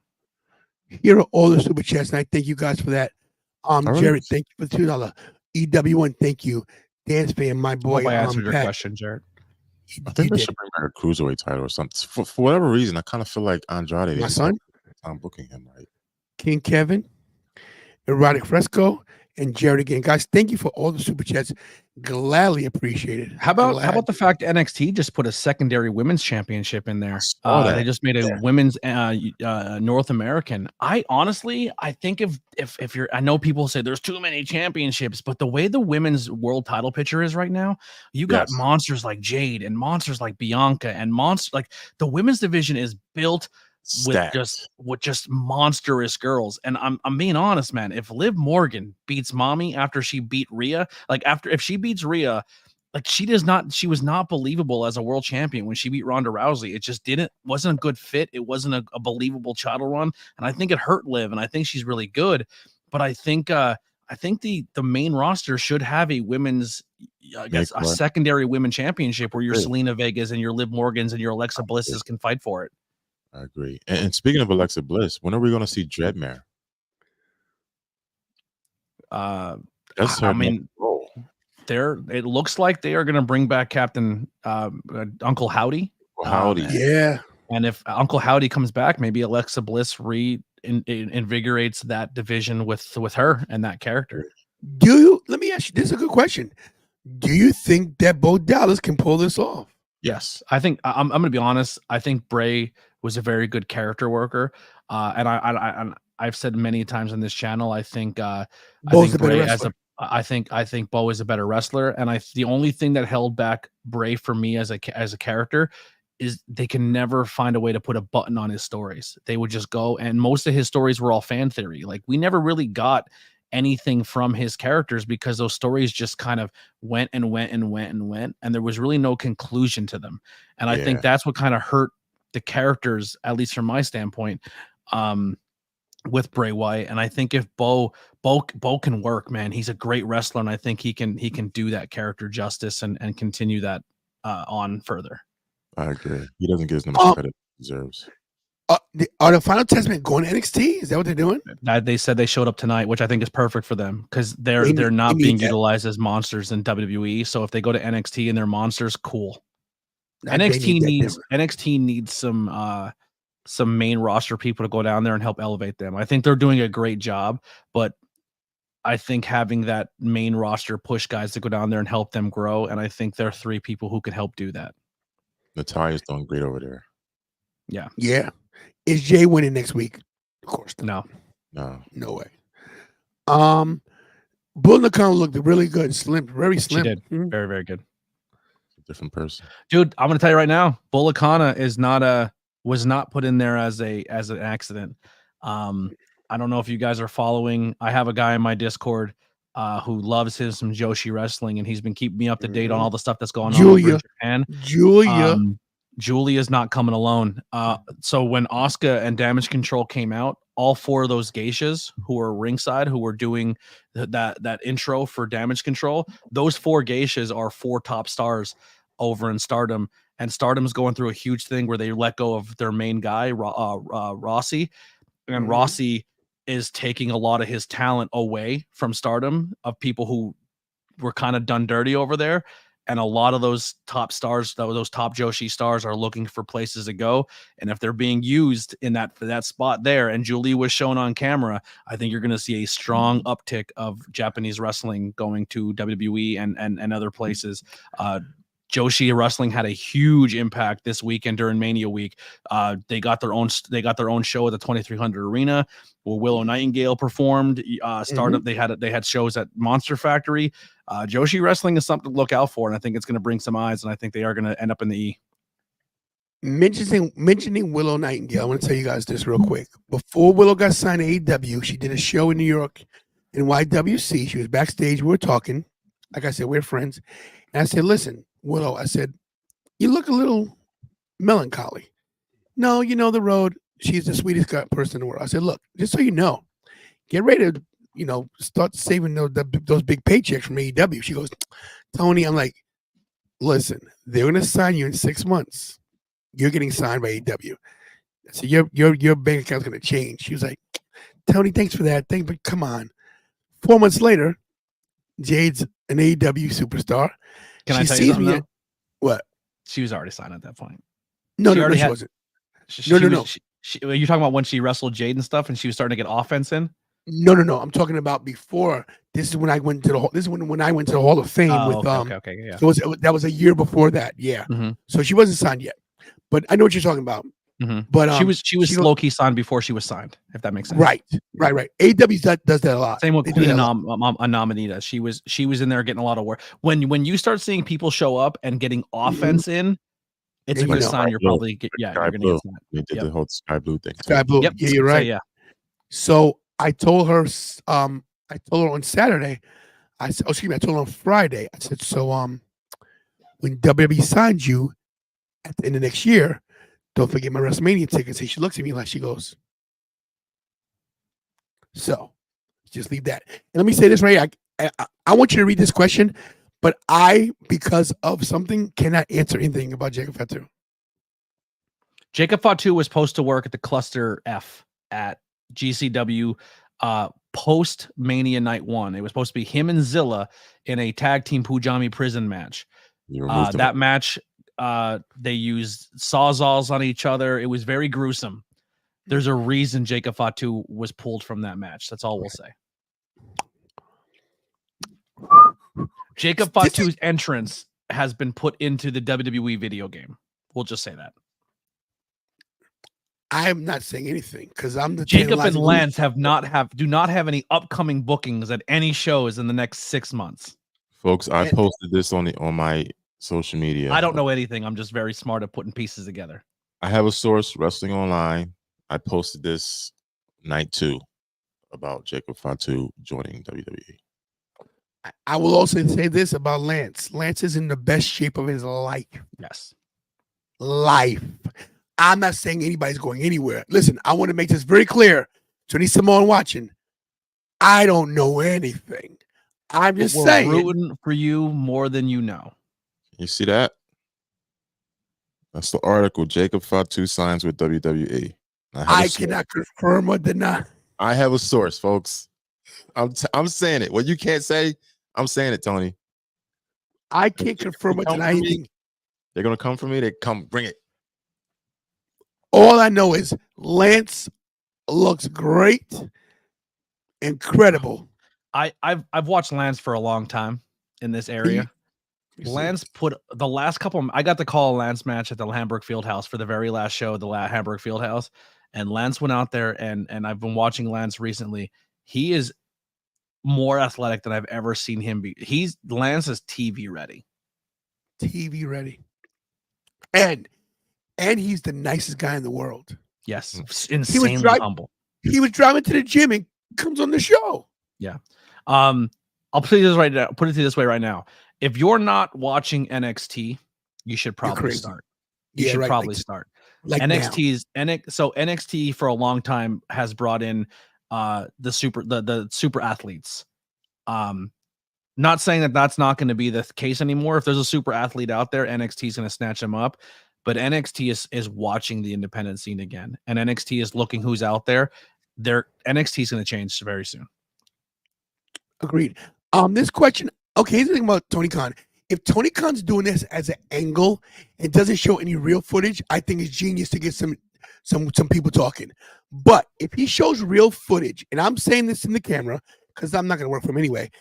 Here are all the super chats, and I thank you guys for that. Jared, thank you for $2. EW1, thank you. Dance fan, my boy. Hope I answered your question, Jared. I think they should bring back a cruiserweight title or something. For whatever reason, I kind of feel like Andrade. My son? I'm booking him right. King Kevin, Erotic Fresco, and Jared again. Guys, thank you for all the super chats. Gladly appreciate it. How about the fact NXT just put a secondary women's championship in there? They just made a women's North American. I think if you're, I know people say there's too many championships, but the way the women's world title picture is right now, you got monsters like Jade and monsters like Bianca and like the women's division is built with just monstrous girls. And I'm being honest, man. If Liv Morgan beats Mommy after she beat Rhea, if she beats Rhea, she was not believable as a world champion when she beat Ronda Rousey. It just wasn't a good fit. It wasn't a believable title run. And I think it hurt Liv, and I think she's really good. But I think the main roster should have a women's, a secondary women championship where your Selena Vegas and your Liv Morgans and your Alexa Blisses can fight for it. I agree. And speaking of Alexa Bliss, when are we going to see Dreadmare? That's her role. It looks like they are going to bring back Captain Uncle Howdy. Yeah. And if Uncle Howdy comes back, maybe Alexa Bliss invigorates that division with her and that character. Let me ask you, this is a good question. Do you think that Bo Dallas can pull this off? Yes. I think I'm going to be honest. I think Bray was a very good character worker. And I've said many times on this channel, I think Bray I think Bo is a better wrestler. And the only thing that held back Bray for me as a character is they can never find a way to put a button on his stories. They would just go, and most of his stories were all fan theory. Like, we never really got anything from his characters because those stories just kind of went and went and went and went, and there was really no conclusion to them. And I think that's what kind of hurt the characters, at least from my standpoint, with Bray Wyatt. And I think if Bo can work, man, he's a great wrestler, and I think he can do that character justice and continue that on further. I agree. He doesn't get as much credit he deserves. Are the Final Testament going to NXT? Is that what they're doing? They said they showed up tonight, which I think is perfect for them because they're not being utilized as monsters in WWE. So if they go to NXT and they're monsters, cool. NXT needs some main roster people to go down there and help elevate them. I think they're doing a great job, but I think having that main roster push guys to go down there and help them grow, and I think there are 3 people who could help do that. Natalia's doing great over there. Yeah. Yeah. Is Jay winning next week? Of course not. No way. Bull Nakano looked really good, slim, very slim. She did. Very, very good. Different person. Dude, I'm gonna tell you right now, Bull Nakano was not put in there as an accident. I don't know if you guys are following. I have a guy in my Discord who loves some Joshi wrestling, and he's been keeping me up to date on all the stuff that's going on over in Japan. Julia's not coming alone. So when Asuka and Damage Control came out, all 4 of those geishas who were ringside, who were doing that intro for Damage Control, those 4 geishas are 4 top stars over in Stardom, and Stardom's going through a huge thing where they let go of their main guy, Rossi, and Rossi is taking a lot of his talent away from Stardom, of people who were kind of done dirty over there. And a lot of those top stars, those top Joshi stars, are looking for places to go. And if they're being used in that spot there, and Julie was shown on camera, I think you're going to see a strong uptick of Japanese wrestling going to WWE and other places. Joshi wrestling had a huge impact this weekend during Mania Week. They got their own show at the 2300 Arena where Willow Nightingale performed. Stardom, they had shows at Monster Factory. Joshi wrestling is something to look out for, and I think it's going to bring some eyes, and I think they are going to end up in the E. Mentioning Willow Nightingale, I want to tell you guys this real quick. Before Willow got signed to AEW, she did a show in New York in YWC. She was backstage. We were talking. Like I said, we're friends. And I said, listen, Willow, I said, you look a little melancholy. No, you know the road. She's the sweetest person in the world. I said, look, just so you know, get ready to, start saving those big paychecks from AEW. She goes, Tony, I'm like, listen, they're going to sign you in 6 months. You're getting signed by AEW. So your bank account's going to change. She was like, Tony, thanks for that. But come on. 4 months later, Jade's an AEW superstar. Can I tell you something? What? She was already signed at that point. No, she wasn't. No. You're talking about when she wrestled Jade and stuff, and she was starting to get offense in. No. I'm talking about before. This is when I went to when I went to the Hall of Fame with Okay, yeah. So that was a year before that. Yeah. So she wasn't signed yet, but I know what you're talking about. But she was low key signed before she was signed, if that makes sense. Right. AEW does that a lot. Same with Queen Nominita. She was in there getting a lot of work. When you start seeing people show up and getting offense in, it's a good sign. You're probably you're gonna get signed. They did the whole Sky Blue thing. Sky Blue. Yep. Yeah, you're right. So, yeah. So I told her on Saturday. I told her on Friday. I said, so when WWE signs you at the end of next year, don't forget my WrestleMania tickets. And she looks at me like she goes, so just leave that. And let me say this right here. I want you to read this question, but because of something, cannot answer anything about Jacob Fatu. Jacob Fatu was supposed to work at the Cluster F at GCW post Mania Night 1. It was supposed to be him and Zilla in a tag team Pujami prison match. That match, they used sawzalls on each other. It was very gruesome. There's a reason Jacob Fatu was pulled from that match. That's all we'll say. Jacob Fatu's entrance has been put into the WWE video game. We'll just say that. I am not saying anything because I'm the Jacob and Lance do not have any upcoming bookings at any shows in the next 6 months. Folks, I posted this on my social media. I don't know anything. I'm just very smart at putting pieces together. I have a source, Wrestling Online. I posted this night 2 about Jacob Fatu joining WWE. I will also say this about Lance. Lance is in the best shape of his life. Yes. Life. I'm not saying anybody's going anywhere. Listen, I want to make this very clear to any Simone watching. I don't know anything. I'm just saying. We're rooting for you more than you know. You see that? That's the article. Jacob Fatu signs with WWE. I cannot confirm or deny. I have a source, folks. I'm saying it. What you can't say, I'm saying it, Tony. I can't confirm or deny anything. They're gonna come for me. They come, bring it. All I know is Lance looks great, incredible. I've watched Lance for a long time in this area. Lance put the last couple. I got to call a Lance match at the Hamburg Fieldhouse for the very last show, the Hamburg Fieldhouse, and Lance went out there, and I've been watching Lance recently. He is more athletic than I've ever seen him be. Lance is TV ready. TV ready. And he's the nicest guy in the world. Yes, insanely humble. He was driving to the gym and comes on the show. Yeah. I'll put it this right now. Put it this way right now. If you're not watching NXT, you should probably start. You should probably start. Like NXT for a long time has brought in the super athletes. Not saying that that's not going to be the case anymore. If there's a super athlete out there, NXT is going to snatch them up. But NXT is watching the independent scene again, and NXT is looking who's out there. NXT is going to change very soon. Agreed. This question. Okay, here's the thing about Tony Khan. If Tony Khan's doing this as an angle and doesn't show any real footage, I think it's genius to get some people talking. But if he shows real footage, and I'm saying this in the camera because I'm not going to work for him anyway.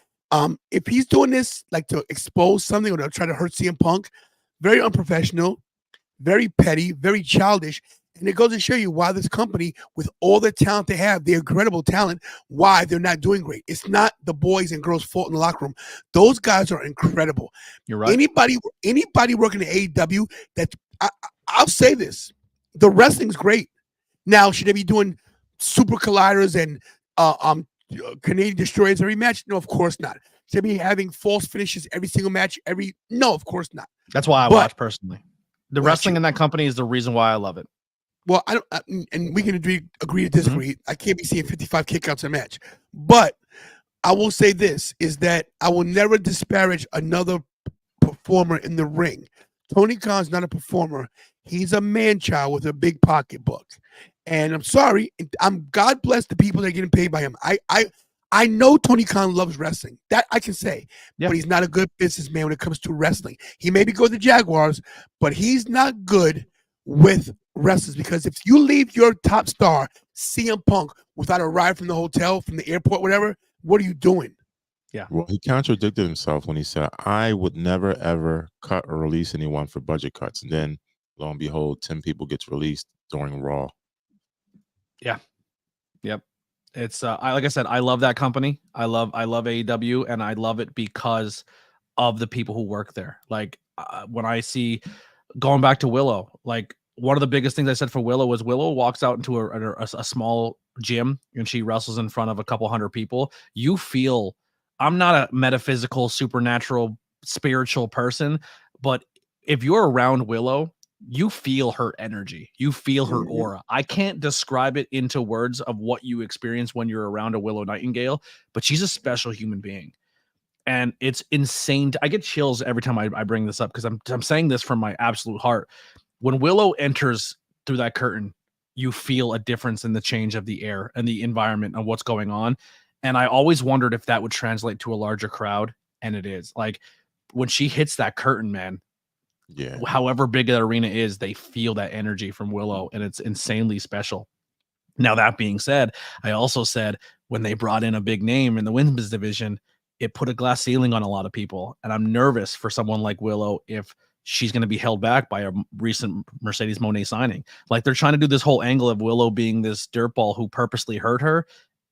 If he's doing this like to expose something or to try to hurt CM Punk, very unprofessional, very petty, very childish. And it goes to show you why this company, with all the talent they have, the incredible talent, why they're not doing great. It's not the boys and girls' fault in the locker room. Those guys are incredible. You're right. Anybody working at AEW, I'll say this: the wrestling's great. Now, should they be doing super colliders and Canadian destroyers every match? No, of course not. Should they be having false finishes every single match? No, of course not. That's why I watch personally. The wrestling in that company is the reason why I love it. Well, I don't, and we can agree to disagree. Mm-hmm. I can't be seeing 55 kickouts a match, but I will say this: is that I will never disparage another performer in the ring. Tony Khan's not a performer; he's a man-child with a big pocketbook. And I'm sorry, God bless the people that are getting paid by him. I know Tony Khan loves wrestling. That I can say, but he's not a good businessman when it comes to wrestling. He maybe go to the Jaguars, but he's not good with wrestlers, because if you leave your top star CM Punk without a ride from the hotel, from the airport, whatever, what are you doing? Yeah. Well, he contradicted himself when he said, I would never, ever cut or release anyone for budget cuts. And then, lo and behold, 10 people gets released during Raw. Yeah. Yep. It's like I said, I love that company. I love AEW, and I love it because of the people who work there. Like when I see, going back to Willow, like one of the biggest things I said for Willow was Willow walks out into a small gym and she wrestles in front of a couple hundred people. You feel, I'm not a metaphysical, supernatural, spiritual person, but if you're around Willow, you feel her energy. You feel her aura. I can't describe it into words of what you experience when you're around a Willow Nightingale, but she's a special human being. And it's insane. I get chills every time I bring this up, because I'm saying this from my absolute heart. When Willow enters through that curtain, you feel a difference in the change of the air and the environment and what's going on. And I always wondered if that would translate to a larger crowd. And it is. Like when she hits that curtain, man, however big that arena is, they feel that energy from Willow, and it's insanely special. Now, that being said, I also said when they brought in a big name in the women's division, it put a glass ceiling on a lot of people. And I'm nervous for someone like Willow if she's going to be held back by a recent Mercedes Moné signing. Like they're trying to do this whole angle of Willow being this dirtball who purposely hurt her.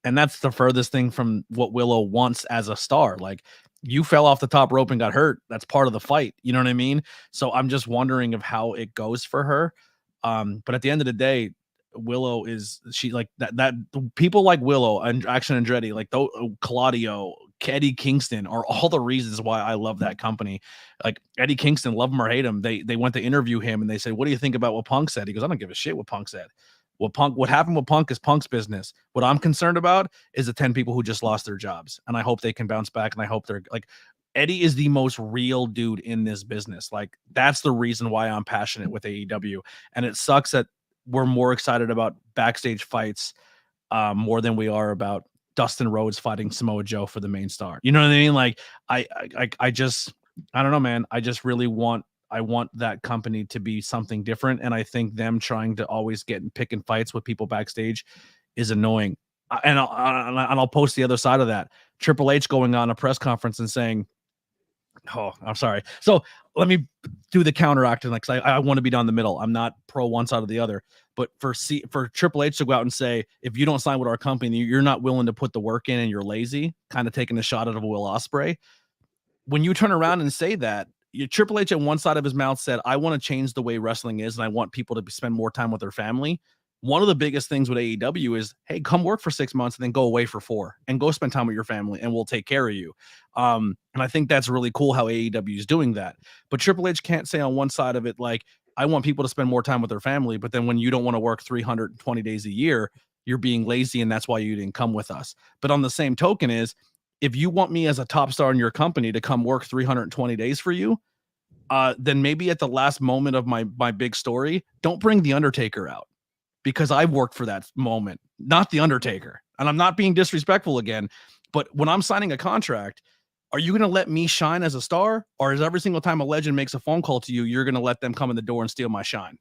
And that's the furthest thing from what Willow wants as a star. Like, you fell off the top rope and got hurt. That's part of the fight. You know what I mean? So I'm just wondering of how it goes for her. But at the end of the day, Willow is, she like that people like Willow and Action Andretti, like Claudio, Eddie Kingston are all the reasons why I love that company. Like Eddie Kingston, love him or hate him. They went to interview him and they said, what do you think about what Punk said? He goes, I don't give a shit what Punk said. What happened with Punk is Punk's business. What I'm concerned about is the 10 people who just lost their jobs. And I hope they can bounce back. And I hope they're like, Eddie is the most real dude in this business. Like, that's the reason why I'm passionate with AEW. And it sucks that we're more excited about backstage fights more than we are about Dustin Rhodes fighting Samoa Joe for the main star. You know what I mean? Like, I don't know, man. I just really want that company to be something different. And I think them trying to always get and pick and fights with people backstage is annoying. And I'll post the other side of that. Triple H going on a press conference and saying, "Oh, I'm sorry." So let me do the counteract, and like, I want to be down the middle. I'm not pro one side or the other. But for Triple H to go out and say, if you don't sign with our company, you're not willing to put the work in and you're lazy, kind of taking a shot at Will Ospreay. When you turn around and say that, Triple H on one side of his mouth said, I want to change the way wrestling is, and I want people to spend more time with their family. One of the biggest things with AEW is, hey, come work for 6 months and then go away for 4 and go spend time with your family and we'll take care of you. And I think that's really cool how AEW is doing that. But Triple H can't say on one side of it, like, I want people to spend more time with their family, but then when you don't want to work 320 days a year, you're being lazy and that's why you didn't come with us. But on the same token is, if you want me as a top star in your company to come work 320 days for you, then maybe at the last moment of my big story, don't bring The Undertaker out, because I've worked for that moment, not The Undertaker. And I'm not being disrespectful again, but when I'm signing a contract, are you going to let me shine as a star? Or is every single time a legend makes a phone call to you, you're going to let them come in the door and steal my shine?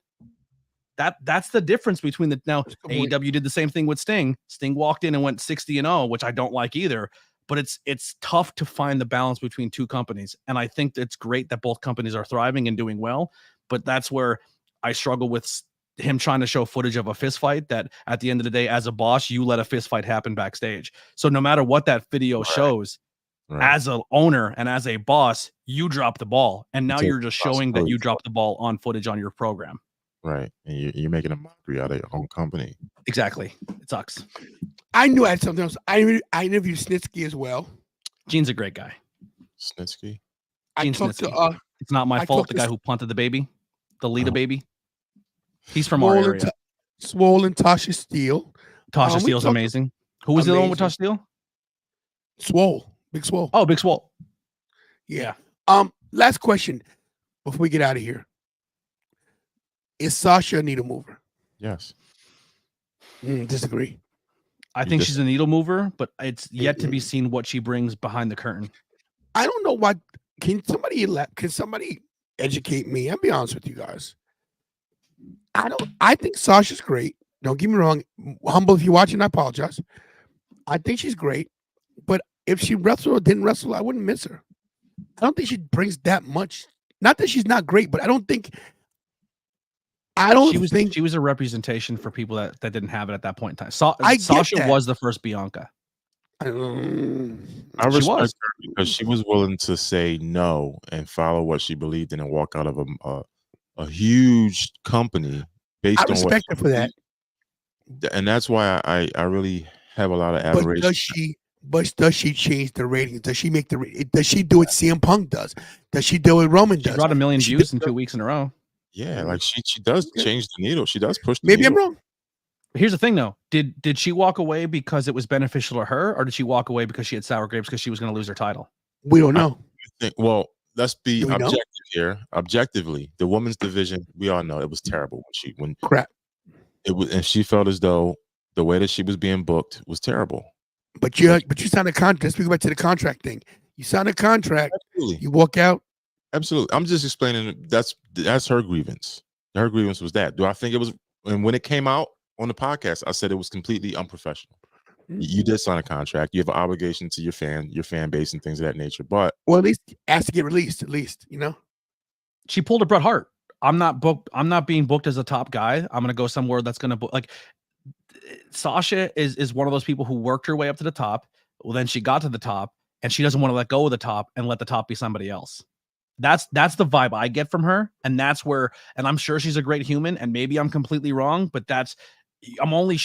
That's the difference between the, now AEW did the same thing with Sting. Sting walked in and went 60-0, which I don't like either, but it's tough to find the balance between two companies. And I think it's great that both companies are thriving and doing well, but that's where I struggle with him trying to show footage of a fist fight that at the end of the day, as a boss, you let a fist fight happen backstage. So no matter what that video shows, as an owner and as a boss, you drop the ball. And now you're just showing that you dropped the ball on footage on your program. Right. And you're making a mockery out of your own company. Exactly. It sucks. I knew I had something else. I interviewed Snitsky as well. Gene's a great guy. Snitsky? Gene Snitsky. It's not my fault. The guy who punted the baby, the Lita baby. He's from our area. Swollen Tasha Steele. Tasha Steele's amazing. Who was the other one with Tasha Steele? Swole. Big Swole. Oh, Big Swole. Yeah. Last question before we get out of here. Is Sasha a needle mover? Yes. Disagree. I think she's a needle mover, but it's yet to be seen what she brings behind the curtain. I don't know what. Can somebody educate me? I'll be honest with you guys. I think Sasha's great. Don't get me wrong. Humble, if you're watching, I apologize. I think she's great, but if she wrestled or didn't wrestle, I wouldn't miss her. I don't think she brings that much. Not that she's not great, but I don't think. She was a representation for people that didn't have it at that point in time. Sasha was the first Bianca. I respect her because she was willing to say no and follow what she believed in and walk out of a huge company based on what. I respect her for that. And that's why I really have a lot of admiration. But does she change the ratings? Does she make does she do what CM Punk does? Does she do what Roman does? She brought 1 million views in 2 weeks in a row. Yeah, like she does change the needle. She does push the Maybe needle. I'm wrong. Here's the thing, though. Did she walk away because it was beneficial to her, or did she walk away because she had sour grapes because she was going to lose her title? We don't know. Well, let's be objective here. Objectively, the women's division, we all know it was terrible when crap. It was, and she felt as though the way that she was being booked was terrible. But you signed a contract. Let's go back to the contract thing. You signed a contract. Absolutely. You walk out. Absolutely. I'm just explaining that's her grievance. Her grievance was that. Do I think it was? And when it came out on the podcast, I said it was completely unprofessional. You did sign a contract. You have an obligation to your fan base and things of that nature. But at least ask to get released. At least she pulled a Bret Hart. I'm not being booked as a top guy. I'm gonna go somewhere that's gonna book. Like Sasha is one of those people who worked her way up to the top. Well, then she got to the top, and she doesn't want to let go of the top and let the top be somebody else. That's the vibe I get from her, and that's where. And I'm sure she's a great human, and maybe I'm completely wrong, but I'm only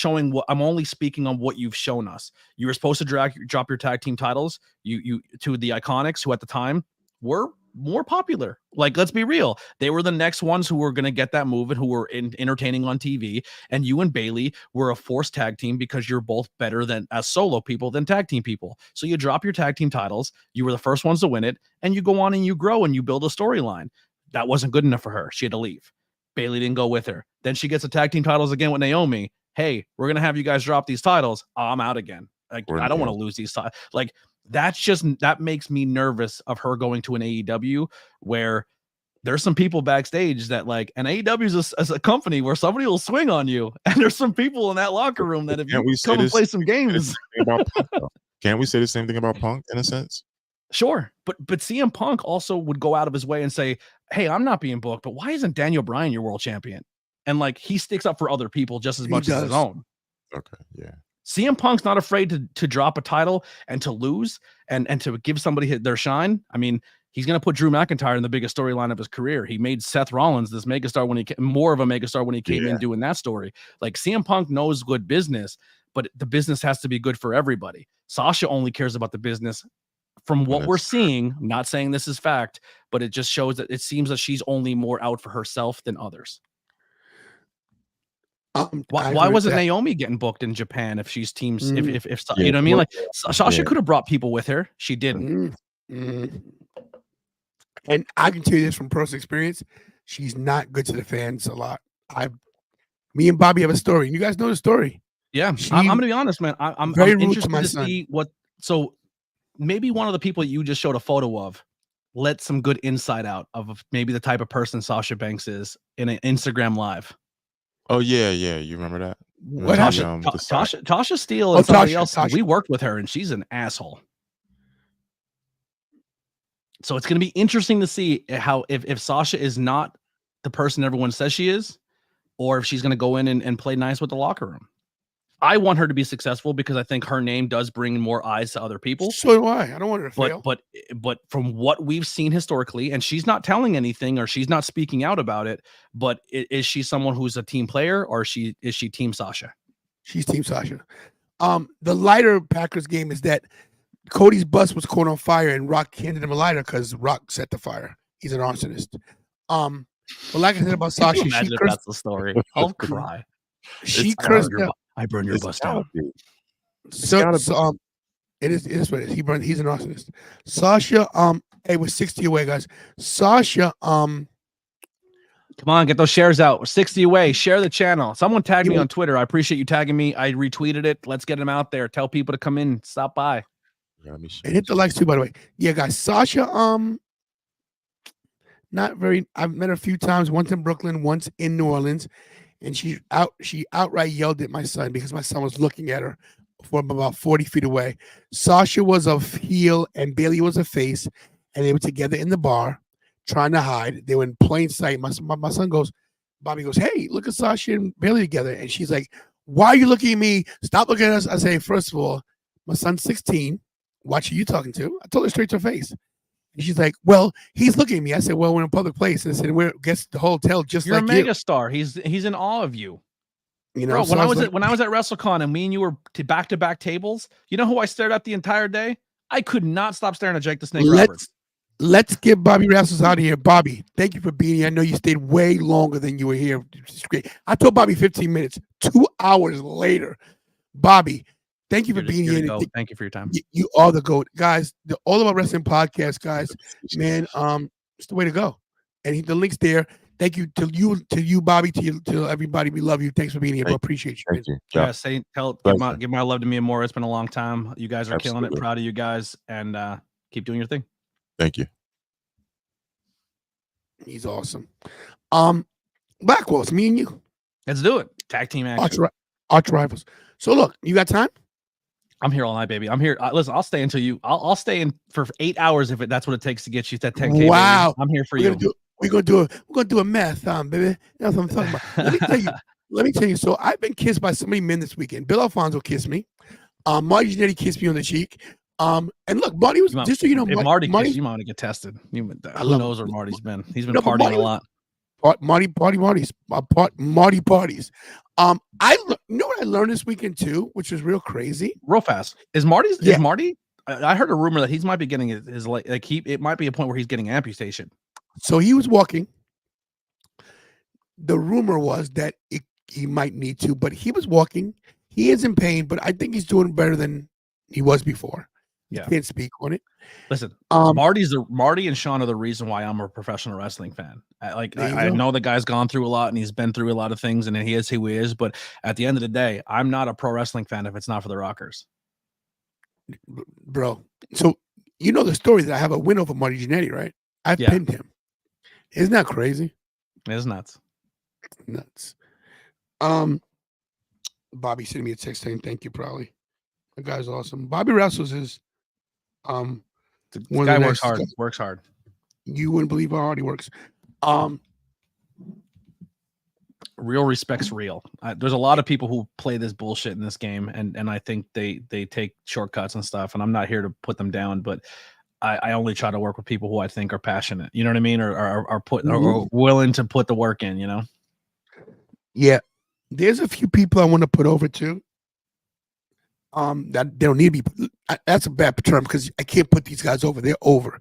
speaking on what you've shown us. You were supposed to drop your tag team titles. You to the Iconics, who at the time were more popular. Like, let's be real. They were the next ones who were going to get that move and who were entertaining on TV. And you and Bayley were a forced tag team because you're both better than as solo people than tag team people. So you drop your tag team titles. You were the first ones to win it. And you go on and you grow and you build a storyline. That wasn't good enough for her. She had to leave. Bayley didn't go with her. Then she gets the tag team titles again with Naomi. Hey, we're going to have you guys drop these titles. I'm out again. Like, I don't want to lose these titles. Like, that makes me nervous of her going to an AEW where there's some people backstage that like, and AEW is a company where somebody will swing on you. And there's some people in that locker room that if you come and play some games. Can't we say the same thing about Punk in a sense? Sure, but CM Punk also would go out of his way and say, "Hey, I'm not being booked, but why isn't Daniel Bryan your world champion?" And like he sticks up for other people just as much as his own. Okay, yeah. CM Punk's not afraid to drop a title and to lose and to give somebody their shine. I mean, he's going to put Drew McIntyre in the biggest storyline of his career. He made Seth Rollins this megastar when he more of a megastar when he came in doing that story. Like CM Punk knows good business, but the business has to be good for everybody. Sasha only cares about the business. From what we're seeing, not saying this is fact, but it just shows that it seems that she's only more out for herself than others. Why wasn't Naomi getting booked in Japan if she's teams? If you know what I mean? Like Sasha could have brought people with her. She didn't. And I can tell you this from personal experience. She's not good to the fans a lot. Me and Bobby have a story. You guys know the story. Yeah. I'm going to be honest, man. I'm very rude interested to my to son. see what. So maybe one of the people you just showed a photo of let some good insight out of maybe the type of person Sasha Banks is in an Instagram live. Oh yeah. You remember that? What Tasha Steele and somebody else. We worked with her, and she's an asshole. So it's going to be interesting to see how if Sasha is not the person everyone says she is, or if she's going to go in and play nice with the locker room. I want her to be successful because I think her name does bring more eyes to other people. So do I. I don't want her to fail. But from what we've seen historically, and she's not telling anything or she's not speaking out about it, but is she someone who's a team player or is she team Sasha? She's team Sasha. The lighter Packers game is that Cody's bus was caught on fire and Rock handed him a lighter because Rock set the fire. He's an arsonist. But like I said about Sasha, imagine if that's the story. I'll cry. She cursed out. I burn your bus down. So it is what it is. He's an arsonist. Sasha, hey, we're 60 away, guys. Sasha, come on, get those shares out. We're 60 away. Share the channel. Someone tag me on Twitter. I appreciate you tagging me. I retweeted it. Let's get them out there. Tell people to come in, stop by. And hit the likes too, by the way. Yeah, guys. Sasha, not very. I've met her a few times. Once in Brooklyn, once in New Orleans. And she outright yelled at my son because my son was looking at her from about 40 feet away. Sasha was a heel and Bailey was a face, and they were together in the bar trying to hide. They were in plain sight. My son goes, Bobby goes, "Hey, look at Sasha and Bailey together." And she's like, "Why are you looking at me? Stop looking at us." I say, first of all, my son's 16. Watch who you talking to. I told her straight to her face. And she's like, "Well, he's looking at me." I said, "Well, we're in a public place." And I said, "We're guess the hotel just You're like a megastar. He's in awe of you. You know, bro, so when I was at WrestleCon and me and you were back-to-back tables, you know who I stared at the entire day? I could not stop staring at Jake the Snake Roberts. Let's get Bobby Rasmus out of here. Bobby, thank you for being here. I know you stayed way longer than you were here. It's great. I told Bobby 15 minutes. 2 hours later, Bobby, thank you for being here. Thank you for your time. You are the GOAT. Guys, the All About Wrestling podcast, guys, man, it's the way to go. And the link's there. Thank you to you, Bobby, to everybody. We love you. Thanks for being here, bro. Appreciate you. Thank you. Yeah, give my love to me and Maura. It's been a long time. You guys are killing it. Proud of you guys, and keep doing your thing. Thank you. He's awesome. Blackwell's me and you. Let's do it. Tag team action. Arch rivals. So look, you got time? I'm here all night, baby. I'm here. Listen, I'll stay until you. I'll stay in for 8 hours if that's what it takes to get you that 10K. Wow, baby. I'm here for you. We're gonna do a marathon, baby. That's what I'm talking about. Let me tell you. So I've been kissed by so many men this weekend. Bill Alfonso kissed me. Marty Jannetty kissed me on the cheek. And look, Marty was just so you know. If Marty kissed you, might want to get tested. Who knows where Marty's been? He's been partying a lot. Marty parties. I you know what I learned this weekend too, which is real crazy. Real fast. Is Marty? I heard a rumor that he might be getting his it might be a point where he's getting amputation. So he was walking. The rumor was that he might need to, but he was walking. He is in pain, but I think he's doing better than he was before. Yeah, can't speak on it. Listen, Marty and Sean are the reason why I'm a professional wrestling fan. I know the guy's gone through a lot and he's been through a lot of things, and he is who he is. But at the end of the day, I'm not a pro wrestling fan if it's not for the Rockers, bro. So you know the story that I have a win over Marty Jannetty, right? I pinned him. Isn't that crazy? It's nuts. Bobby sent me a text saying thank you, probably. That guy's awesome. Bobby wrestles is The one of guy the works nicest hard. guys. Works hard. You wouldn't believe how hard he works. Real respect's real. There's a lot of people who play this bullshit in this game, and I think they take shortcuts and stuff. And I'm not here to put them down, but I only try to work with people who I think are passionate. You know what I mean? Or are willing to put the work in. You know? Yeah, there's a few people I want to put over too. That they don't need to be. That's a bad term because I can't put these guys over. They're over.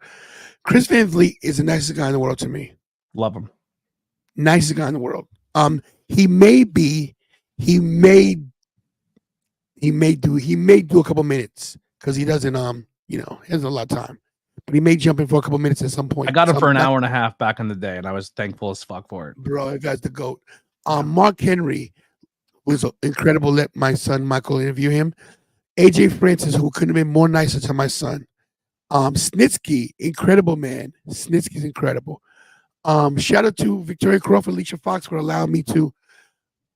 Chris Van Vliet is the nicest guy in the world to me. Love him. Nicest guy in the world. He may do a couple minutes because he doesn't he has a lot of time, but he may jump in for a couple minutes at some point. I got him for an hour and a half back in the day, and I was thankful as fuck for it. Bro, that guy's the GOAT. Mark Henry was incredible. Let my son Michael interview him. AJ Francis, who couldn't have been more nicer to my son. Snitsky, incredible man. Snitsky's incredible. Shout out to Victoria Crawford, Alicia Fox for allowing me to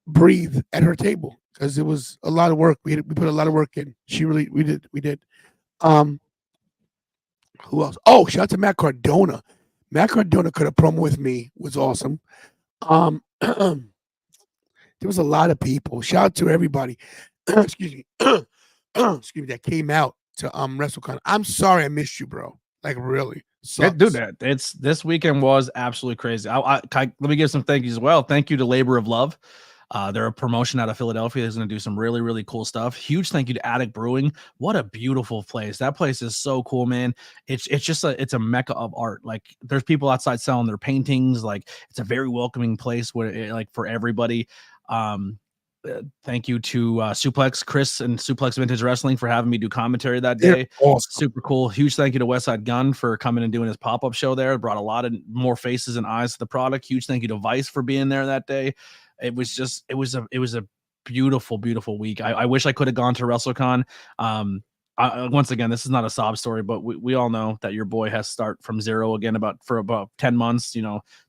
breathe at her table because it was a lot of work. We put a lot of work in. We did. Who else? Oh, shout out to Matt Cardona. Matt Cardona could have promo with me. Was awesome. There was a lot of people. Shout out to everybody. Excuse me. Excuse me. That came out to WrestleCon. I'm sorry I missed you, bro. Like really. Dude, this weekend was absolutely crazy. Let me give some thank yous as well. Thank you to Labor of Love. They're a promotion out of Philadelphia that's going to do some really, really cool stuff. Huge thank you to Attic Brewing. What a beautiful place. That place is so cool, man. It's just it's a mecca of art. Like there's people outside selling their paintings. Like it's a very welcoming place where for everybody. Thank you to Suplex Chris and Suplex Vintage Wrestling for having me do commentary that day. Awesome. Super cool. Huge thank you to Westside Gun for coming and doing his pop-up show there. Brought a lot of more faces and eyes to the product. Huge thank you to Vice for being there that day. It was a beautiful, beautiful week. I wish I could have gone to WrestleCon. Once again, this is not a sob story, but we all know that your boy has to start from zero again for about 10 months,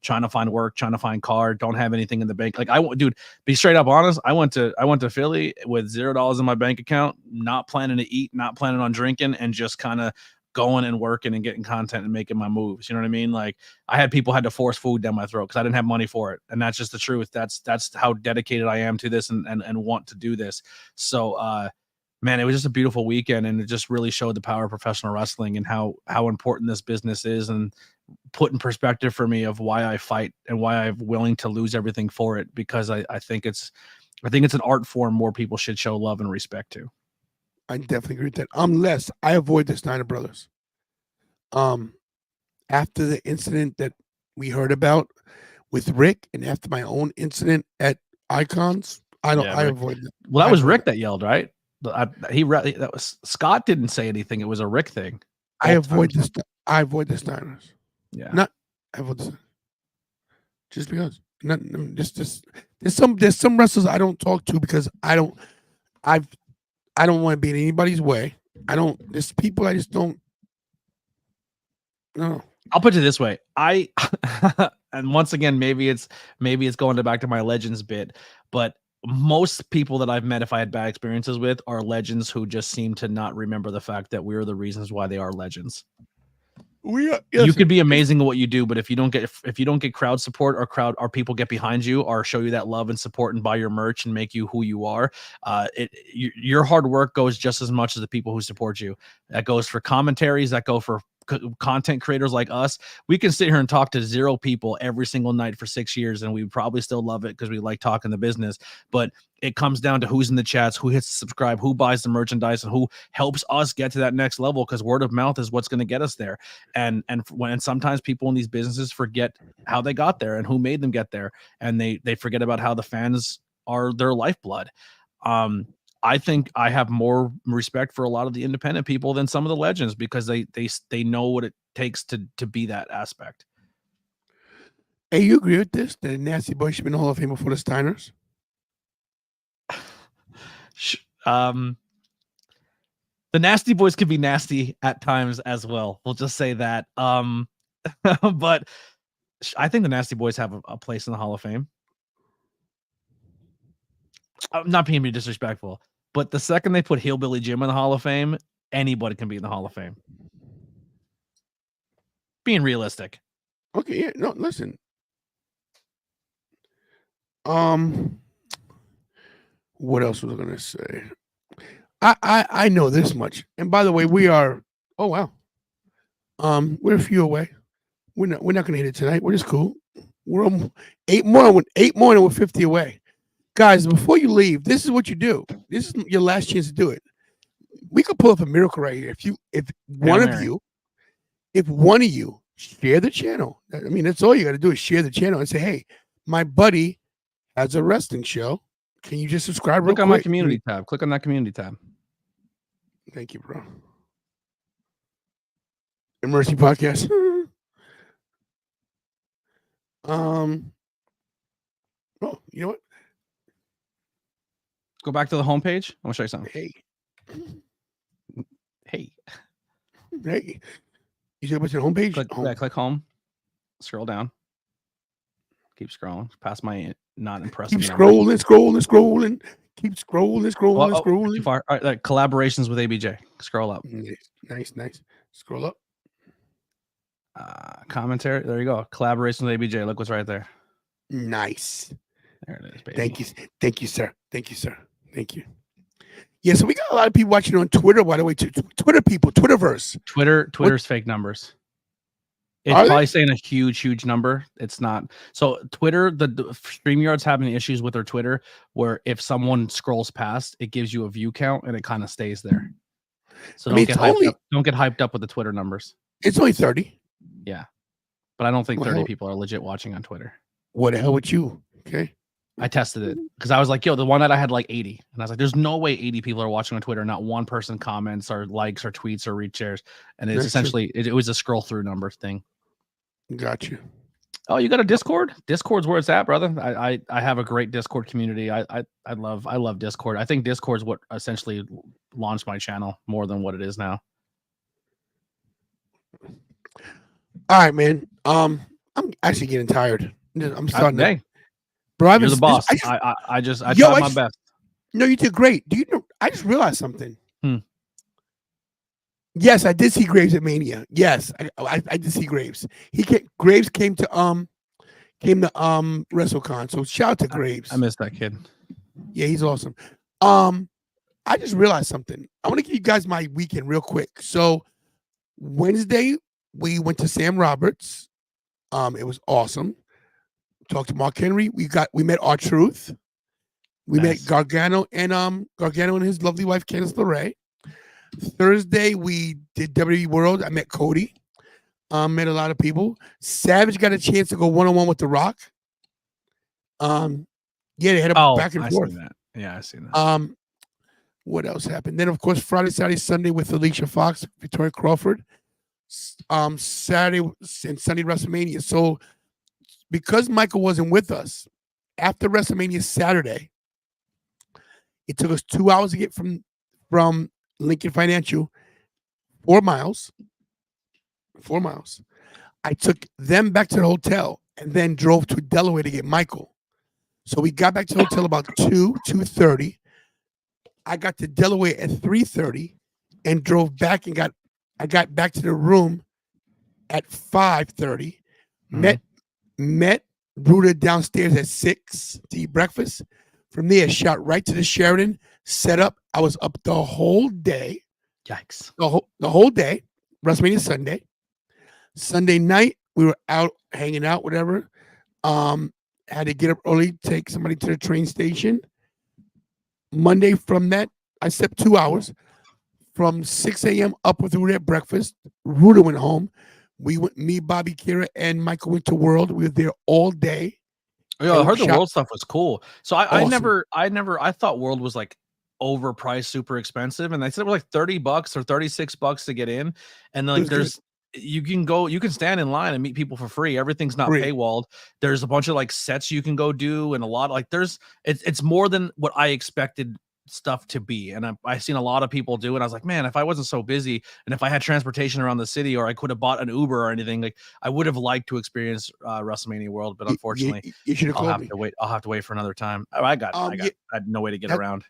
trying to find work, trying to find car, don't have anything in the bank. Like dude, be straight up honest. I went to Philly with $0 in my bank account, not planning to eat, not planning on drinking, and just kind of going and working and getting content and making my moves. You know what I mean? Like I had people had to force food down my throat because I didn't have money for it. And that's just the truth. That's how dedicated I am to this and want to do this. So, man, it was just a beautiful weekend, and it just really showed the power of professional wrestling and how important this business is, and put in perspective for me of why I fight and why I'm willing to lose everything for it, because I think it's an art form more people should show love and respect to. I definitely agree with that. Unless I avoid the Steiner brothers. After the incident that we heard about with Rick, and after my own incident at Icons, I avoid that. Well, that was Rick that yelled, right? That was Scott didn't say anything. It was a Rick thing. I avoid the Steiners. Yeah, I avoid the Steiners. Just because. There's some wrestlers I don't talk to because I don't want to be in anybody's way. There's people I just don't. No. I'll put it this way. And once again, maybe it's going back to my legends bit, but most people that I've met, if I had bad experiences with, are legends who just seem to not remember the fact that we're the reasons why they are legends. You could be amazing at what you do, but if you don't get crowd support or people get behind you or show you that love and support and buy your merch and make you who you are, your hard work goes just as much as the people who support you. That goes for commentaries, that go for content creators like us. We can sit here and talk to 0 people every single night for 6 years, and we probably still love it because we like talking the business. But it comes down to who's in the chats, who hits subscribe, who buys the merchandise, and who helps us get to that next level, because word of mouth is what's going to get us there. And sometimes people in these businesses forget how they got there and who made them get there, and they forget about how the fans are their lifeblood. I think I have more respect for a lot of the independent people than some of the legends, because they know what it takes to be that aspect. Hey, you agree with this? That Nasty Boy should be in the Hall of Fame before the Steiners? The Nasty Boys can be nasty at times as well. We'll just say that. But I think the Nasty Boys have a place in the Hall of Fame. I'm not being disrespectful. But the second they put Hillbilly Jim in the Hall of Fame, anybody can be in the Hall of Fame. Being realistic. Okay, yeah, no, listen. What else was I gonna say? I know this much. And by the way, we are. Oh wow. We're a few away. We're not gonna hit it tonight. We're just cool. We're 8 more. And we're 50 away. Guys, before you leave, this is what you do. This is your last chance to do it. We could pull up a miracle right here. If one of you share the channel. I mean, that's all you got to do is share the channel and say, "Hey, my buddy has a wrestling show. Can you just subscribe?" Click on my community tab. Click on that community tab. Thank you, bro. Mercy Podcast. Oh, you know what? Go back to the homepage. I'm gonna show you something. Hey. You should go to the homepage. Click home. Scroll down. Keep scrolling. Past my not impressive. Keep scrolling. Keep scrolling. Too far. All right, collaborations with ABJ. Scroll up. Nice. Scroll up. Commentary. There you go. Collaboration with ABJ. Look what's right there. Nice. There it is, baby. Thank you, sir. Thank you. Yeah, so we got a lot of people watching on Twitter, by the way, too. Twitter people, Twitterverse. Twitter's fake numbers. It's probably saying a huge number. It's not. So Twitter, the StreamYard's having issues with their Twitter, where if someone scrolls past, it gives you a view count and it kind of stays there. So don't get hyped up with the Twitter numbers. It's only 30. Yeah, but I don't think 30 people are legit watching on Twitter. What the hell with you? Okay. I tested it because I was like, yo, the one that I had like 80. And I was like, there's no way 80 people are watching on Twitter. Not one person comments or likes or tweets or reshares. And it's essentially, it was a scroll through number thing. Got you. Oh, you got a Discord? Discord's where it's at, brother. I have a great Discord community. I love Discord. I think Discord's what essentially launched my channel more than what it is now. All right, man. I'm actually getting tired. I'm starting to. Bro, you're the boss. I tried my best. No, you did great. Do you know? I just realized something. Yes, I did see Graves at Mania. Yes, I did see Graves. Graves came to WrestleCon. So shout out to Graves. I missed that kid. Yeah, he's awesome. I just realized something. I want to give you guys my weekend real quick. So Wednesday we went to Sam Roberts. It was awesome. Talked to Mark Henry. We met R-Truth. We met Gargano and his lovely wife Candice LeRae. Thursday we did WWE World. I met Cody. Met a lot of people. Savage got a chance to go one-on-one with The Rock. Yeah, they had a back and forth. That. Yeah, I seen that. What else happened? Then of course Friday, Saturday, Sunday with Alicia Fox, Victoria Crawford. Saturday and Sunday WrestleMania. So because Michael wasn't with us after WrestleMania Saturday, it took us 2 hours to get from Lincoln Financial, 4 miles. 4 miles. I took them back to the hotel and then drove to Delaware to get Michael. So we got back to the hotel about 2:30. I got to Delaware at 3:30 and drove back and I got back to the room at 5:30. Met Bruda downstairs at 6 to eat breakfast. From there, shot right to the Sheraton, set up. I was up the whole day. Yikes. The whole day. WrestleMania Sunday. Sunday night, we were out hanging out, whatever. Had to get up early, take somebody to the train station. Monday from that, I slept 2 hours. From 6 a.m. up with Ruda at breakfast. Ruda went home. We went, me, Bobby, Kira, and Michael went to World. We were there all day. Yeah, I heard the World stuff was cool. So I thought World was like overpriced, super expensive, and they said it was like $30 or $36 to get in. And like you can stand in line and meet people for free. Everything's not paywalled. There's a bunch of like sets you can go do, and a lot like it's more than what I expected stuff to be. And I've seen a lot of people do it. I was like, man, if I wasn't so busy and if I had transportation around the city, or I could have bought an Uber or anything, like I would have liked to experience WrestleMania World, but unfortunately you should have I'll have to wait for another time. I had no way to get around.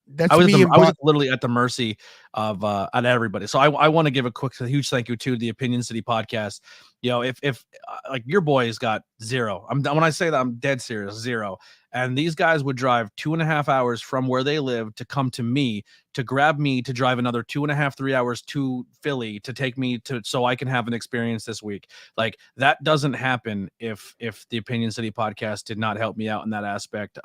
That's I was, me. I was literally at the mercy of at everybody. So I want to give a huge thank you to the Opinion City podcast. You know, if like your boy's got zero. When I say that, I'm dead serious, zero. And these guys would drive 2.5 hours from where they live to come to me, to grab me, to drive another 2.5, 3 hours to Philly to take me to, so I can have an experience this week. Like that doesn't happen if the Opinion City podcast did not help me out in that aspect.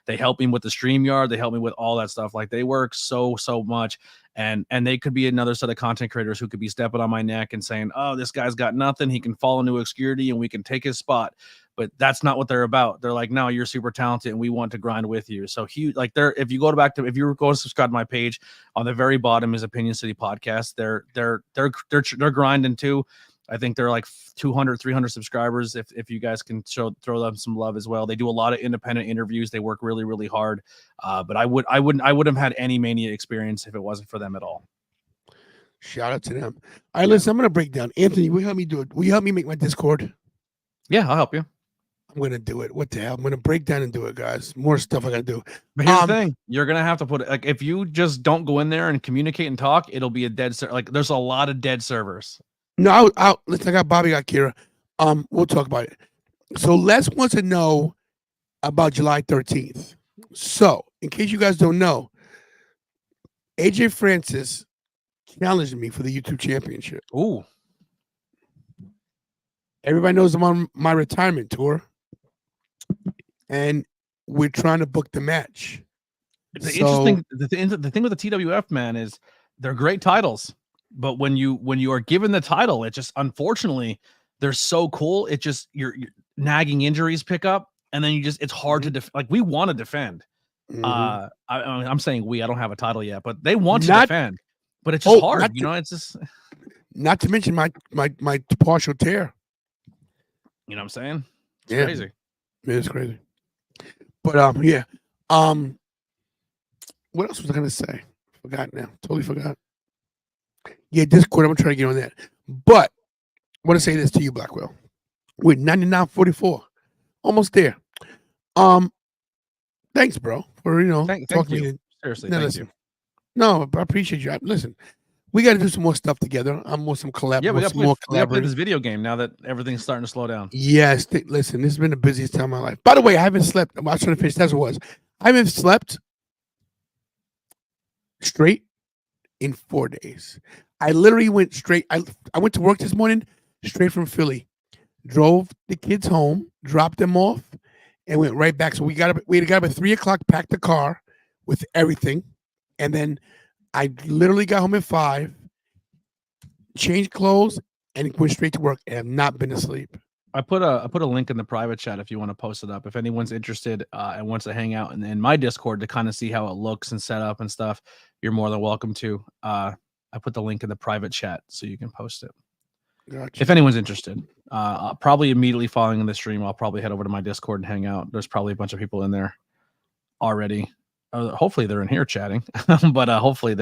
They helped me with the StreamYard. They helped me with all that stuff. Like they work so much. And they could be another set of content creators who could be stepping on my neck and saying, oh, this guy's got nothing. He can fall into obscurity and we can take his spot. But that's not what they're about. They're like, no, you're super talented and we want to grind with you. So if you go back to, if you go to subscribe to my page, on the very bottom is Opinion City Podcast. They're grinding too. I think they're like 200, 300 subscribers. If you guys can throw them some love as well. They do a lot of independent interviews. They work really, really hard. But I wouldn't have had any Mania experience if it wasn't for them at all. Shout out to them. All right, listen, I'm gonna break down. Anthony, will you help me do it? Will you help me make my Discord? Yeah, I'll help you. I'm gonna do it. What the hell? I'm gonna break down and do it, guys. More stuff I gotta do. But here's the thing: you're gonna have to put it. Like, if you just don't go in there and communicate and talk, it'll be a dead server. Like, there's a lot of dead servers. No, listen. I got Bobby, got Kira. We'll talk about it. So Les wants to know about July 13th. So, in case you guys don't know, AJ Francis challenged me for the YouTube Championship. Ooh. Everybody knows I'm on my retirement tour, and we're trying to book the match. The interesting the thing with the TWF, man, is they're great titles, but when you are given the title, it just, unfortunately, they're so cool. It just your nagging injuries pick up, and then it's hard to like we want to defend. I'm saying we. I don't have a title yet, but they want to defend, but it's just hard. It's just not to mention my partial tear. You know what I'm saying? It's crazy. It is crazy. But yeah. What else was I gonna say? Forgot now. Totally forgot. Yeah, Discord. I'm gonna try to get on that. But I want to say this to you, Blackwell. We're 99.44. Almost there. Thanks, bro. For thank talking you. to me. Seriously, No, thank you. No, I appreciate you. Listen, we got to do some more stuff together. I'm more some collab. Yeah, we got to play this collaborating. video game now that everything's starting to slow down. Yes, listen, this has been the busiest time of my life. By the way, I haven't slept. I was trying to finish. That's what it was. I haven't slept straight in 4 days. I literally went straight. I went to work this morning, straight from Philly. Drove the kids home, dropped them off, and went right back. So we got up at 3:00, packed the car with everything, and then I literally got home at 5, changed clothes, and went straight to work. And have not been asleep. I put a link in the private chat if you want to post it up. If anyone's interested and wants to hang out in my Discord to kind of see how it looks and set up and stuff, you're more than welcome to. I put the link in the private chat so you can post it. Gotcha. If anyone's interested, probably immediately following the stream, I'll probably head over to my Discord and hang out. There's probably a bunch of people in there already. Hopefully they're in here chatting, but hopefully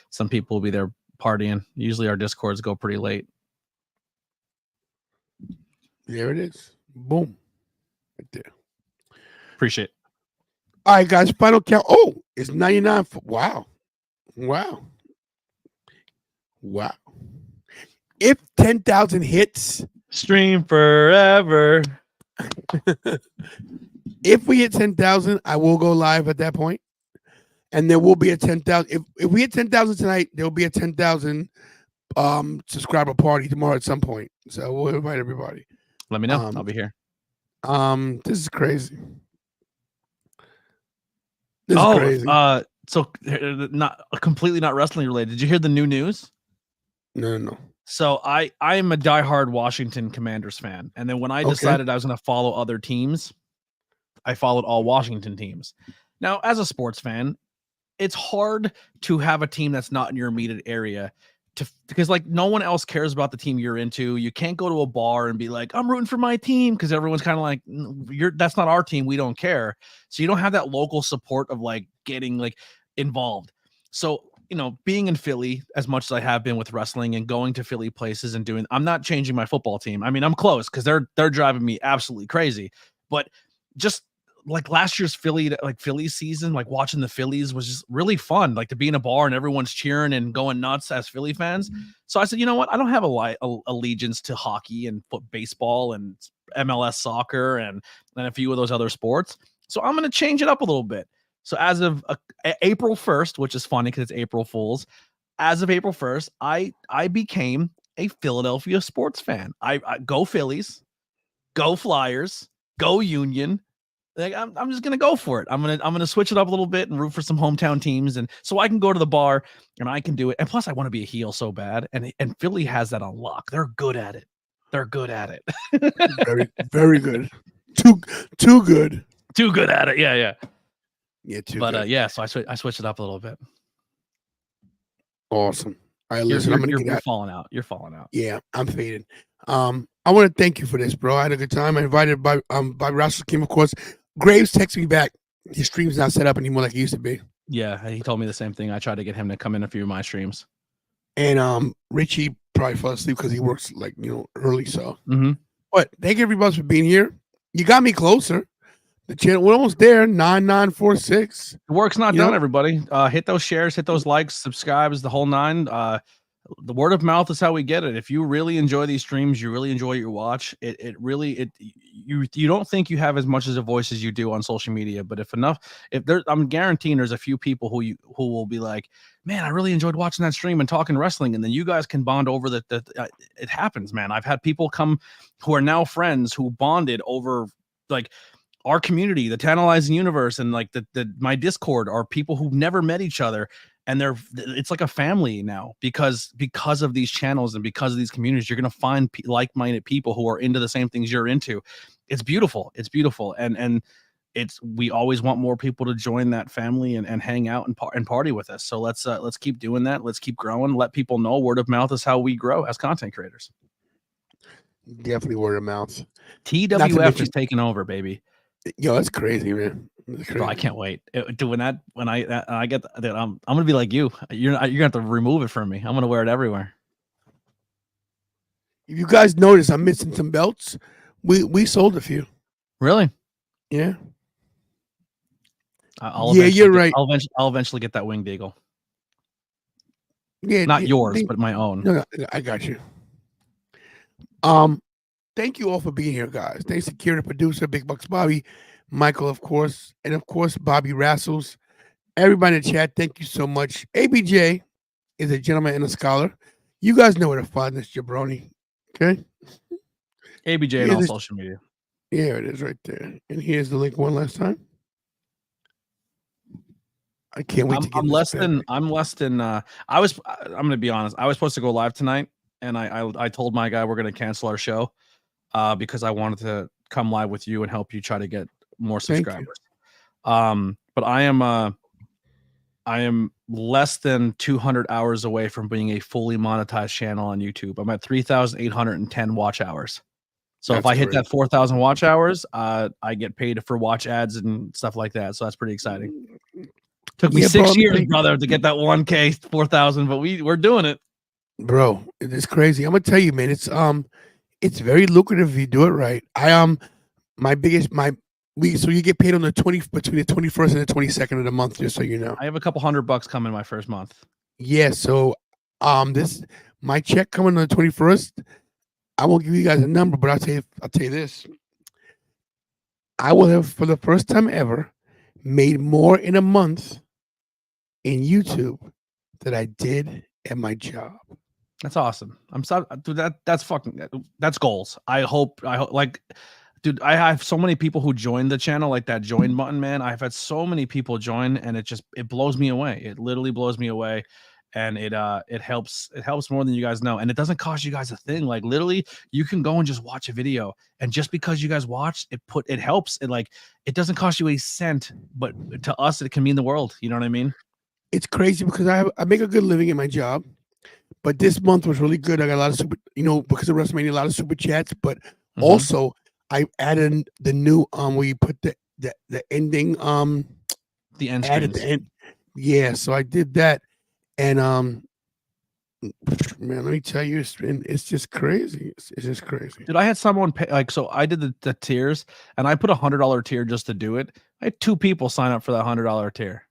some people will be there partying. Usually our Discords go pretty late. There it is. Boom. Right there. Appreciate it. All right, guys. Final count. Oh, it's 99. Wow. If 10,000 hits, stream forever. If we hit 10,000, I will go live at that point. And there will be a 10,000. If we hit 10,000 tonight, there will be a 10,000 subscriber party tomorrow at some point. So we'll invite everybody. Let me know. I'll be here. This is crazy. This is crazy. So not completely not wrestling related. Did you hear the new news? No. So I am a diehard Washington Commanders fan, and then when I decided I was going to follow other teams, I followed all Washington teams. Now, as a sports fan, it's hard to have a team that's not in your immediate area because like no one else cares about the team you're into. You can't go to a bar and be like, I'm rooting for my team, because everyone's kind of like, that's not our team. We don't care. So you don't have that local support of like getting like involved. So, being in Philly as much as I have been with wrestling and going to Philly places and I'm not changing my football team. I mean, I'm close because they're driving me absolutely crazy, but just like last year's Phillies season, like watching the Phillies was just really fun. Like to be in a bar and everyone's cheering and going nuts as Philly fans. So I said, you know what? I don't have allegiance to hockey and baseball and MLS soccer and a few of those other sports. So I'm going to change it up a little bit. So as of April 1st, which is funny because it's April Fool's, as of April 1st, I became a Philadelphia sports fan. I go Phillies, go Flyers, go Union. Like I'm just gonna go for it. I'm gonna switch it up a little bit and root for some hometown teams, and so I can go to the bar and I can do it. And plus, I want to be a heel so bad, and Philly has that on lock. They're good at it. They're good at it. Very, very good. Too good. Too good at it. Yeah. Too but good. Yeah, so I switched it up a little bit. Awesome. All right, listen, you're falling out. You're falling out. Yeah, I'm faded. I want to thank you for this, bro. I had a good time. I invited by Russell Kim, of course. Graves texted me back. His stream's not set up anymore like it used to be. Yeah, he told me the same thing. I tried to get him to come in a few of my streams. And Richie probably fell asleep because he works early. So, Mm-hmm. But thank everybody for being here. You got me closer. The channel, we're almost there. 9946. The work's not done, everybody. Hit those shares, hit those likes, subscribes, the whole nine. The word of mouth is how we get it. If you really enjoy these streams, you really enjoy your watch. You don't think you have as much as a voice as you do on social media, but I'm guaranteeing there's a few people who will be like, man, I really enjoyed watching that stream and talking wrestling, and then you guys can bond over that. It happens, man. I've had people come who are now friends who bonded over like our community, the Tantalizing Universe, and like my Discord are people who've never met each other. And it's like a family now because of these channels and because of these communities. You're going to find like-minded people who are into the same things you're into. It's beautiful. It's beautiful. And we always want more people to join that family and hang out and party with us. So let's keep doing that. Let's keep growing. Let people know word of mouth is how we grow as content creators. Definitely word of mouth. TWF is taking over, baby. Yo, that's crazy, man. Bro, I can't wait. When I get that, I'm gonna be like you. You're gonna have to remove it from me. I'm gonna wear it everywhere. If you guys notice, I'm missing some belts. We sold a few. Really? Yeah. You're right. I'll eventually get that winged eagle. Yeah, not yours, but my own. No, I got you. Thank you all for being here, guys. Thanks to Kira, the producer, Big Bucks Bobby, Michael, of course, and of course, Bobby Rassels. Everybody in the chat, thank you so much. ABJ is a gentleman and a scholar. You guys know where to find this jabroni. Okay? ABJ on all social media. Yeah, it is right there. And here's the link one last time. I can't wait to get I'm less than I'm gonna be honest. I was supposed to go live tonight, and I told my guy we're gonna cancel our show because I wanted to come live with you and help you try to get more subscribers. But I am less than 200 hours away from being a fully monetized channel on YouTube. I'm at 3,810 watch hours. So if I hit that 4,000 watch hours, I get paid for watch ads and stuff like that. So that's pretty exciting. Took me 6 years, brother, to get that 1K 4,000, but we're doing it. Bro, it's crazy. I'm gonna tell you, man, it's very lucrative if you do it right. So you get paid on between the 21st and the 22nd of the month, just so you know. I have a couple $100 coming my first month. Yeah, so my check coming on the 21st. I won't give you guys a number, but I'll tell you this. I will have, for the first time ever, made more in a month in YouTube than I did at my job. That's awesome. I'm sorry, dude. That's goals. I hope like, dude, I have so many people who joined the channel, like that join button, man. I've had so many people join, and it blows me away. It literally blows me away. And it helps more than you guys know. And it doesn't cost you guys a thing. Like literally you can go and just watch a video. And just because you guys watch it helps. It doesn't cost you a cent, but to us, it can mean the world. You know what I mean? It's crazy because I make a good living in my job, but this month was really good. I got a lot of because of WrestleMania, a lot of super chats, but also I added the new, where you put the ending, the end added the end. Yeah. So I did that. And Man, let me tell you, it's just crazy. It's just crazy. Dude, I had someone pay, like, so I did the tiers, and I put $100 tier just to do it. I had 2 people sign up for that $100 tier.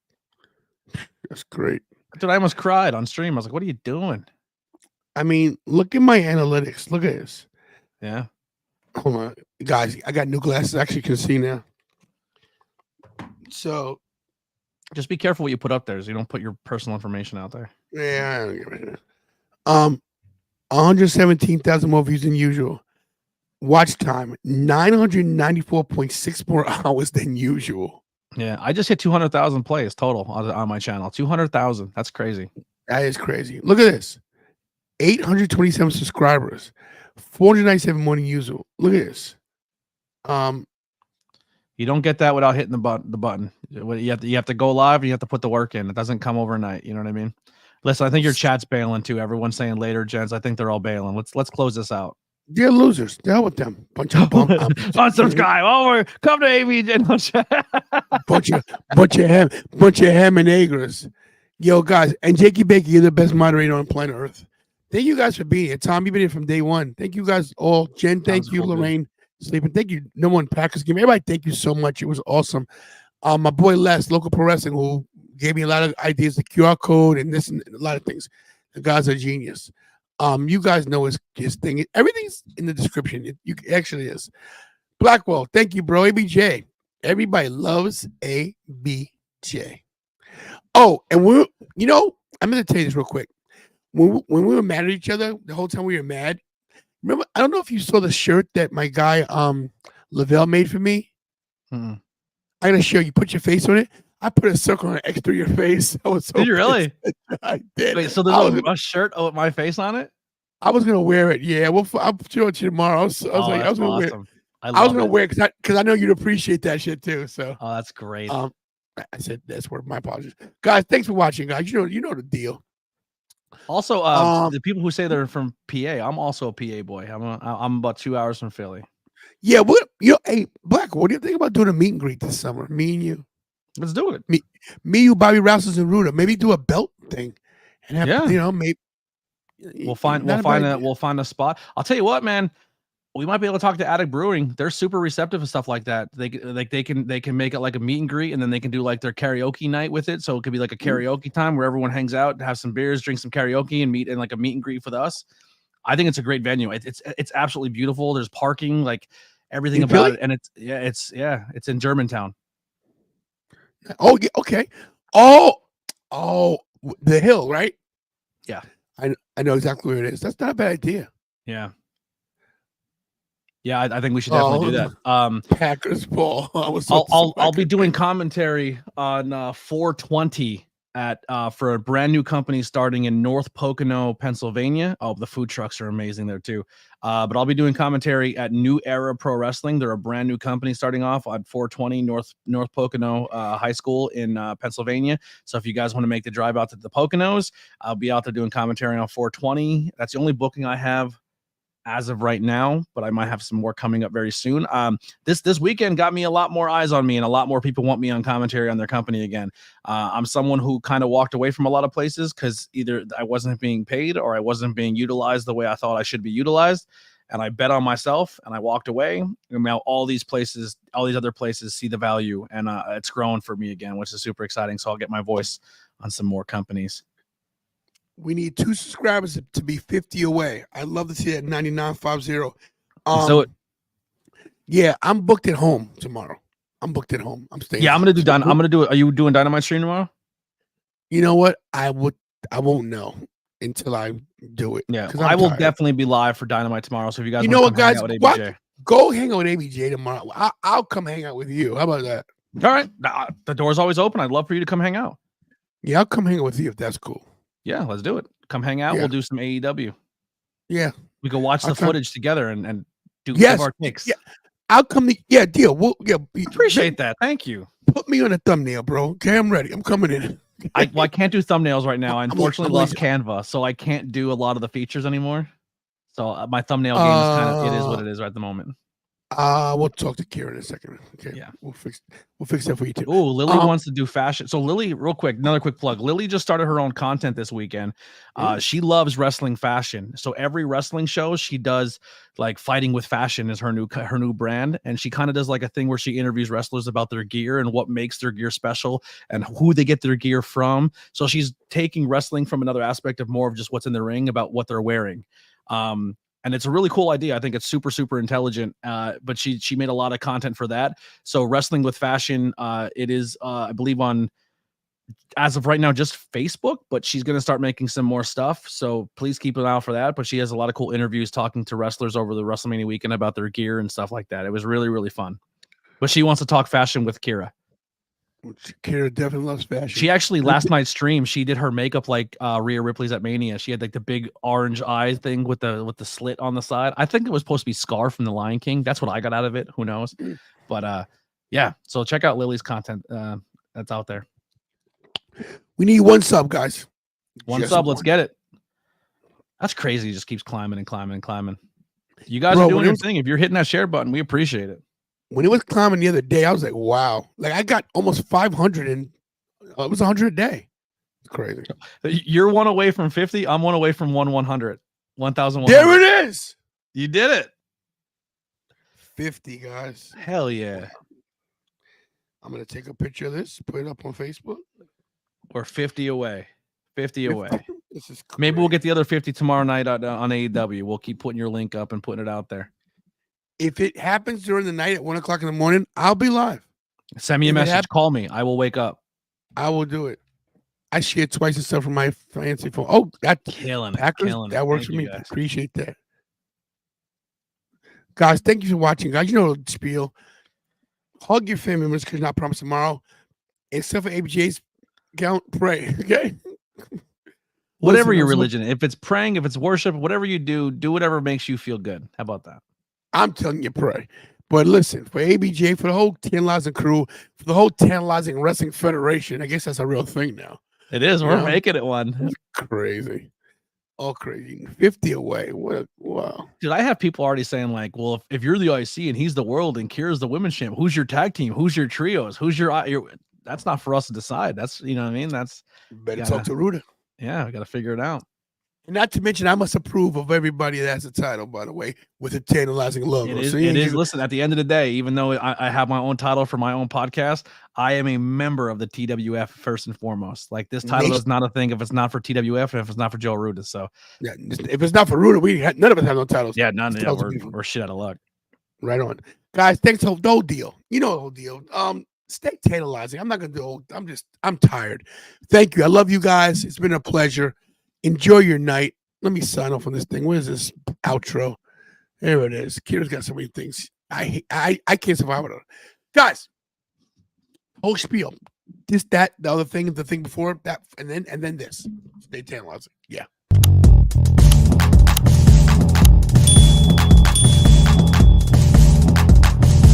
That's great. Dude, I almost cried on stream. I was like, what are you doing? I mean, look at my analytics. Look at this. Yeah. Hold on, guys. I got new glasses. I actually can see now. So just be careful what you put up there, so you don't put your personal information out there. Yeah. 117,000 more views than usual. Watch time 994.6 more hours than usual. Yeah, I just hit 200,000 plays total on my channel. 200,000. That's crazy. That is crazy. Look at this. 827 subscribers. 497 more than usual. Look at this. You don't get that without hitting the button. You have to go live and you have to put the work in. It doesn't come overnight. You know what I mean? Listen, I think your chat's bailing too. Everyone's saying later, gents. I think they're all bailing. Let's close this out. They're losers. The hell with them. Bunch of unsubscribe. Over. Come to AVJ. bunch of ham and eggers. Yo, guys, and Jakey Bakey, you're the best moderator on planet Earth. Thank you guys for being here. Tom, you've been here from day one. Thank you guys all. Jen, thank you. Lorraine, Sleeping. Thank you. No one Packers game. Everybody, thank you so much. It was awesome. My boy Les, Local Pro Wrestling, who gave me a lot of ideas, the QR code and this and a lot of things. The guy's a genius. You guys know his thing. Everything's in the description. It actually is. Blackwell, thank you, bro. ABJ. Everybody loves ABJ. Oh, and I'm going to tell you this real quick. When we were mad at each other, the whole time we were mad, remember, I don't know if you saw the shirt that my guy Lavelle made for me. Mm-hmm. I'm going to show you. Put your face on it. I put a circle on it next to your face. I was so Did you really? I did. Wait, so there's a shirt with my face on it? I was gonna wear it. Yeah, I'll show it to you tomorrow. I was gonna wear it. I was gonna wear it because I know you'd appreciate that shit too. So that's great. I said that's where my apologies, guys. Thanks for watching, guys. You know the deal. Also, the people who say they're from PA, I'm also a PA boy. I'm about 2 hours from Philly. Yeah, hey Black, what do you think about doing a meet and greet this summer? Me and you. Let's do it. Me, you, Bobby Rouses, and Ruda. Maybe do a belt thing, and have maybe we'll find a spot. I'll tell you what, man. We might be able to talk to Attic Brewing. They're super receptive and stuff like that. They can make it like a meet and greet, and then they can do like their karaoke night with it. So it could be like a karaoke time where everyone hangs out, have some beers, drink some karaoke, and meet in like a meet and greet for us. I think it's a great venue. It's absolutely beautiful. There's parking, like everything about it, and it's in Germantown. Oh, yeah, okay. Oh, the hill, right? Yeah, I know exactly where it is. That's not a bad idea. Yeah, I think we should definitely do that. Packers ball. I'll be doing commentary on 420 for a brand new company starting in North Pocono, Pennsylvania. Oh, the food trucks are amazing there too. But I'll be doing commentary at New Era Pro Wrestling. They're a brand new company starting off on 420 North Pocono High School in Pennsylvania. So if you guys want to make the drive out to the Poconos, I'll be out there doing commentary on 420. That's the only booking I have as of right now, but I might have some more coming up very soon. This weekend got me a lot more eyes on me, and a lot more people want me on commentary on their company again. I'm someone who kind of walked away from a lot of places because either I wasn't being paid or I wasn't being utilized the way I thought I should be utilized. And I bet on myself and I walked away. And now all these other places see the value, and it's growing for me again, which is super exciting. So I'll get my voice on some more companies. We need 2 subscribers to be 50 away. I'd love to see that 9950. So yeah, I'm booked at home tomorrow. I'm booked at home. I'm staying. Yeah, I'm gonna do it. Are you doing Dynamite stream tomorrow? You know what? I won't know until I do it. Yeah, I will definitely be live for Dynamite tomorrow. So if you guys, guys, go hang out with ABJ tomorrow. I'll come hang out with you. How about that? All right, the door's always open. I'd love for you to come hang out. Yeah, I'll come hang out with you if that's cool. Yeah, let's do it. Come hang out. Yeah. We'll do some AEW. Yeah. We can watch the footage together and do our takes. Yeah. I'll come to deal. Appreciate that. Thank you. Put me on a thumbnail, bro. Okay, I'm ready. I'm coming in. I can't do thumbnails right now. I unfortunately lost Canva, so I can't do a lot of the features anymore. So my thumbnail game is it is what it is right at the moment. We'll talk to Kira in a second. Okay. Yeah. We'll fix that for you too. Oh, Lily wants to do fashion. So Lily, real quick, another quick plug. Lily just started her own content this weekend. She loves wrestling fashion. So every wrestling show she does, like Fighting with Fashion is her new brand, and she kind of does like a thing where she interviews wrestlers about their gear and what makes their gear special and who they get their gear from. So she's taking wrestling from another aspect of more of just what's in the ring about what they're wearing. And it's a really cool idea. I think it's super, super intelligent. But she made a lot of content for that. So Wrestling with Fashion, it is, I believe, on, as of right now, just Facebook, but she's going to start making some more stuff. So please keep an eye out for that. But she has a lot of cool interviews talking to wrestlers over the WrestleMania weekend about their gear and stuff like that. It was really, really fun. But she wants to talk fashion with Kira. Kira definitely loves fashion. She actually, last night's stream, she did her makeup like Rhea Ripley's at Mania. She had like the big orange eye thing with the slit on the side. I think it was supposed to be Scar from The Lion King. That's what I got out of it. Who knows? But yeah. So check out Lily's content that's out there. We need one sub, guys. One sub. Let's get it. That's crazy. It just keeps climbing and climbing and climbing. You guys are doing your thing. If you're hitting that share button, we appreciate it. When it was climbing the other day, I was like, wow. Like I got almost 500 and it was 100 a day. It's crazy. You're one away from 50. I'm one away from 100. 1,100. There it is. You did it. 50, guys. Hell yeah. I'm going to take a picture of this, put it up on Facebook. We're 50 away. 50 away. This is crazy. Maybe we'll get the other 50 tomorrow night on AEW. We'll keep putting your link up and putting it out there. If it happens during the night at 1 o'clock in the morning, I'll be live. Send me a message. Call me. I will wake up. I will do it. I share twice the stuff from my fancy phone. Oh, that's killing it. That works for me. Guys. Appreciate that. Guys, thank you for watching. Guys, you know the spiel. Hug your family members because not promised tomorrow. Except for ABJ's account, pray. Okay. Whatever your religion, if it's praying, if it's worship, whatever you do whatever makes you feel good. How about that? I'm telling you, pray. But listen, for ABJ, for the whole Tantalizing crew, for the whole Tantalizing Wrestling Federation, I guess that's a real thing now. It is. We're making it one. It's crazy. All crazy. 50 away. Wow. Dude, I have people already saying, like, well, if you're the IC and he's the world and Kira's the women's champ, who's your tag team? Who's your trios? Who's your that's not for us to decide. That's, you know what I mean? That's better talk to Ruda. Yeah, we got to figure it out. And not to mention, I must approve of everybody that has a title, by the way, with a Tantalizing logo. It is. Listen, at the end of the day, even though I have my own title for my own podcast, I am a member of the TWF first and foremost. Like, this title is not a thing if it's not for TWF and if it's not for Joe Ruda. So yeah, if it's not for Ruda, none of us have no titles. Yeah, none. Yeah, we're shit out of luck. Right on, guys. Thanks for the whole deal. You know the whole deal. Stay tantalizing. I'm not gonna do. I'm tired. Thank you. I love you guys. It's been a pleasure. Enjoy your night. Let me sign off on this thing. What is this outro? There it is. Kira's got so many things. I can't survive without it. Guys, whole spiel. This, that, the other thing, the thing before that, and then this. Stay tantalizing. Yeah.